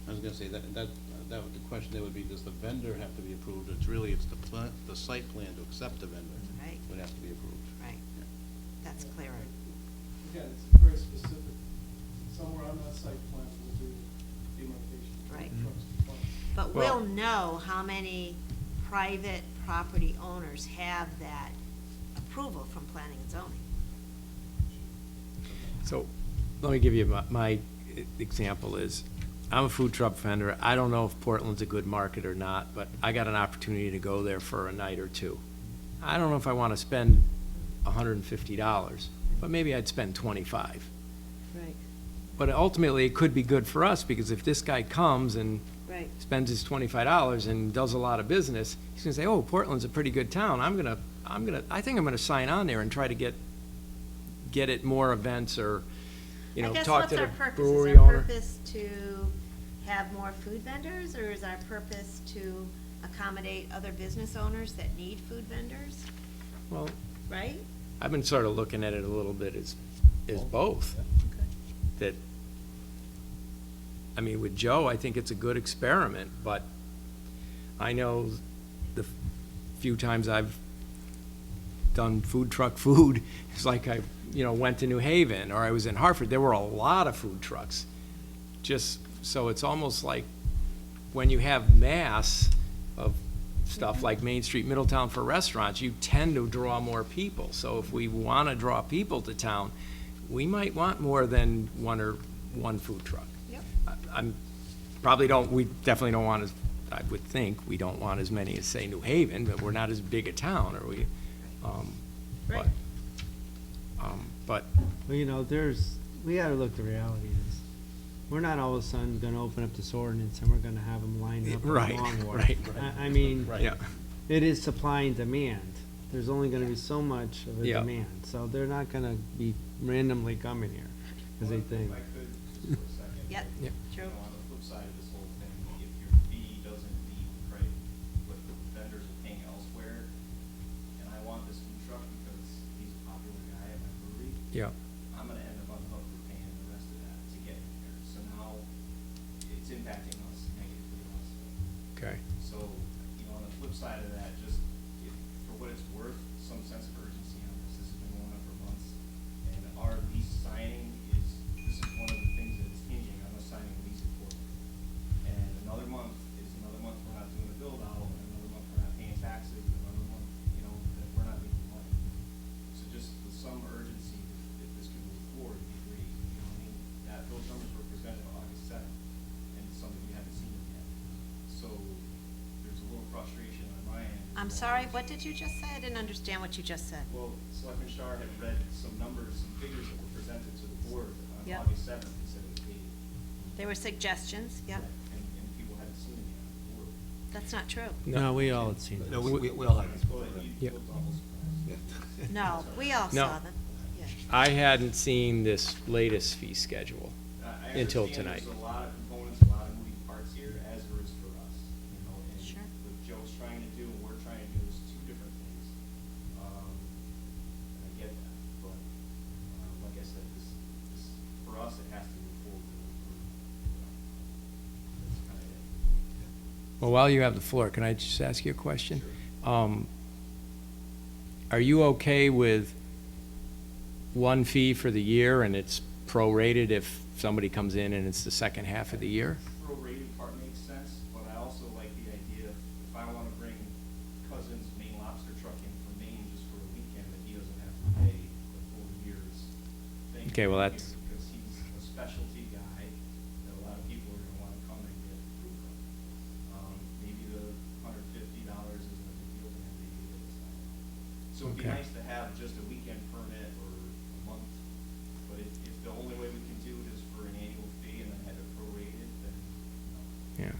I was gonna say, that the question there would be, does the vendor have to be approved? It's the site plan to accept the vendor. Right. Would have to be approved. Right, that's clearer. Again, it's very specific. Somewhere on that site plan will do demarcation. Right. Trucks to park. But Well- we'll know how many private property owners have that approval from planning and zoning. So, let me give you my example is, I'm a food truck vendor. I don't know if Portland's a good market or not, but I got an opportunity to go there for a night or two. I don't know if I want to spend $150, but maybe I'd spend $25. Right. But ultimately, it could be good for us, because if this guy comes and Right. spends his $25 and does a lot of business, he's gonna say, oh, Portland's a pretty good town. I think I'm gonna sign on there and try to get it more events, or, talk to the brewery Is our owner. purpose to have more food vendors, or is our purpose to accommodate other business owners that need food vendors, Well, right? I've been sort of looking at it a little bit as both. That, I mean, with Joe, I think it's a good experiment, but I know the few times I've done food truck food, it's like I, went to New Haven, or I was in Hartford, there were a lot of food trucks. So it's almost like when you have mass of stuff like Main Street, Middletown for restaurants, you tend to draw more people. So if we want to draw people to town, we might want more than one food truck. Yep. We definitely don't want I would think, we don't want as many as, say, New Haven, but we're not as big a town, are we? Right. But, Well, we gotta look, the reality is, we're not all of a sudden gonna open up this ordinance and we're gonna have them lined up in Right, Longwood. right. I mean, Right. yeah, it is supply and demand. There's only gonna be so much of a Yeah. demand, so they're not gonna be randomly coming here. As they think. If I could, just for a second. Yep. Yep. True. You know, on the flip side of this whole thing, if your fee doesn't meet what the vendors are paying elsewhere, and I want this food truck because he's a popular guy at my brewery, Yeah. I'm gonna end up on the hook for paying the rest of that to get in here. So now it's impacting us negatively also. Okay. So, you know, on the flip side of that, just if, for what it's worth, some sense of urgency on this. This has been going on for months. And our lease signing this is one of the things that is hinging on us signing a lease in Portland. And another month is another month we're not doing a build out, and another month we're not paying taxes, and another month, you know, that we're not making money. So just with some urgency, if this can move forward, it'd be great. You know what I mean? Those numbers were presented on August 7th, and some of you haven't seen them yet. So there's a little frustration on my end. I'm sorry, what did you just say? I didn't understand what you just said. Well, Selectman Shar had read some numbers, some figures that were presented to the board on Yep. August 7th, and said it was dated. There were suggestions, yeah. And people hadn't seen it yet on the board. That's not true. No, we all had seen it. No, we all have. Well, you Yeah. looked almost surprised. Yeah. No, we all No. saw them, yeah. I hadn't seen this latest fee schedule I until understand tonight. There's a lot of components, a lot of moving parts here, as there is for us, you know, and Sure. what Joe's trying to do and we're trying to do is two different things. And I get that, but, like I said, this, for us, it has to move forward. That's kind of it. Well, while you have the floor, can I just ask you a question? Are you okay with one fee for the year and it's prorated if somebody comes in and it's the second half of the year? Prorated part makes sense, but I also like the idea, if I wanna bring cousin's Maine lobster truck in from Maine just for a weekend, that he doesn't have to pay the full year's thing. Okay, well, here, that's- Because he's a specialty guy, that a lot of people are gonna wanna come and get food from. Maybe the $150 isn't a big deal to him, maybe it is, I don't know. So it'd be Okay. nice to have just a weekend permit or a month, but if the only way we can do it is for an annual fee and then have it prorated, then, you know.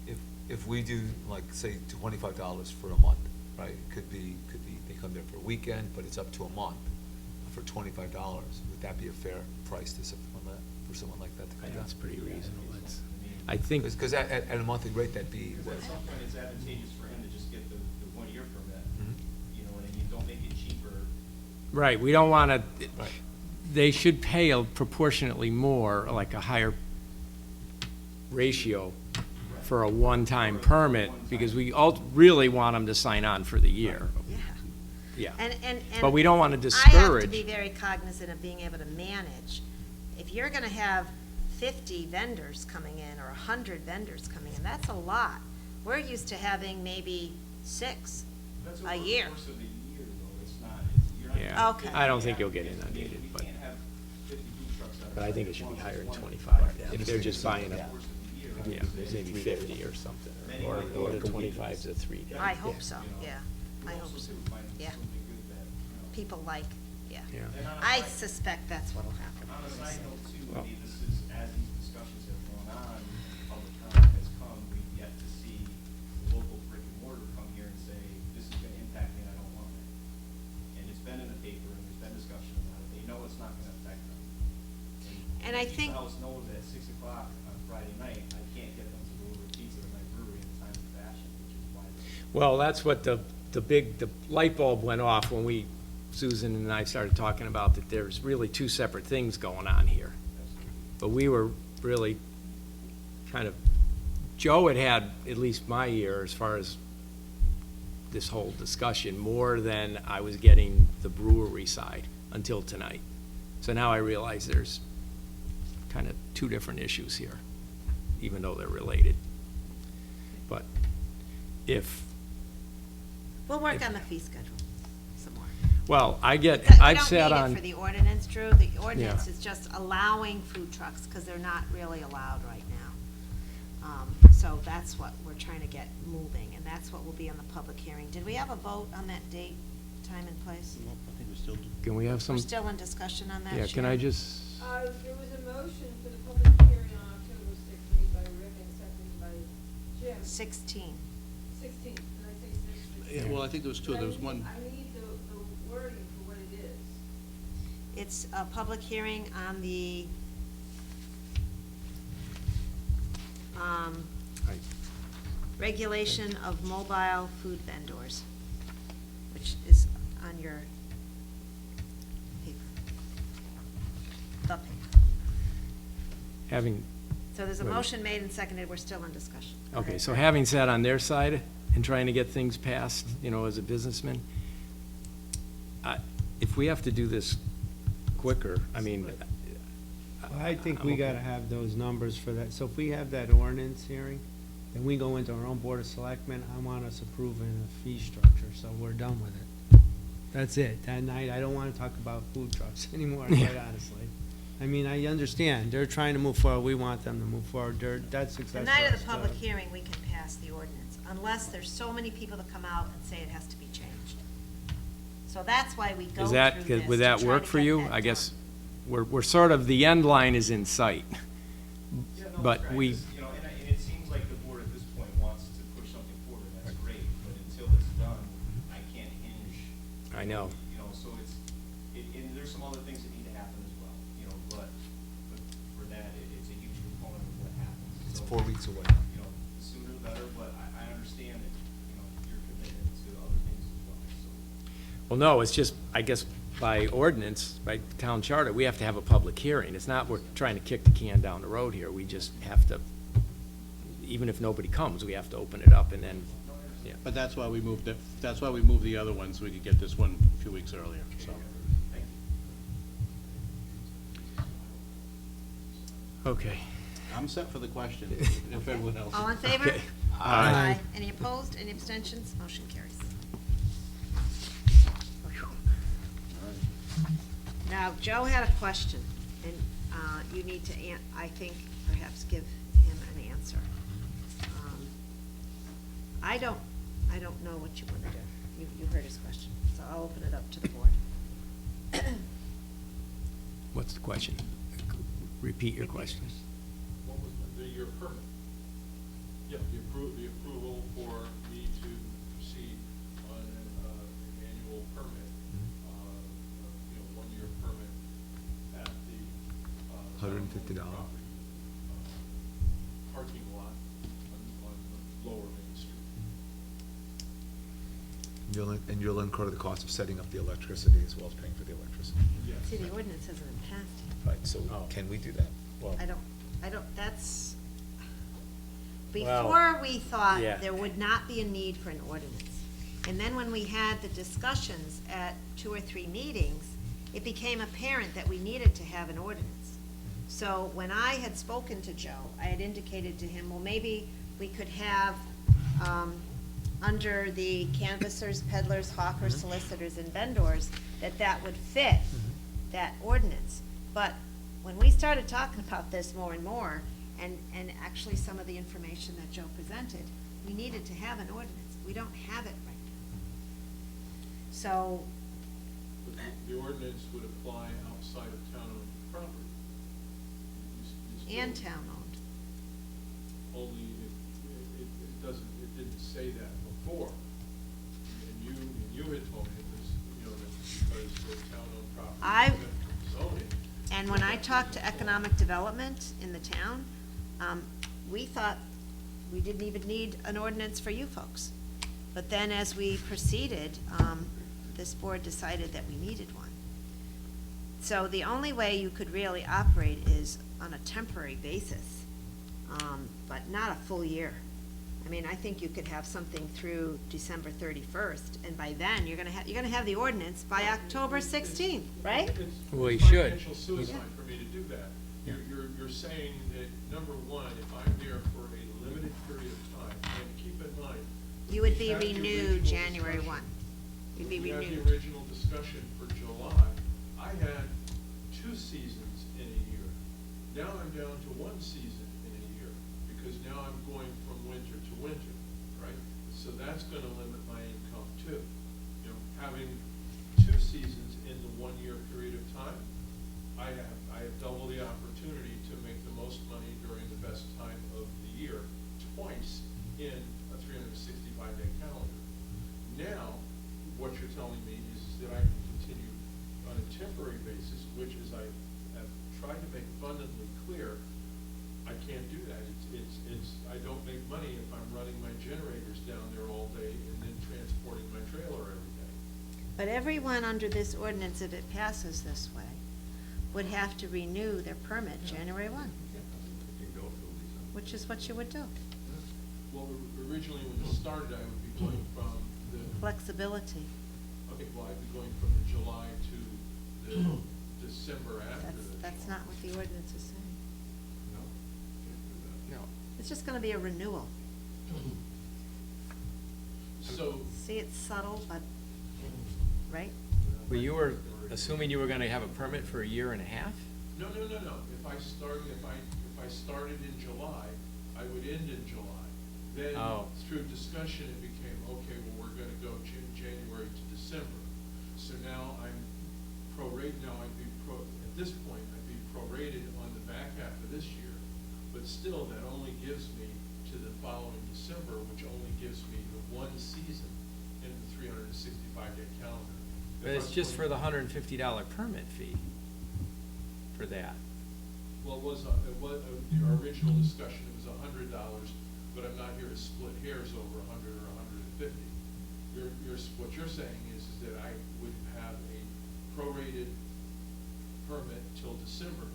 Yeah. If we do, like, say, $25 for a month, right? It could be, they come there for a weekend, but it's up to a month for $25. Would that be a fair price to someone like that to come down? That's pretty reasonable. I think, Because at a monthly rate, that'd be Because what? at some point, it's advantageous for him to just get the 1-year permit, Mhm. you know what I mean? Don't make it cheaper. right, we don't want to, Right. they should pay a proportionately more, like a higher ratio for a one-time permit, because we all really want them to sign on for the year. Yeah. Yeah. And. But we don't want to I have to discourage. be very cognizant of being able to manage. If you're gonna have 50 vendors coming in or 100 vendors coming in, that's a lot. We're used to having maybe 6 That's a over the year. course of the year, though, it's not, you're not. Yeah. Okay. I don't think you'll get inundated, We but, can't have 50 food trucks that are. but I think it like should be one higher than plus 25. one. If they're just buying Over a, the course of the year, yeah, there's maybe 50 or something, or the 25's a 3 day. I hope so, You know, yeah, we I also hope so, do find yeah. something good that, you know. People like, yeah. Yeah. And on a I side- suspect that's what'll happen. On a side note too, Well- I mean, this is, as these discussions have gone on, and public comment has come, we've yet to see the local brick and mortar come here and say, this is gonna impact me and I don't want it. And it's been in the paper and there's been discussion about it, they know it's not gonna affect them. And I think- The house knows that at 6 o'clock on Friday night, I can't get them to deliver pizza to my brewery in time and fashion, which is why. Well, that's what the light bulb went off when Susan and I started talking about that there's really 2 separate things going on here. But we were really kind of, Joe had at least my ear as far as this whole discussion, more than I was getting the brewery side until tonight. So now I realize there's kind of 2 different issues here, even though they're related. But if, We'll work on the fee schedule some more. well, I've sat We don't need it on, for the ordinance, Drew. The ordinance is just allowing food trucks, because they're not really allowed right now. So that's what we're trying to get moving, and that's what will be on the public hearing. Did we have a vote on that date, time, and place? I think we still do. can we have some, We're still in discussion on that, yeah, can I Sharon? just, There was a motion for the public hearing on October 6th, made by Rick and seconded by Jim. 16. 16th, did I say 6th? Yeah, well, I think there was 2, But there was one. I need the wording for what it is. It's a public hearing on the Right. regulation of mobile food vendors, which is on your paper. The paper. Having, So there's a Wait. motion made and seconded, we're still in discussion. Go okay, ahead. so having sat on their side and trying to get things passed, you know, as a businessman, if we have to do this quicker, I mean. I think I'm we okay. gotta have those numbers for that. So if we have that ordinance hearing, then we go into our own Board of Selectmen, I want us approving a fee structure, so we're done with it. That's it. That night, I don't wanna talk about food trucks anymore, quite honestly. I mean, I understand, they're trying to move forward, we want them to move forward, that's success The for night of us, the public too. hearing, we can pass the ordinance, unless there's so many people that come out and say it has to be changed. So that's why we go Is through that, this. would to that try work to for get you? that I guess, done. we're sort of, the end line is in sight. Yeah, no, But that's right. we- Just, you know, and it seems like the board at this point wants to push something forward, and that's great, but until it's done, I can't hinge. I know. You know, so and there's some other things that need to happen as well, you know, but for that, it's a huge component of what happens. It's So, 4 weeks away. You know, the sooner the better, but I understand that, you know, you're committed to other things as well, so. Well, no, it's just, I guess, by ordinance, by town charter, we have to have a public hearing. It's not we're trying to kick the can down the road here. We just have to, even if nobody comes, we have to open it up and then, yeah. But that's why we moved it, that's why we moved the other one, so we could get this one a few weeks earlier, so. Thank you. Okay. I'm set for the question, if everyone else. All in favor? Okay. Aye. Any opposed, any abstentions? Motion carries. Now, Joe had a question, and you need to, I think, perhaps give him an answer. I don't know what you want to do. You heard his question, so I'll open it up to the board. What's the question? Repeat your question. What was your permit? Yeah, the approval for me to proceed on an annual permit, you know, 1-year permit at the. $150. property, parking lot on Lower Main Street. You'll incur the cost of setting up the electricity as well as paying for the electricity. Yes. See, the ordinance hasn't been passed yet. Right, so can we do that? Well, I don't, that's, Well, before we thought yeah. there would not be a need for an ordinance. And then when we had the discussions at 2 or 3 meetings, it became apparent that we needed to have an ordinance. So when I had spoken to Joe, I had indicated to him, well, maybe we could have, under the canvassers, peddlers, hawkers, solicitors, and vendors, that would fit that ordinance. But when we started talking about this more and more, and actually some of the information that Joe presented, we needed to have an ordinance. We don't have it right now. So, But the ordinance would apply outside of town-owned property. You still- and town-owned. Only if, it doesn't, it didn't say that before. And you had told me it was, you know, that because the town-owned property. I- was zoning. And when I talked to economic development in the town, we thought we didn't even need an ordinance for you folks. But then as we proceeded, this board decided that we needed one. So the only way you could really operate is on a temporary basis, but not a full year. I mean, I think you could have something through December 31st, and by then, you're gonna have the ordinance by October 16th, right? It's Well, you should. financial suicide for me to do that. You're saying that, number one, if I'm there for a limited period of time, and keep in mind. You would be we had the renewed original January discussion. 1. You'd be We had renewed. the original discussion for July. I had 2 seasons in a year. Now I'm down to 1 season in a year, because now I'm going from winter to winter, right? So that's gonna limit my income too. You know, having 2 seasons in the 1-year period of time, I have double the opportunity to make the most money during the best time of the year, twice in a 365-day calendar. Now, what you're telling me is that I can continue on a temporary basis, which, as I have tried to make abundantly clear, I can't can't do that. I don't make money if I'm running my generators down there all day and then transporting my trailer every day. But everyone under this ordinance, if it passes this way, would have to renew their permit January 1, which is what you would do. Well, originally when this started, I would be going from the, Flexibility. okay, well, I'd be going from the July to the December after the. That's not what the ordinance is saying. No, can't do that. No. It's just gonna be a renewal. So. See, it's subtle, but, right? Well, you were assuming you were gonna have a permit for a year and a half? No. If I started in July, I would end in July. Then, Oh. through discussion, it became, okay, well, we're gonna go January to December. So now I'm at this point, I'd be prorated on the back half of this year. But still, that only gives me to the following December, which only gives me the one season in the 365-day calendar. But it's just for the $150 permit fee for that. Well, your original discussion, it was $100, but I'm not here to split hairs over 100 or 150. What you're saying is that I would have a prorated permit till December,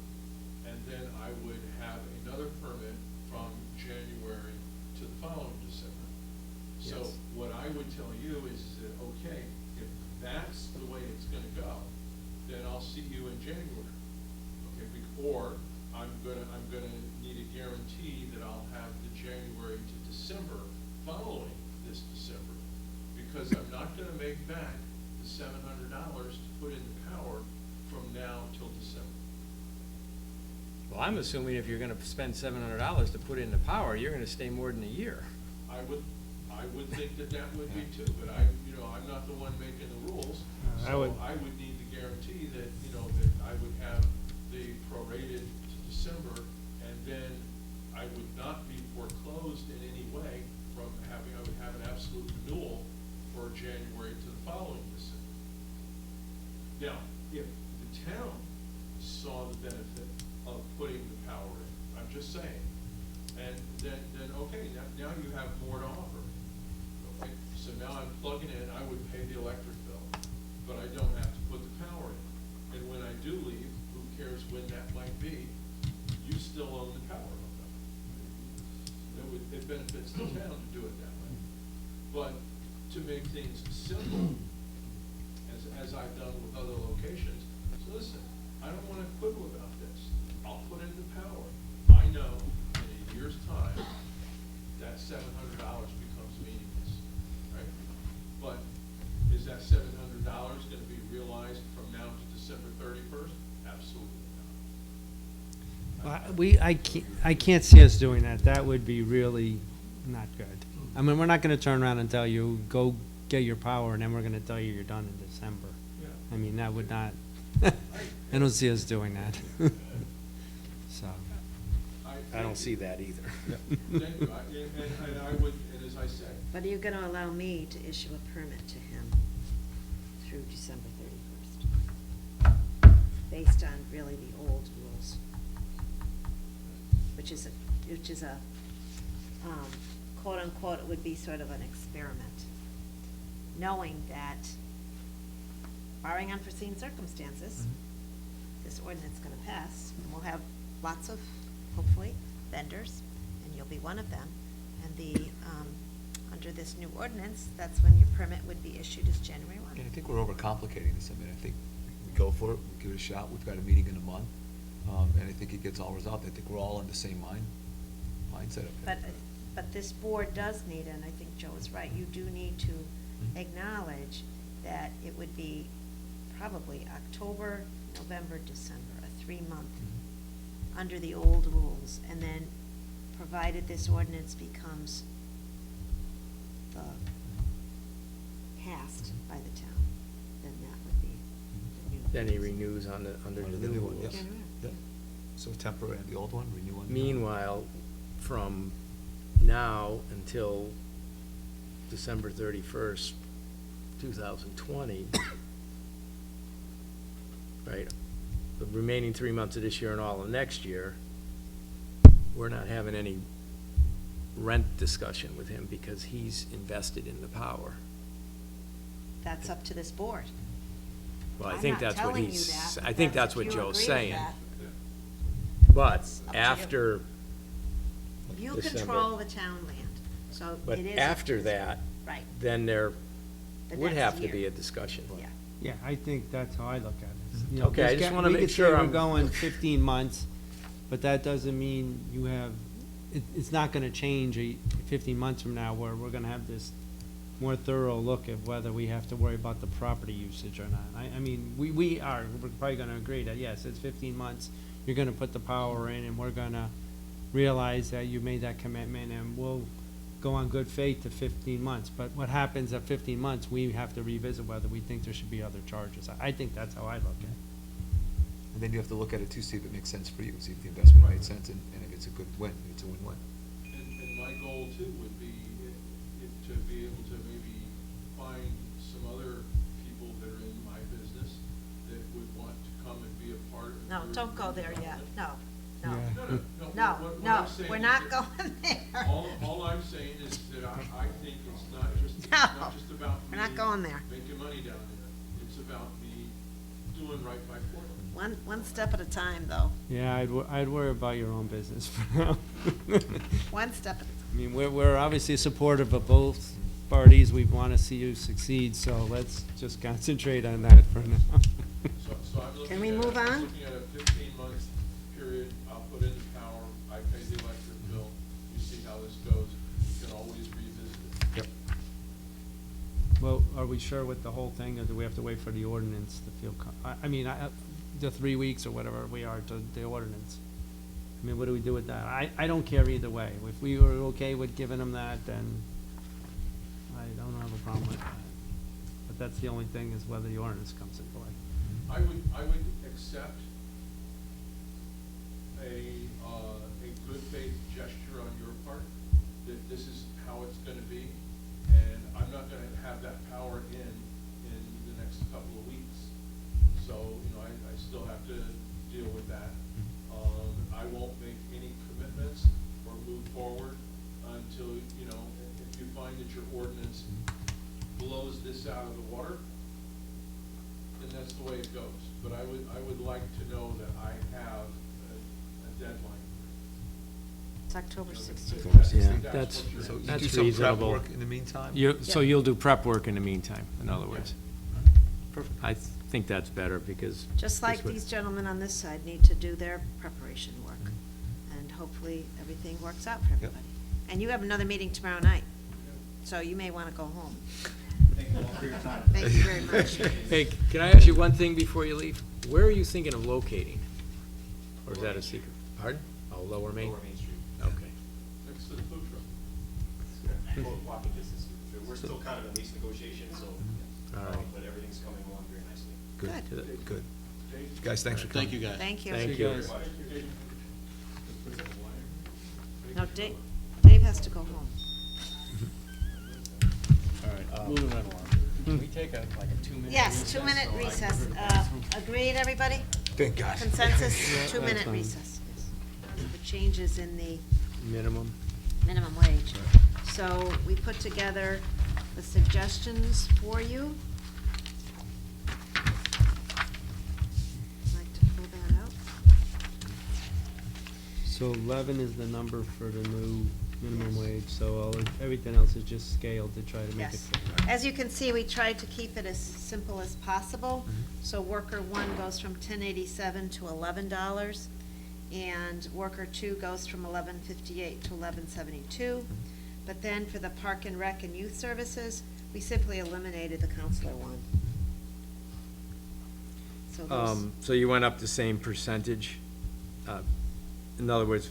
and then I would have another permit from January to the following December. So Yes. what I would tell you is that, okay, if that's the way it's gonna go, then I'll see you in January. Okay, or I'm gonna need a guarantee that I'll have the January to December following this December. Because I'm not gonna make back the $700 to put into power from now till December. Well, I'm assuming if you're gonna spend $700 to put into power, you're gonna stay more than a year. I would think that would be too, but I'm not the one making the rules. I So would- I would need the guarantee that, that I would have the prorated to December, and then I would not be foreclosed in any way from having, I would have an absolute renewal for January to the following December. Now, if the town saw the benefit of putting the power in, I'm just saying, and then okay, now you have more to offer. Okay, so now I'm plugging in, I would pay the electric bill, but I don't have to put the power in. And when I do leave, who cares when that might be, you still own the power of it benefits the town to do it that way. But to make things simple, as I've done with other locations, so listen, I don't wanna quibble about this. I'll put in the power. I know in a year's time, that $700 becomes meaningless, right? But is that $700 gonna be realized from now to December 31st? Absolutely not. I can't see us doing that. That would be really not good. I mean, we're not gonna turn around and tell you, go get your power, and then we're gonna tell you you're done in December. Yeah. I mean, that would not, I don't see us doing that. So, I don't see that either. Thank you, and I would, and as I said, But are you gonna allow me to issue a permit to him through December 31st? Based on really the old rules, which is a, quote unquote, it would be sort of an experiment. Knowing that barring unforeseen circumstances, this ordinance is gonna pass, and we'll have lots of, hopefully, vendors, and you'll be one of them. And under this new ordinance, that's when your permit would be issued as January 1. And I think we're overcomplicating this. I mean, I think we go for it, we give it a shot. We've got a meeting in a month, and I think it gets all resolved. I think we're all in the same mindset of it. But this board does need, and I think Joe is right, you do need to acknowledge that it would be probably October, November, December, a 3-month under the old rules, and then provided this ordinance becomes passed by the town, then that would be the new. Then he renews under the new one, rules. yes. Yeah. So temporary and the old one, renew on. Meanwhile, from now until December 31st, 2020, right, the remaining 3 months of this year and all of next year, we're not having any rent discussion with him because he's invested in the power. That's up to this board. Well, I I'm think not that's what telling you he's, that, I think but that's if what you Joe's agree with saying. that, But It's up to you. after, You December. control the town land, so but it is. up after to this that, board. Right, then there the would next have to year. be a discussion. Yeah. Yeah, I think that's how I look at it. You know, Okay, I this just guy- wanna we make could say sure we're I'm- going 15 months, but that doesn't mean you have, it's not gonna change 15 months from now where we're gonna have this more thorough look at whether we have to worry about the property usage or not. I mean, we're probably gonna agree that, yes, it's 15 months, you're gonna put the power in, and we're gonna realize that you made that commitment, and we'll go on good faith to 15 months. But what happens at 15 months, we have to revisit whether we think there should be other charges. I think that's how I look at it. And then you have to look at it too, see if it makes sense for you, see if the investment made sense, and if it's a good win, if it's a win-win. And my goal too would be to be able to maybe find some other people that are in my business that would want to come and be a part of. No, your don't go there yet, no, no. Yeah. No, what no, I'm saying we're is not that going there. All I'm saying is that I think it's not just, No, not just about we're not me going there. making money down there. It's about me doing right by Portland. One step at a time, though, Yeah, I'd worry about your own business for now. one step at a time. I mean, we're obviously supportive of both parties. We want to see you succeed, so let's just concentrate on that for now. So I'm looking Can we at, move on? I'm looking at a 15-month period. I'll put in the power, I pay the electric bill, you see how this goes. You can always revisit it. Yep. Well, are we sure with the whole thing, or do we have to wait for the ordinance to feel, I mean, the 3 weeks or whatever we are to the ordinance? I mean, what do we do with that? I don't care either way. If we were okay with giving them that, then I don't have a problem with that. But that's the only thing, is whether the ordinance comes into play. I would accept a good faith gesture on your part, that this is how it's gonna be, and I'm not gonna have that power in the next couple of weeks. So, I still have to deal with that. I won't make any commitments or move forward until, if you find that your ordinance blows this out of the water, then that's the way it goes. But I would like to know that I have a deadline. It's October 16th. Yeah, That's that's, what you're- So you that's do some prep reasonable. work in the meantime? So you'll do prep work in the meantime, in other words. Perfect. I think that's better, because. Just like this would- these gentlemen on this side need to do their preparation work. And hopefully, everything works out for everybody. And you have another meeting tomorrow night, so you may want to go home. Thank you all for your time. Thank you very much. Hey, can I ask you one thing before you leave? Where are you thinking of locating? Or is that a secret? Pardon? Oh, Lower Main? Lower Main Street. Okay. Next to the food truck. Walking distance. We're still kind of in lease negotiations, so, All right. but everything's coming along very nicely. Good. Good. Guys, thanks for coming. Thank you, guys. Thank you. Thank you. No, Dave has to go home. All right, moving right along. Can we take a 2-minute? Yes, 2-minute recess. Agreed, everybody? Thank God. Consensus, that's 2-minute fine. recess. Yes. The changes in the Minimum. minimum wage. So we put together the suggestions for you. Like to pull that out? So 11 is the number for the new minimum wage, so everything else is just scaled to try to make it Yes. fit. As you can see, we tried to keep it as simple as possible. So worker 1 goes from $10.87 to $11, and worker 2 goes from $11.58 to $11.72. But then for the park and rec and youth services, we simply eliminated the counselor one. So those, So you went up the same percentage? In other words,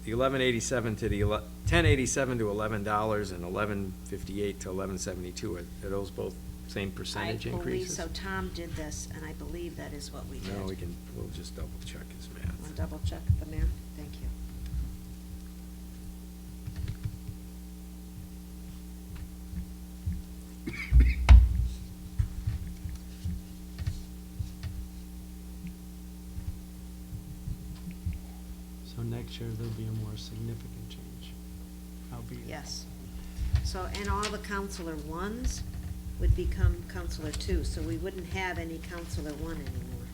the 1187 to the 1087 to $11 and 1158 to 1172, are those both same percentage I believe increases? so. Tom did this, and I believe that is what we did. No, we'll just double check his Want to math. double check the math? Thank you. So next future, there'll be a more significant change. Albeit. Yes. So, and all the counselor ones would become counselor two, so we wouldn't have any counselor one anymore.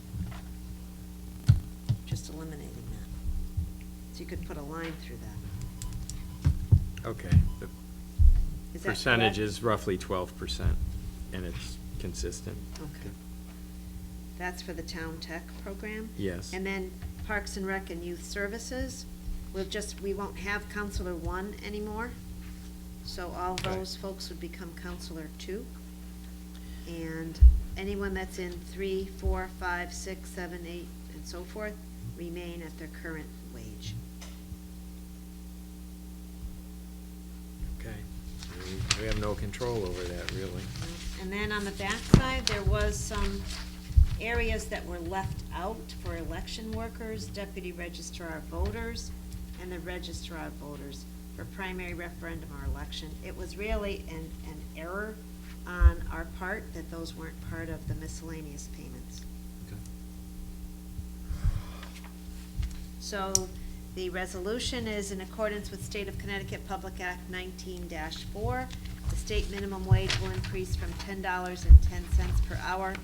Just eliminating that. So you could put a line through that. Okay. The Is that percentage correct? is roughly 12%, and it's consistent. Okay. That's for the town tech program? Yes. And then Parks and Rec and Youth Services, we won't have counselor one anymore. So all Okay. those folks would become counselor two. And anyone that's in 3, 4, 5, 6, 7, 8, and so forth, remain at their current wage. Okay. We have no control over that, really. And then on the back side, there was some areas that were left out for election workers, deputy registrar voters, and the registrar voters for primary referendum or election. It was really an error on our part that those weren't part of the miscellaneous payments. So the resolution is in accordance with State of Connecticut Public Act 19-4. The state minimum wage will increase from $10.10 per hour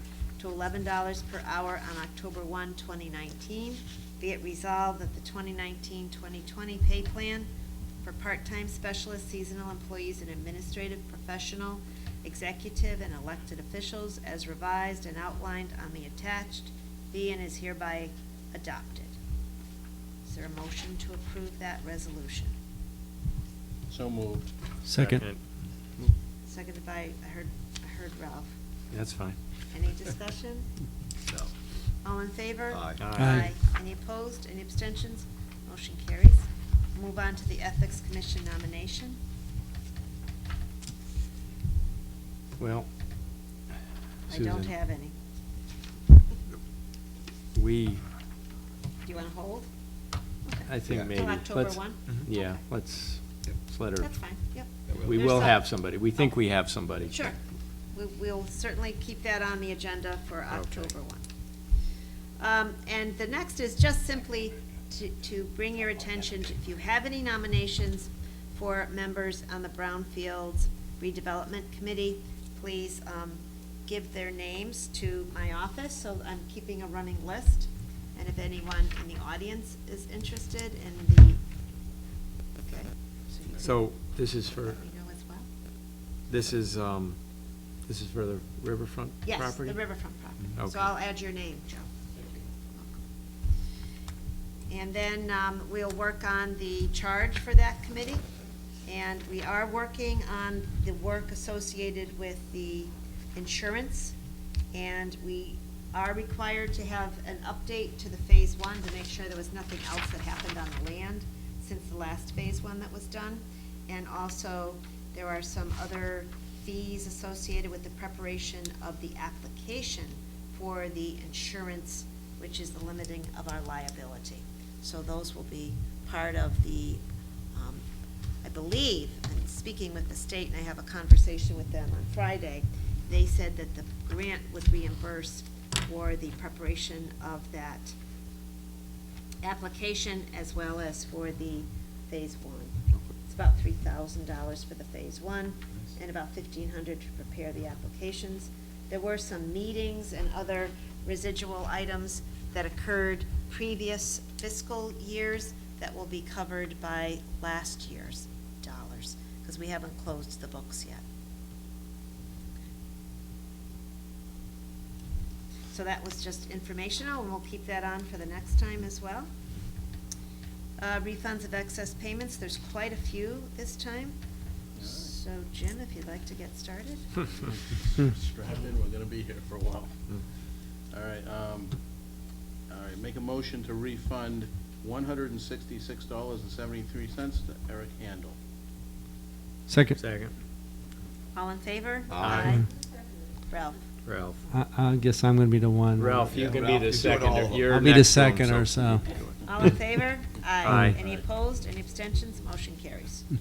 to $11 per hour on October 1, 2019. Be it resolved that the 2019-2020 pay plan for part-time specialist, seasonal employees, and administrative, professional, executive, and elected officials as revised and outlined on the attached be and is hereby adopted. Is there a motion to approve that resolution? So moved. Second. Seconded by, I heard Ralph. That's fine. Any discussion? No. All in favor? Aye. Aye. Any opposed? Any abstentions? Motion carries. Move on to the Ethics Commission nomination. Well, I don't Susan, have any. we, Do you want to hold? I think Yeah. maybe. Till October let's- 1? Yeah, Okay. let's let her. That's fine, yep. We There's will some- have somebody. We think we have somebody. Sure. We'll certainly keep that on the agenda for Okay. October 1. And the next is just simply to bring your attention, if you have any nominations for members on the Brownfields Redevelopment Committee, please give their names to my office, so I'm keeping a running list. And if anyone in the audience is interested in the, okay. You can So this is for, let me know as well. this is for the riverfront Yes, property? the riverfront property. Okay. So I'll add your name, Joe. And then we'll work on the charge for that committee. And we are working on the work associated with the insurance. And we are required to have an update to the Phase 1 to make sure there was nothing else that happened on the land since the last Phase 1 that was done. And also, there are some other fees associated with the preparation of the application for the insurance, which is the limiting of our liability. So those will be part of the, I believe, and speaking with the state, and I have a conversation with them on Friday, they said that the grant would reimburse for the preparation of that application as well as for the Phase 1. It's about $3,000 for the Phase 1 and about $1,500 to prepare the applications. There were some meetings and other residual items that occurred previous fiscal years that will be covered by last year's dollars, because we haven't closed the books yet. So that was just informational, and we'll keep that on for the next time as well. Refunds of excess payments, there's quite a few this time. So Jim, if you'd like to get started. Strap in, we're gonna be here for a while. All right, make a motion to refund $166.73 to Eric Handel. Second. Second. All in favor? Aye. Ralph? Ralph. I guess I'm gonna be the one. Ralph, you Yeah, can Ralph, be you're the doing all of second. them. You're I'll be the next one, second or so. All in favor? Aye. Any opposed? Any abstentions? Motion carries. All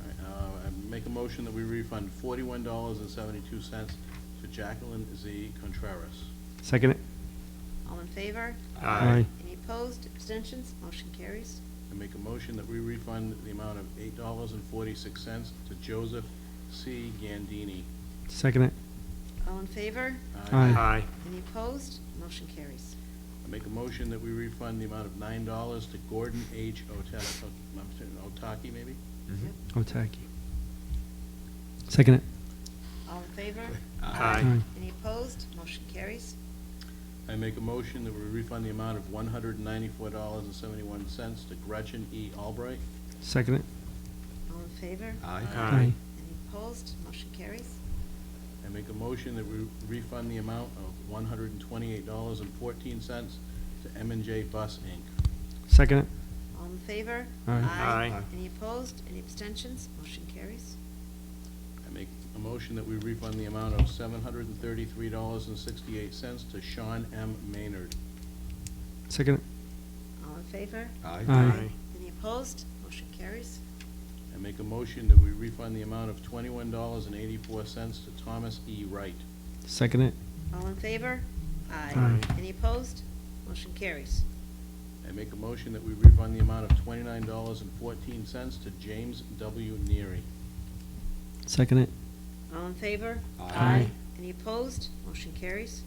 right, I make a motion that we refund $41.72 to Jacqueline Z. Contreras. Second it. All in favor? Aye. Any opposed? Abstentions? Motion carries. I make a motion that we refund the amount of $8.46 to Joseph C. Gandini. Second it. All in favor? Aye. Any opposed? Motion carries. I make a motion that we refund the amount of $9 to Gordon H. Otaki, maybe? Otaki. Second it. All in favor? Aye. Any opposed? Motion carries. I make a motion that we refund the amount of $194.71 to Gretchen E. Albright. Second it. All in favor? Aye. Any opposed? Motion carries. I make a motion that we refund the amount of $128.14 to M&J Bus, Inc. Second it. All in favor? Aye. Any opposed? Any abstentions? Motion carries. I make a motion that we refund the amount of $733.68 to Sean M. Maynard. Second it. All in favor? Aye. Any opposed? Motion carries. I make a motion that we refund the amount of $21.84 to Thomas E. Wright. Second it. All in favor? Aye. Any opposed? Motion carries. I make a motion that we refund the amount of $29.14 to James W. Neary. Second it. All in favor? Aye. Any opposed? Motion carries.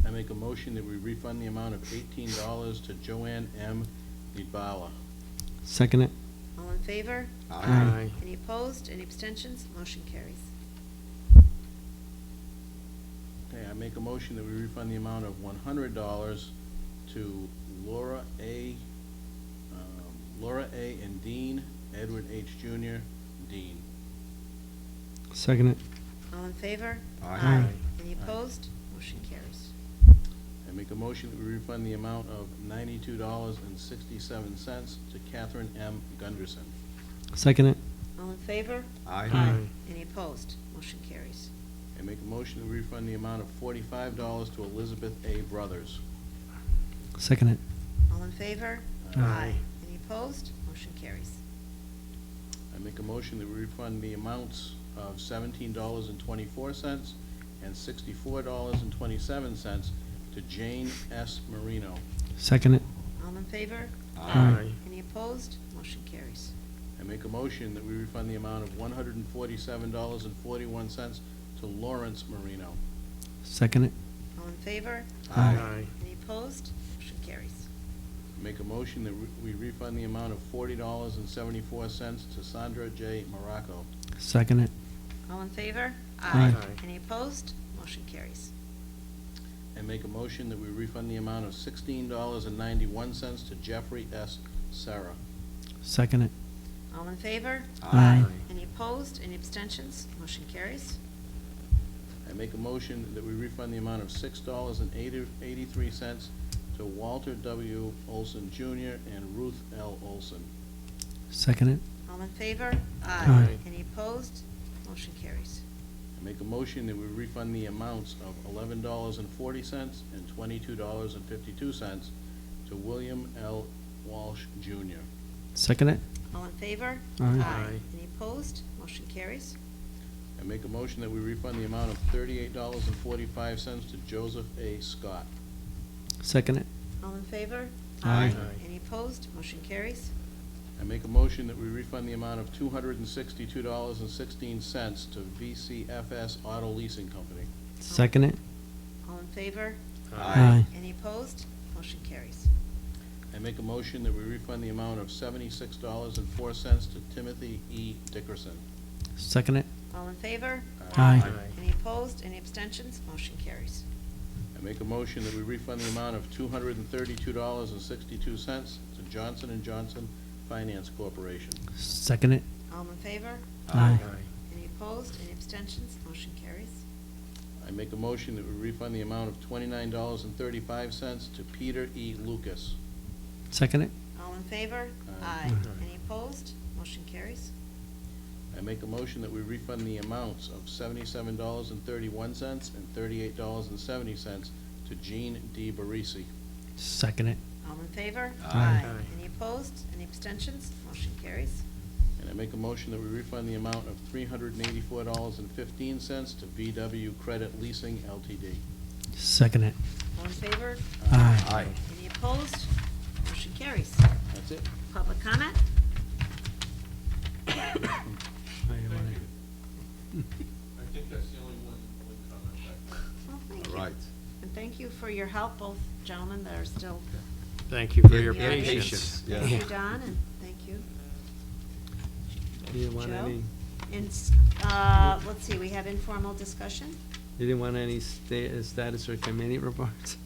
I make a motion that we refund the amount of $18 to Joanne M. Nibala. Second it. All in favor? Aye. Any opposed? Any abstentions? Motion carries. Okay, I make a motion that we refund the amount of $100 to Laura A. and Dean, Edward H. Jr., Dean. Second it. All in favor? Aye. Any opposed? Motion carries. I make a motion that we refund the amount of $92.67 to Catherine M. Gunderson. Second it. All in favor? Aye. Any opposed? Motion carries. I make a motion to refund the amount of $45 to Elizabeth A. Brothers. Second it. All in favor? Aye. Any opposed? Motion carries. I make a motion that we refund the amounts of $17.24 and $64.27 to Jane S. Marino. Second it. All in favor? Aye. Any opposed? Motion carries. I make a motion that we refund the amount of $147.41 to Lawrence Marino. Second it. All in favor? Aye. Any opposed? Motion carries. I make a motion that we refund the amount of $40.74 to Sandra J. Morocco. Second it. All in favor? Aye. Any opposed? Motion carries. And make a motion that we refund the amount of $16.91 to Jeffrey S. Sarah. Second it. All in favor? Aye. Any opposed? Any abstentions? Motion carries. I make a motion that we refund the amount of $6.83 to Walter W. Olson Jr. and Ruth L. Olson. Second it. All in favor? Aye. Any opposed? Motion carries. I make a motion that we refund the amounts of $11.40 and $22.52 to William L. Walsh Jr. Second it. All in favor? Aye. Any opposed? Motion carries. I make a motion that we refund the amount of $38.45 to Joseph A. Scott. Second it. All in favor? Aye. Any opposed? Motion carries. I make a motion that we refund the amount of $262.16 to VCFS Auto Leasing Company. Second it. All in favor? Aye. Any opposed? Motion carries. I make a motion that we refund the amount of $76.04 to Timothy E. Dickerson. Second it. All in favor? Aye. Any opposed? Any abstentions? Motion carries. I make a motion that we refund the amount of $232.62 to Johnson and Johnson Finance Corporation. Second it. All in favor? Aye. Any opposed? Any abstentions? Motion carries. I make a motion that we refund the amount of $29.35 to Peter E. Lucas. Second it. All in favor? Aye. Any opposed? Motion carries. I make a motion that we refund the amounts of $77.31 and $38.70 to Jean D. Barisi. Second it. All in favor? Aye. Any opposed? Any abstentions? Motion carries. And I make a motion that we refund the amount of $384.15 to VW Credit Leasing Ltd. Second it. All in favor? Aye. Any opposed? Motion carries. That's it. Public comment? I think that's the only one comment. Well, thank All you. right. And thank you for your help, both gentlemen that are still. Thank you for your Yeah, patience. Yeah. Thank you, Don, and thank you, You didn't want Joe. any, And, let's see, we have informal discussion. you didn't want any status or committee reports?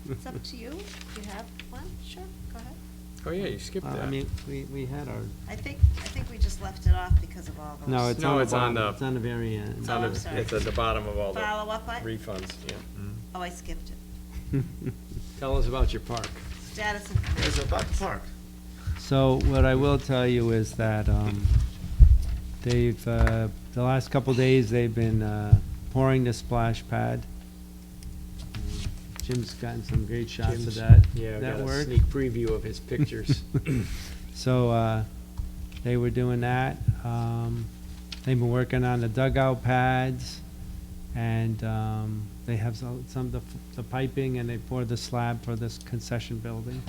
It's up to you. If you have one, sure, go ahead. Oh, yeah, you skipped that. I mean, we had our, I think we just left it off because of all those. no, it's No, on the it's on bottom. the- It's on the very end. It's Oh, on I'm the- sorry. It's at the bottom of all the Follow-up, what? refunds, yeah. Oh, I skipped it. Tell us about your park. Status and. It's about the park. So what I will tell you is that they've, the last couple days, they've been pouring the splash pad. Jim's gotten some great shots of Jim's- that. Yeah, I that got a work. sneak preview of his pictures. So they were doing that. They've been working on the dugout pads, and they have some of the piping, and they poured the slab for this concession building.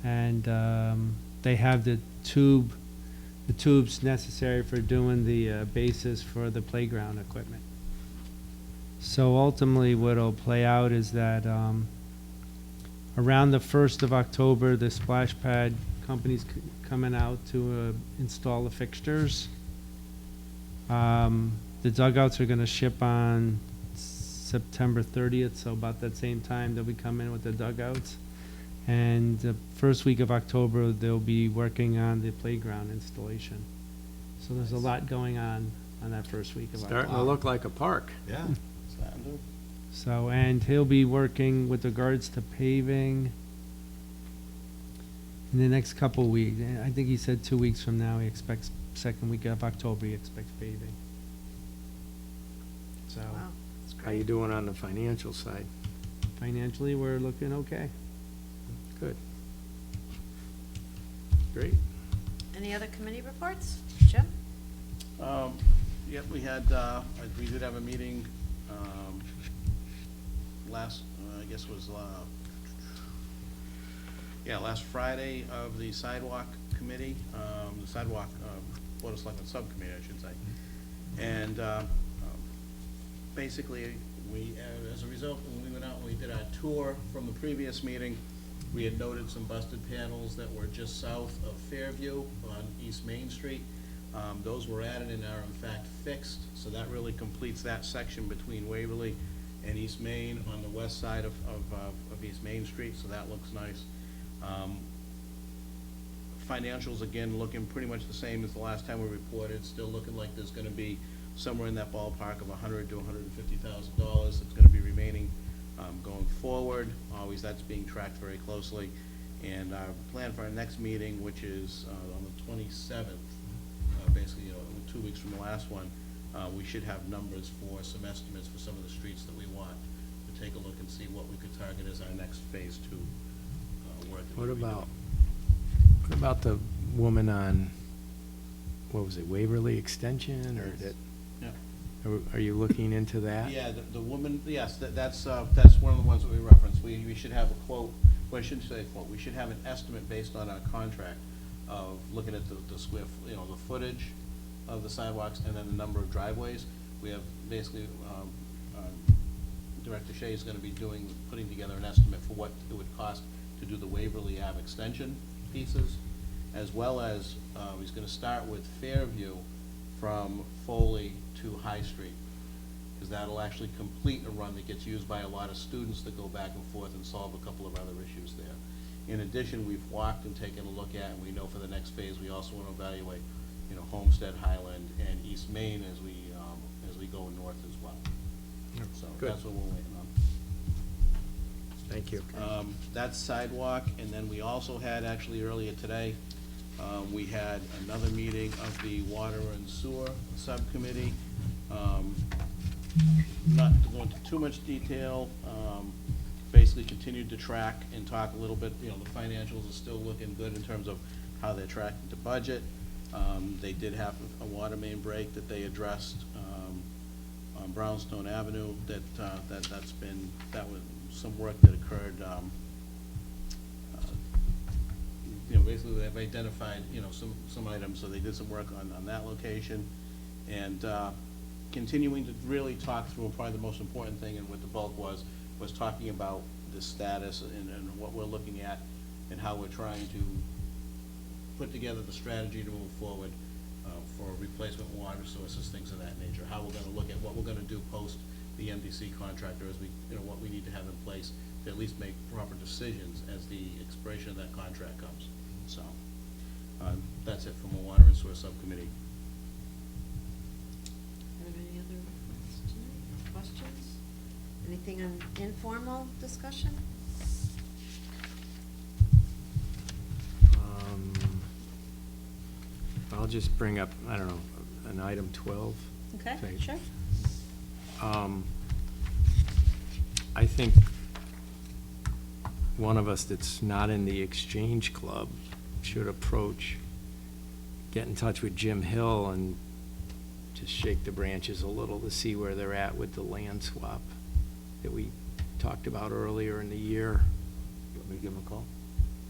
And they have the tubes necessary for doing the bases for the playground equipment. So ultimately, what'll play out is that around the 1st of October, the splash pad company's coming out to install the fixtures. The dugouts are gonna ship on September 30th, so about that same time, they'll be coming with the dugouts. And the first week of October, they'll be working on the playground installation. So there's a lot going on that first week of October. Starting to look like a park. Yeah. So, and he'll be working with regards to paving in the next couple weeks. I think he said 2 weeks from now, he expects, second week of October, he expects paving. So, Wow, that's How you great. doing on the financial side? financially, we're looking okay. Good. Great. Any other committee reports? Jim? Yep, we did have a meeting, last, I guess was, last Friday of the sidewalk committee, the sidewalk, Board of Selectmen subcommittee, I should say. And, basically, we, as a result, when we went out and we did our tour from the previous meeting, we had noted some busted panels that were just south of Fairview on East Main Street. Those were added and are in fact fixed, so that really completes that section between Waverly and East Main on the west side of East Main Street, so that looks nice. Financials, again, looking pretty much the same as the last time we reported, still looking like there's gonna be somewhere in that ballpark of $100,000 to $150,000 that's gonna be remaining going forward. Always, that's being tracked very closely. And our plan for our next meeting, which is on the 27th, basically 2 weeks from the last one, we should have numbers for some estimates for some of the streets that we want to take a look and see what we could target as our next phase 2 work. that What we'll be doing. what about the woman on, what was it, Waverly Extension, or that, Yeah. are you looking into that? Yeah, the woman, yes, that's one of the ones that we referenced. We should have a quote, well, I shouldn't say a quote, we should have an estimate based on our contract of looking at the square, the footage of the sidewalks and then the number of driveways. We have basically, Director Shea is gonna be putting together an estimate for what it would cost to do the Waverly Ave extension pieces, as well as, he's gonna start with Fairview from Foley to High Street, because that'll actually complete a run that gets used by a lot of students that go back and forth and solve a couple of other issues there. In addition, we've walked and taken a look at, and we know for the next phase, we also want to evaluate, Homestead, Highland, and East Main as we go north as well. So Good. that's what we're waiting on. Thank you. That's sidewalk, and then we also had, actually earlier today, we had another meeting of the Water and Sewer Subcommittee. Not to go into too much detail, basically continued to track and talk a little bit, the financials are still looking good in terms of how they're tracking to budget. They did have a water main break that they addressed on Brownstone Avenue, that was some work that occurred basically they've identified, some items, so they did some work on that location. And, continuing to really talk through, and probably the most important thing and what the bulk was talking about the status and what we're looking at and how we're trying to put together the strategy to move forward for replacement water sources, things of that nature. How we're gonna look at what we're gonna do post the MDC contractor as we, what we need to have in place to at least make proper decisions as the expiration of that contract comes. So, that's it from a water and sewer subcommittee. Are there any other questions? Anything on informal discussion? I'll just bring up, I don't know, an item 12. Okay, thing. sure. I think one of us that's not in the Exchange Club should get in touch with Jim Hill and just shake the branches a little to see where they're at with the land swap that we talked about earlier in the year. You want me to give him a call?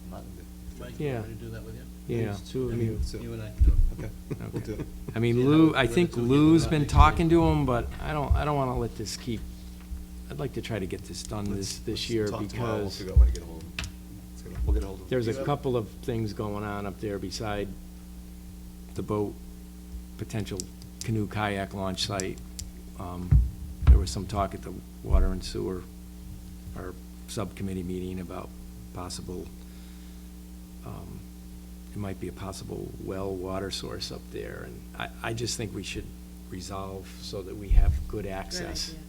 I'm not in the. Mike, you Yeah. want me to do that with you? Yeah. There's two I of mean, you. you and I can do it. Okay, we'll do it. I mean, Yeah, Lou, that I was think the two Lou's people been that talking to him, but I don't wanna let this keep, I'd like to try to get this done Let's this year talk tomorrow, we'll because figure out when to get a hold of him. We'll get a hold of him. there's You a have- couple of things going on up there beside the boat, potential canoe kayak launch site. There was some talk at the Water and Sewer, our subcommittee meeting about possible, it might be a possible well water source up there. And I just think we should resolve so that we have good access. idea.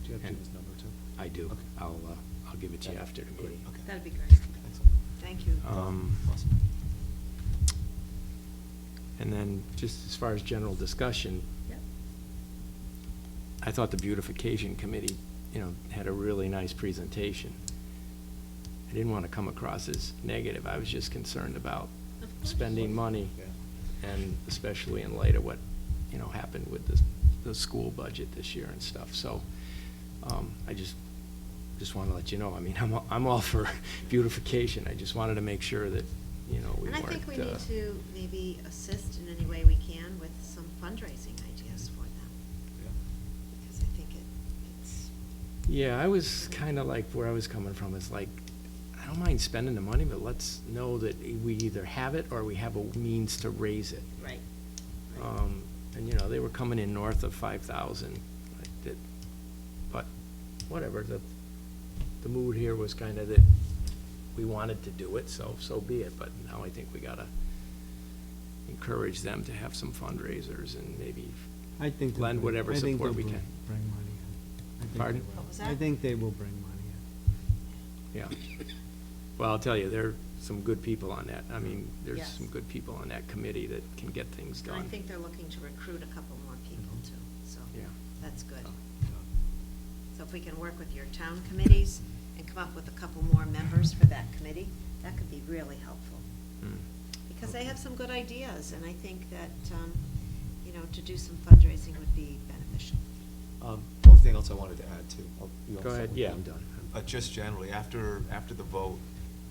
Do you have And- Jim's number too? I do. Okay. I'll give it to you after the meeting. Okay. That'd be great. Excellent. Thank you. Um, Awesome. And then, just as far as general discussion, Yep. I thought the beautification committee, had a really nice presentation. I didn't want to come across as negative. I was just concerned about Of course. spending money, Yeah. and especially in light of what, happened with the school budget this year and stuff. So, I just want to let you know, I mean, I'm all for beautification. I just wanted to make sure that, we And I weren't. think we need to maybe assist in any way we can with some fundraising ideas for them, Yeah. because I think it's, Yeah, I was kind of like, where I was coming from is like, I don't mind spending the money, but let's know that we either have it or we have a means to raise it. right. And, they were coming in north of 5,000. But whatever, the mood here was kind of that we wanted to do it, so be it. But now I think we gotta encourage them to have some fundraisers and maybe I think they'll lend bring- whatever I think support they'll we bring- can. Bring money in. I think Pardon? they will. What was I that? think they will bring money in. Yeah. Well, I'll tell you, there are some good people on that. I mean, there's Yes. some good people on that committee that can get things And done. I think they're looking to recruit a couple more people too, so Yeah. that's good. Yeah. So if we can work with your town committees and come up with a couple more members for that committee, that could be really helpful. Mm. Because they have some good ideas, and I think that, to do some fundraising would be beneficial. One thing else I wanted to add too. You all Go set ahead. with Yeah, that? I'm done. Just generally, after the vote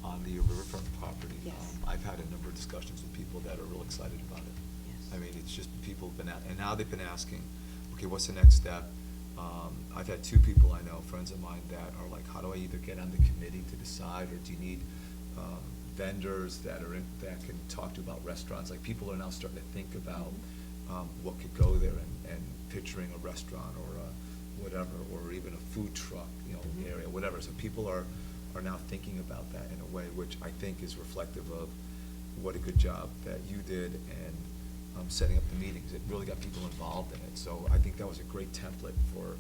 on the riverfront property, Yes. I've had a number of discussions with people that are real excited about it. Yes. I mean, it's just people have been, and now they've been asking, okay, what's the next step? I've had two people I know, friends of mine, that are like, how do I either get on the committee to decide, or do you need vendors that can talk to you about restaurants? Like, people are now starting to think about what could go there, and picturing a restaurant or whatever, or even a food truck, area, whatever. So people are now thinking about that in a way which I think is reflective of what a good job that you did and setting up the meetings. It really got people involved in it. So I think that was a great template for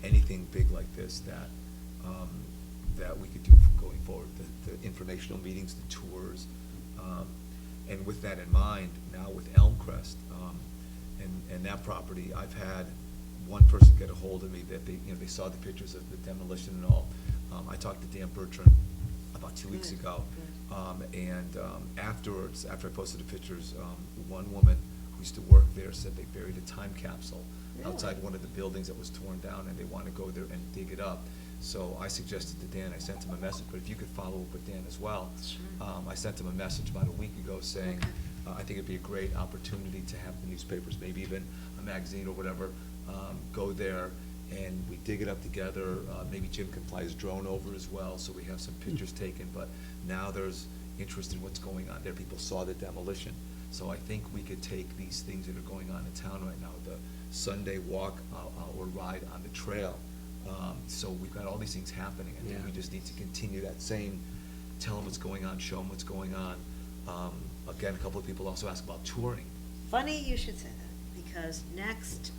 anything big like this that we could do going forward. The informational meetings, the tours, and with that in mind, now with Elmcrest and that property, I've had one person get a hold of me that they saw the pictures of the demolition and all. I talked to Dan Bertrand about 2 weeks Good, ago. good. Afterwards, after I posted the pictures, one woman who used to work there said they buried a time capsule Really? outside one of the buildings that was torn down, and they want to go there and dig it up. So I suggested to Dan, I sent him a message, but if you could follow up with Dan as well. Sure. I sent him a message about a week ago saying, Okay. I think it'd be a great opportunity to have the newspapers, maybe even a magazine or whatever, go there and we dig it up together. Maybe Jim can fly his drone over as well, so we have some pictures taken. But now there's interest in what's going on there. People saw the demolition. So I think we could take these things that are going on in town right now, the Sunday walk or ride on the trail. So we've got all these things happening. I think we just need to continue that same, tell them what's going on, show them what's going on. Again, a couple of people also ask about touring. Funny you should say that, because next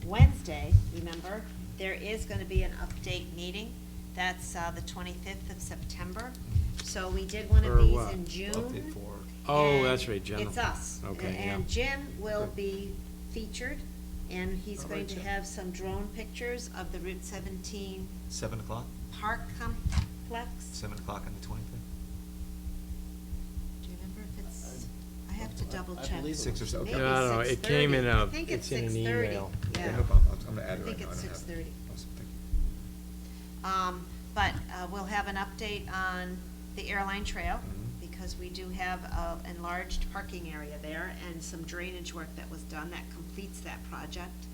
Wednesday, remember, there is going to be an update meeting. That's the 25th of September. So we did one of For these what? in June. Update for, Oh, and that's right, Jen. It's us. Okay, And yeah. Jim will be featured, and he's All going right, to Jim. have some drone pictures of the Route 17 7 o'clock? park complex. 7 o'clock on the 25th? Do you remember if it's, I have to double I check. believe it 6 or 7. Maybe Okay. No, it came in 6:30. a, I think it's in an 6:30. email. Yeah. Okay, no problem. I'm gonna I add it right think now. it's I don't have it. 6:30. Awesome, thank you. But we'll have an update on the airline trail, Mhm. because we do have a enlarged parking area there and some drainage work that was done that completes that project.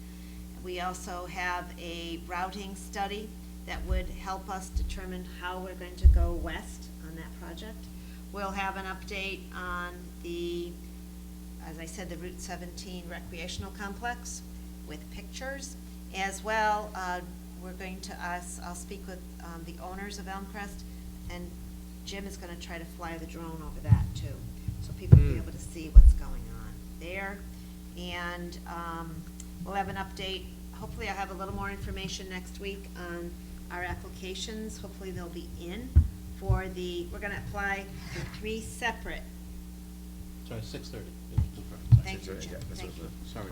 We also have a routing study that would help us determine how we're going to go west on that project. We'll have an update on the, as I said, the Route 17 recreational complex with pictures. As well, we're going to, I'll speak with the owners of Elmcrest, and Jim is gonna try to fly the drone over that too, so people will be able to see what's going on there. And we'll have an update, hopefully I'll have a little more information next week on our applications. Hopefully they'll be in for we're gonna apply for 3 separate. Sorry, 6:30. Thank you, 6:30, Jim, yeah, that's thank what you. it was. Sorry.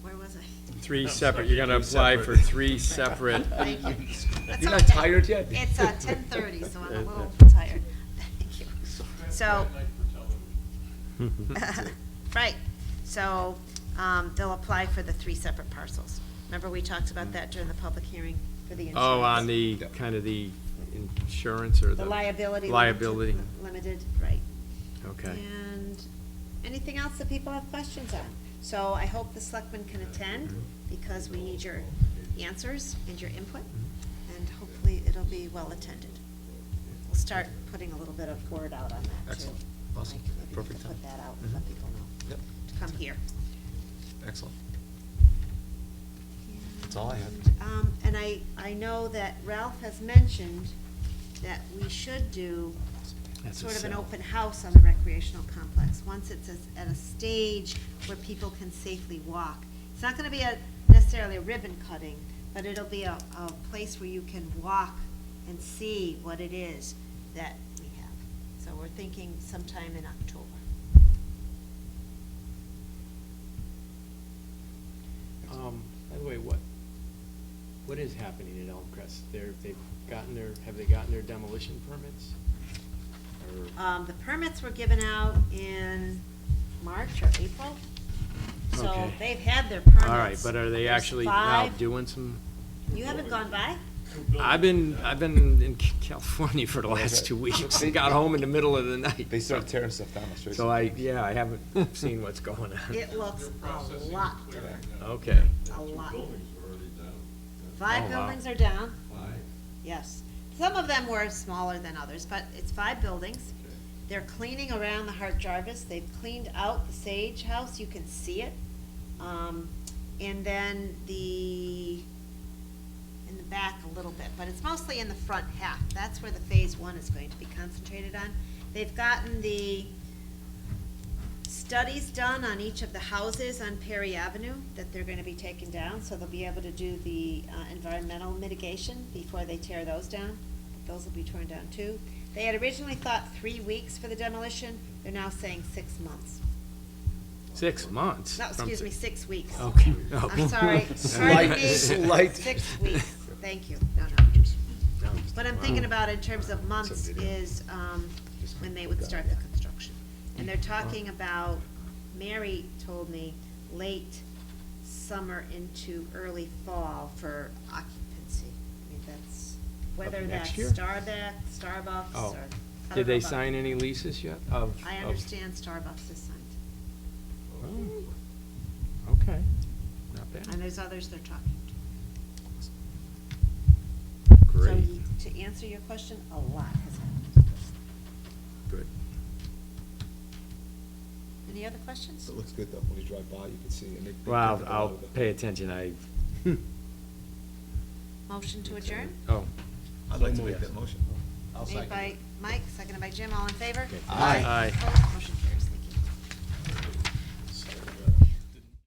Where was I? 3 No, separate, sorry. you're gonna 3 apply for separate. 3 separate. Thank you. That's You're not okay. tired yet? It's 10:30, so I'm a little tired. Thank you. So, right, so they'll apply for the 3 separate parcels. Remember, we talked about that during the public hearing for the insurance? Oh, on the, kind of the insurance or the? The liability. Liability, Limited, right. okay. And anything else that people have questions on? So I hope the selectmen can attend, because we need your answers and your input, and hopefully it'll be well attended. We'll start putting a little bit of word out on that too. Excellent. Awesome. Like, maybe Perfect Put time. that out, and let Mhm. people know Yep, to come here. excellent. That's all I have. And I know that Ralph has mentioned that we should do That's a sort of an sell. open house on the recreational complex, once it's at a stage where people can safely walk. It's not gonna be necessarily a ribbon cutting, but it'll be a place where you can walk and see what it is that we have. So we're thinking sometime in October. By the way, what is happening at Elmcrest? Have they gotten their demolition permits? Or- The permits were given out in March or April, so Okay. they've had their permits. All right, but are they There's actually now 5. doing some? You haven't gone by? I've been in California for the last 2 weeks. They- Got home in the middle of the night. They started tearing stuff down the streets. So I haven't seen what's going on. It looks a lot different, Okay. a lot. Oh, 5 wow. buildings are down. Yes. Some of them were smaller than others, but it's 5 buildings. They're cleaning around the Hart Jarvis. They've cleaned out the Sage House. You can see it. And then in the back a little bit, but it's mostly in the front half. That's where the phase 1 is going to be concentrated on. They've gotten the studies done on each of the houses on Perry Avenue that they're gonna be taking down, so they'll be able to do the environmental mitigation before they tear those down. Those will be torn down too. They had originally thought 3 weeks for the demolition. They're now saying 6 months. 6 months? No, from excuse me, si- 6 weeks. Okay. I'm sorry, pardon Slight- me. slight. 6 weeks, thank you, no. What I'm thinking about in terms of months is when they would start the construction. And they're talking about, Mary told me, late summer into early fall for occupancy. I mean, that's, whether Of that's next year? Starbucks, Oh. or. I Did don't know they about- sign any leases yet of? I understand Starbucks is signed. Oh, okay, not And bad. there's others they're talking to. Great, So to answer your question, a lot has happened. good. Any other questions? It looks good though, when you drive by, you can see, and they Well, painted a I'll lot of it. pay attention, Motion to adjourn? Oh. I'd like to So make moved. that motion. I'll Made second by it. Mike, seconded by Jim, all in favor? Aye. Aye. Opposed? Motion carries.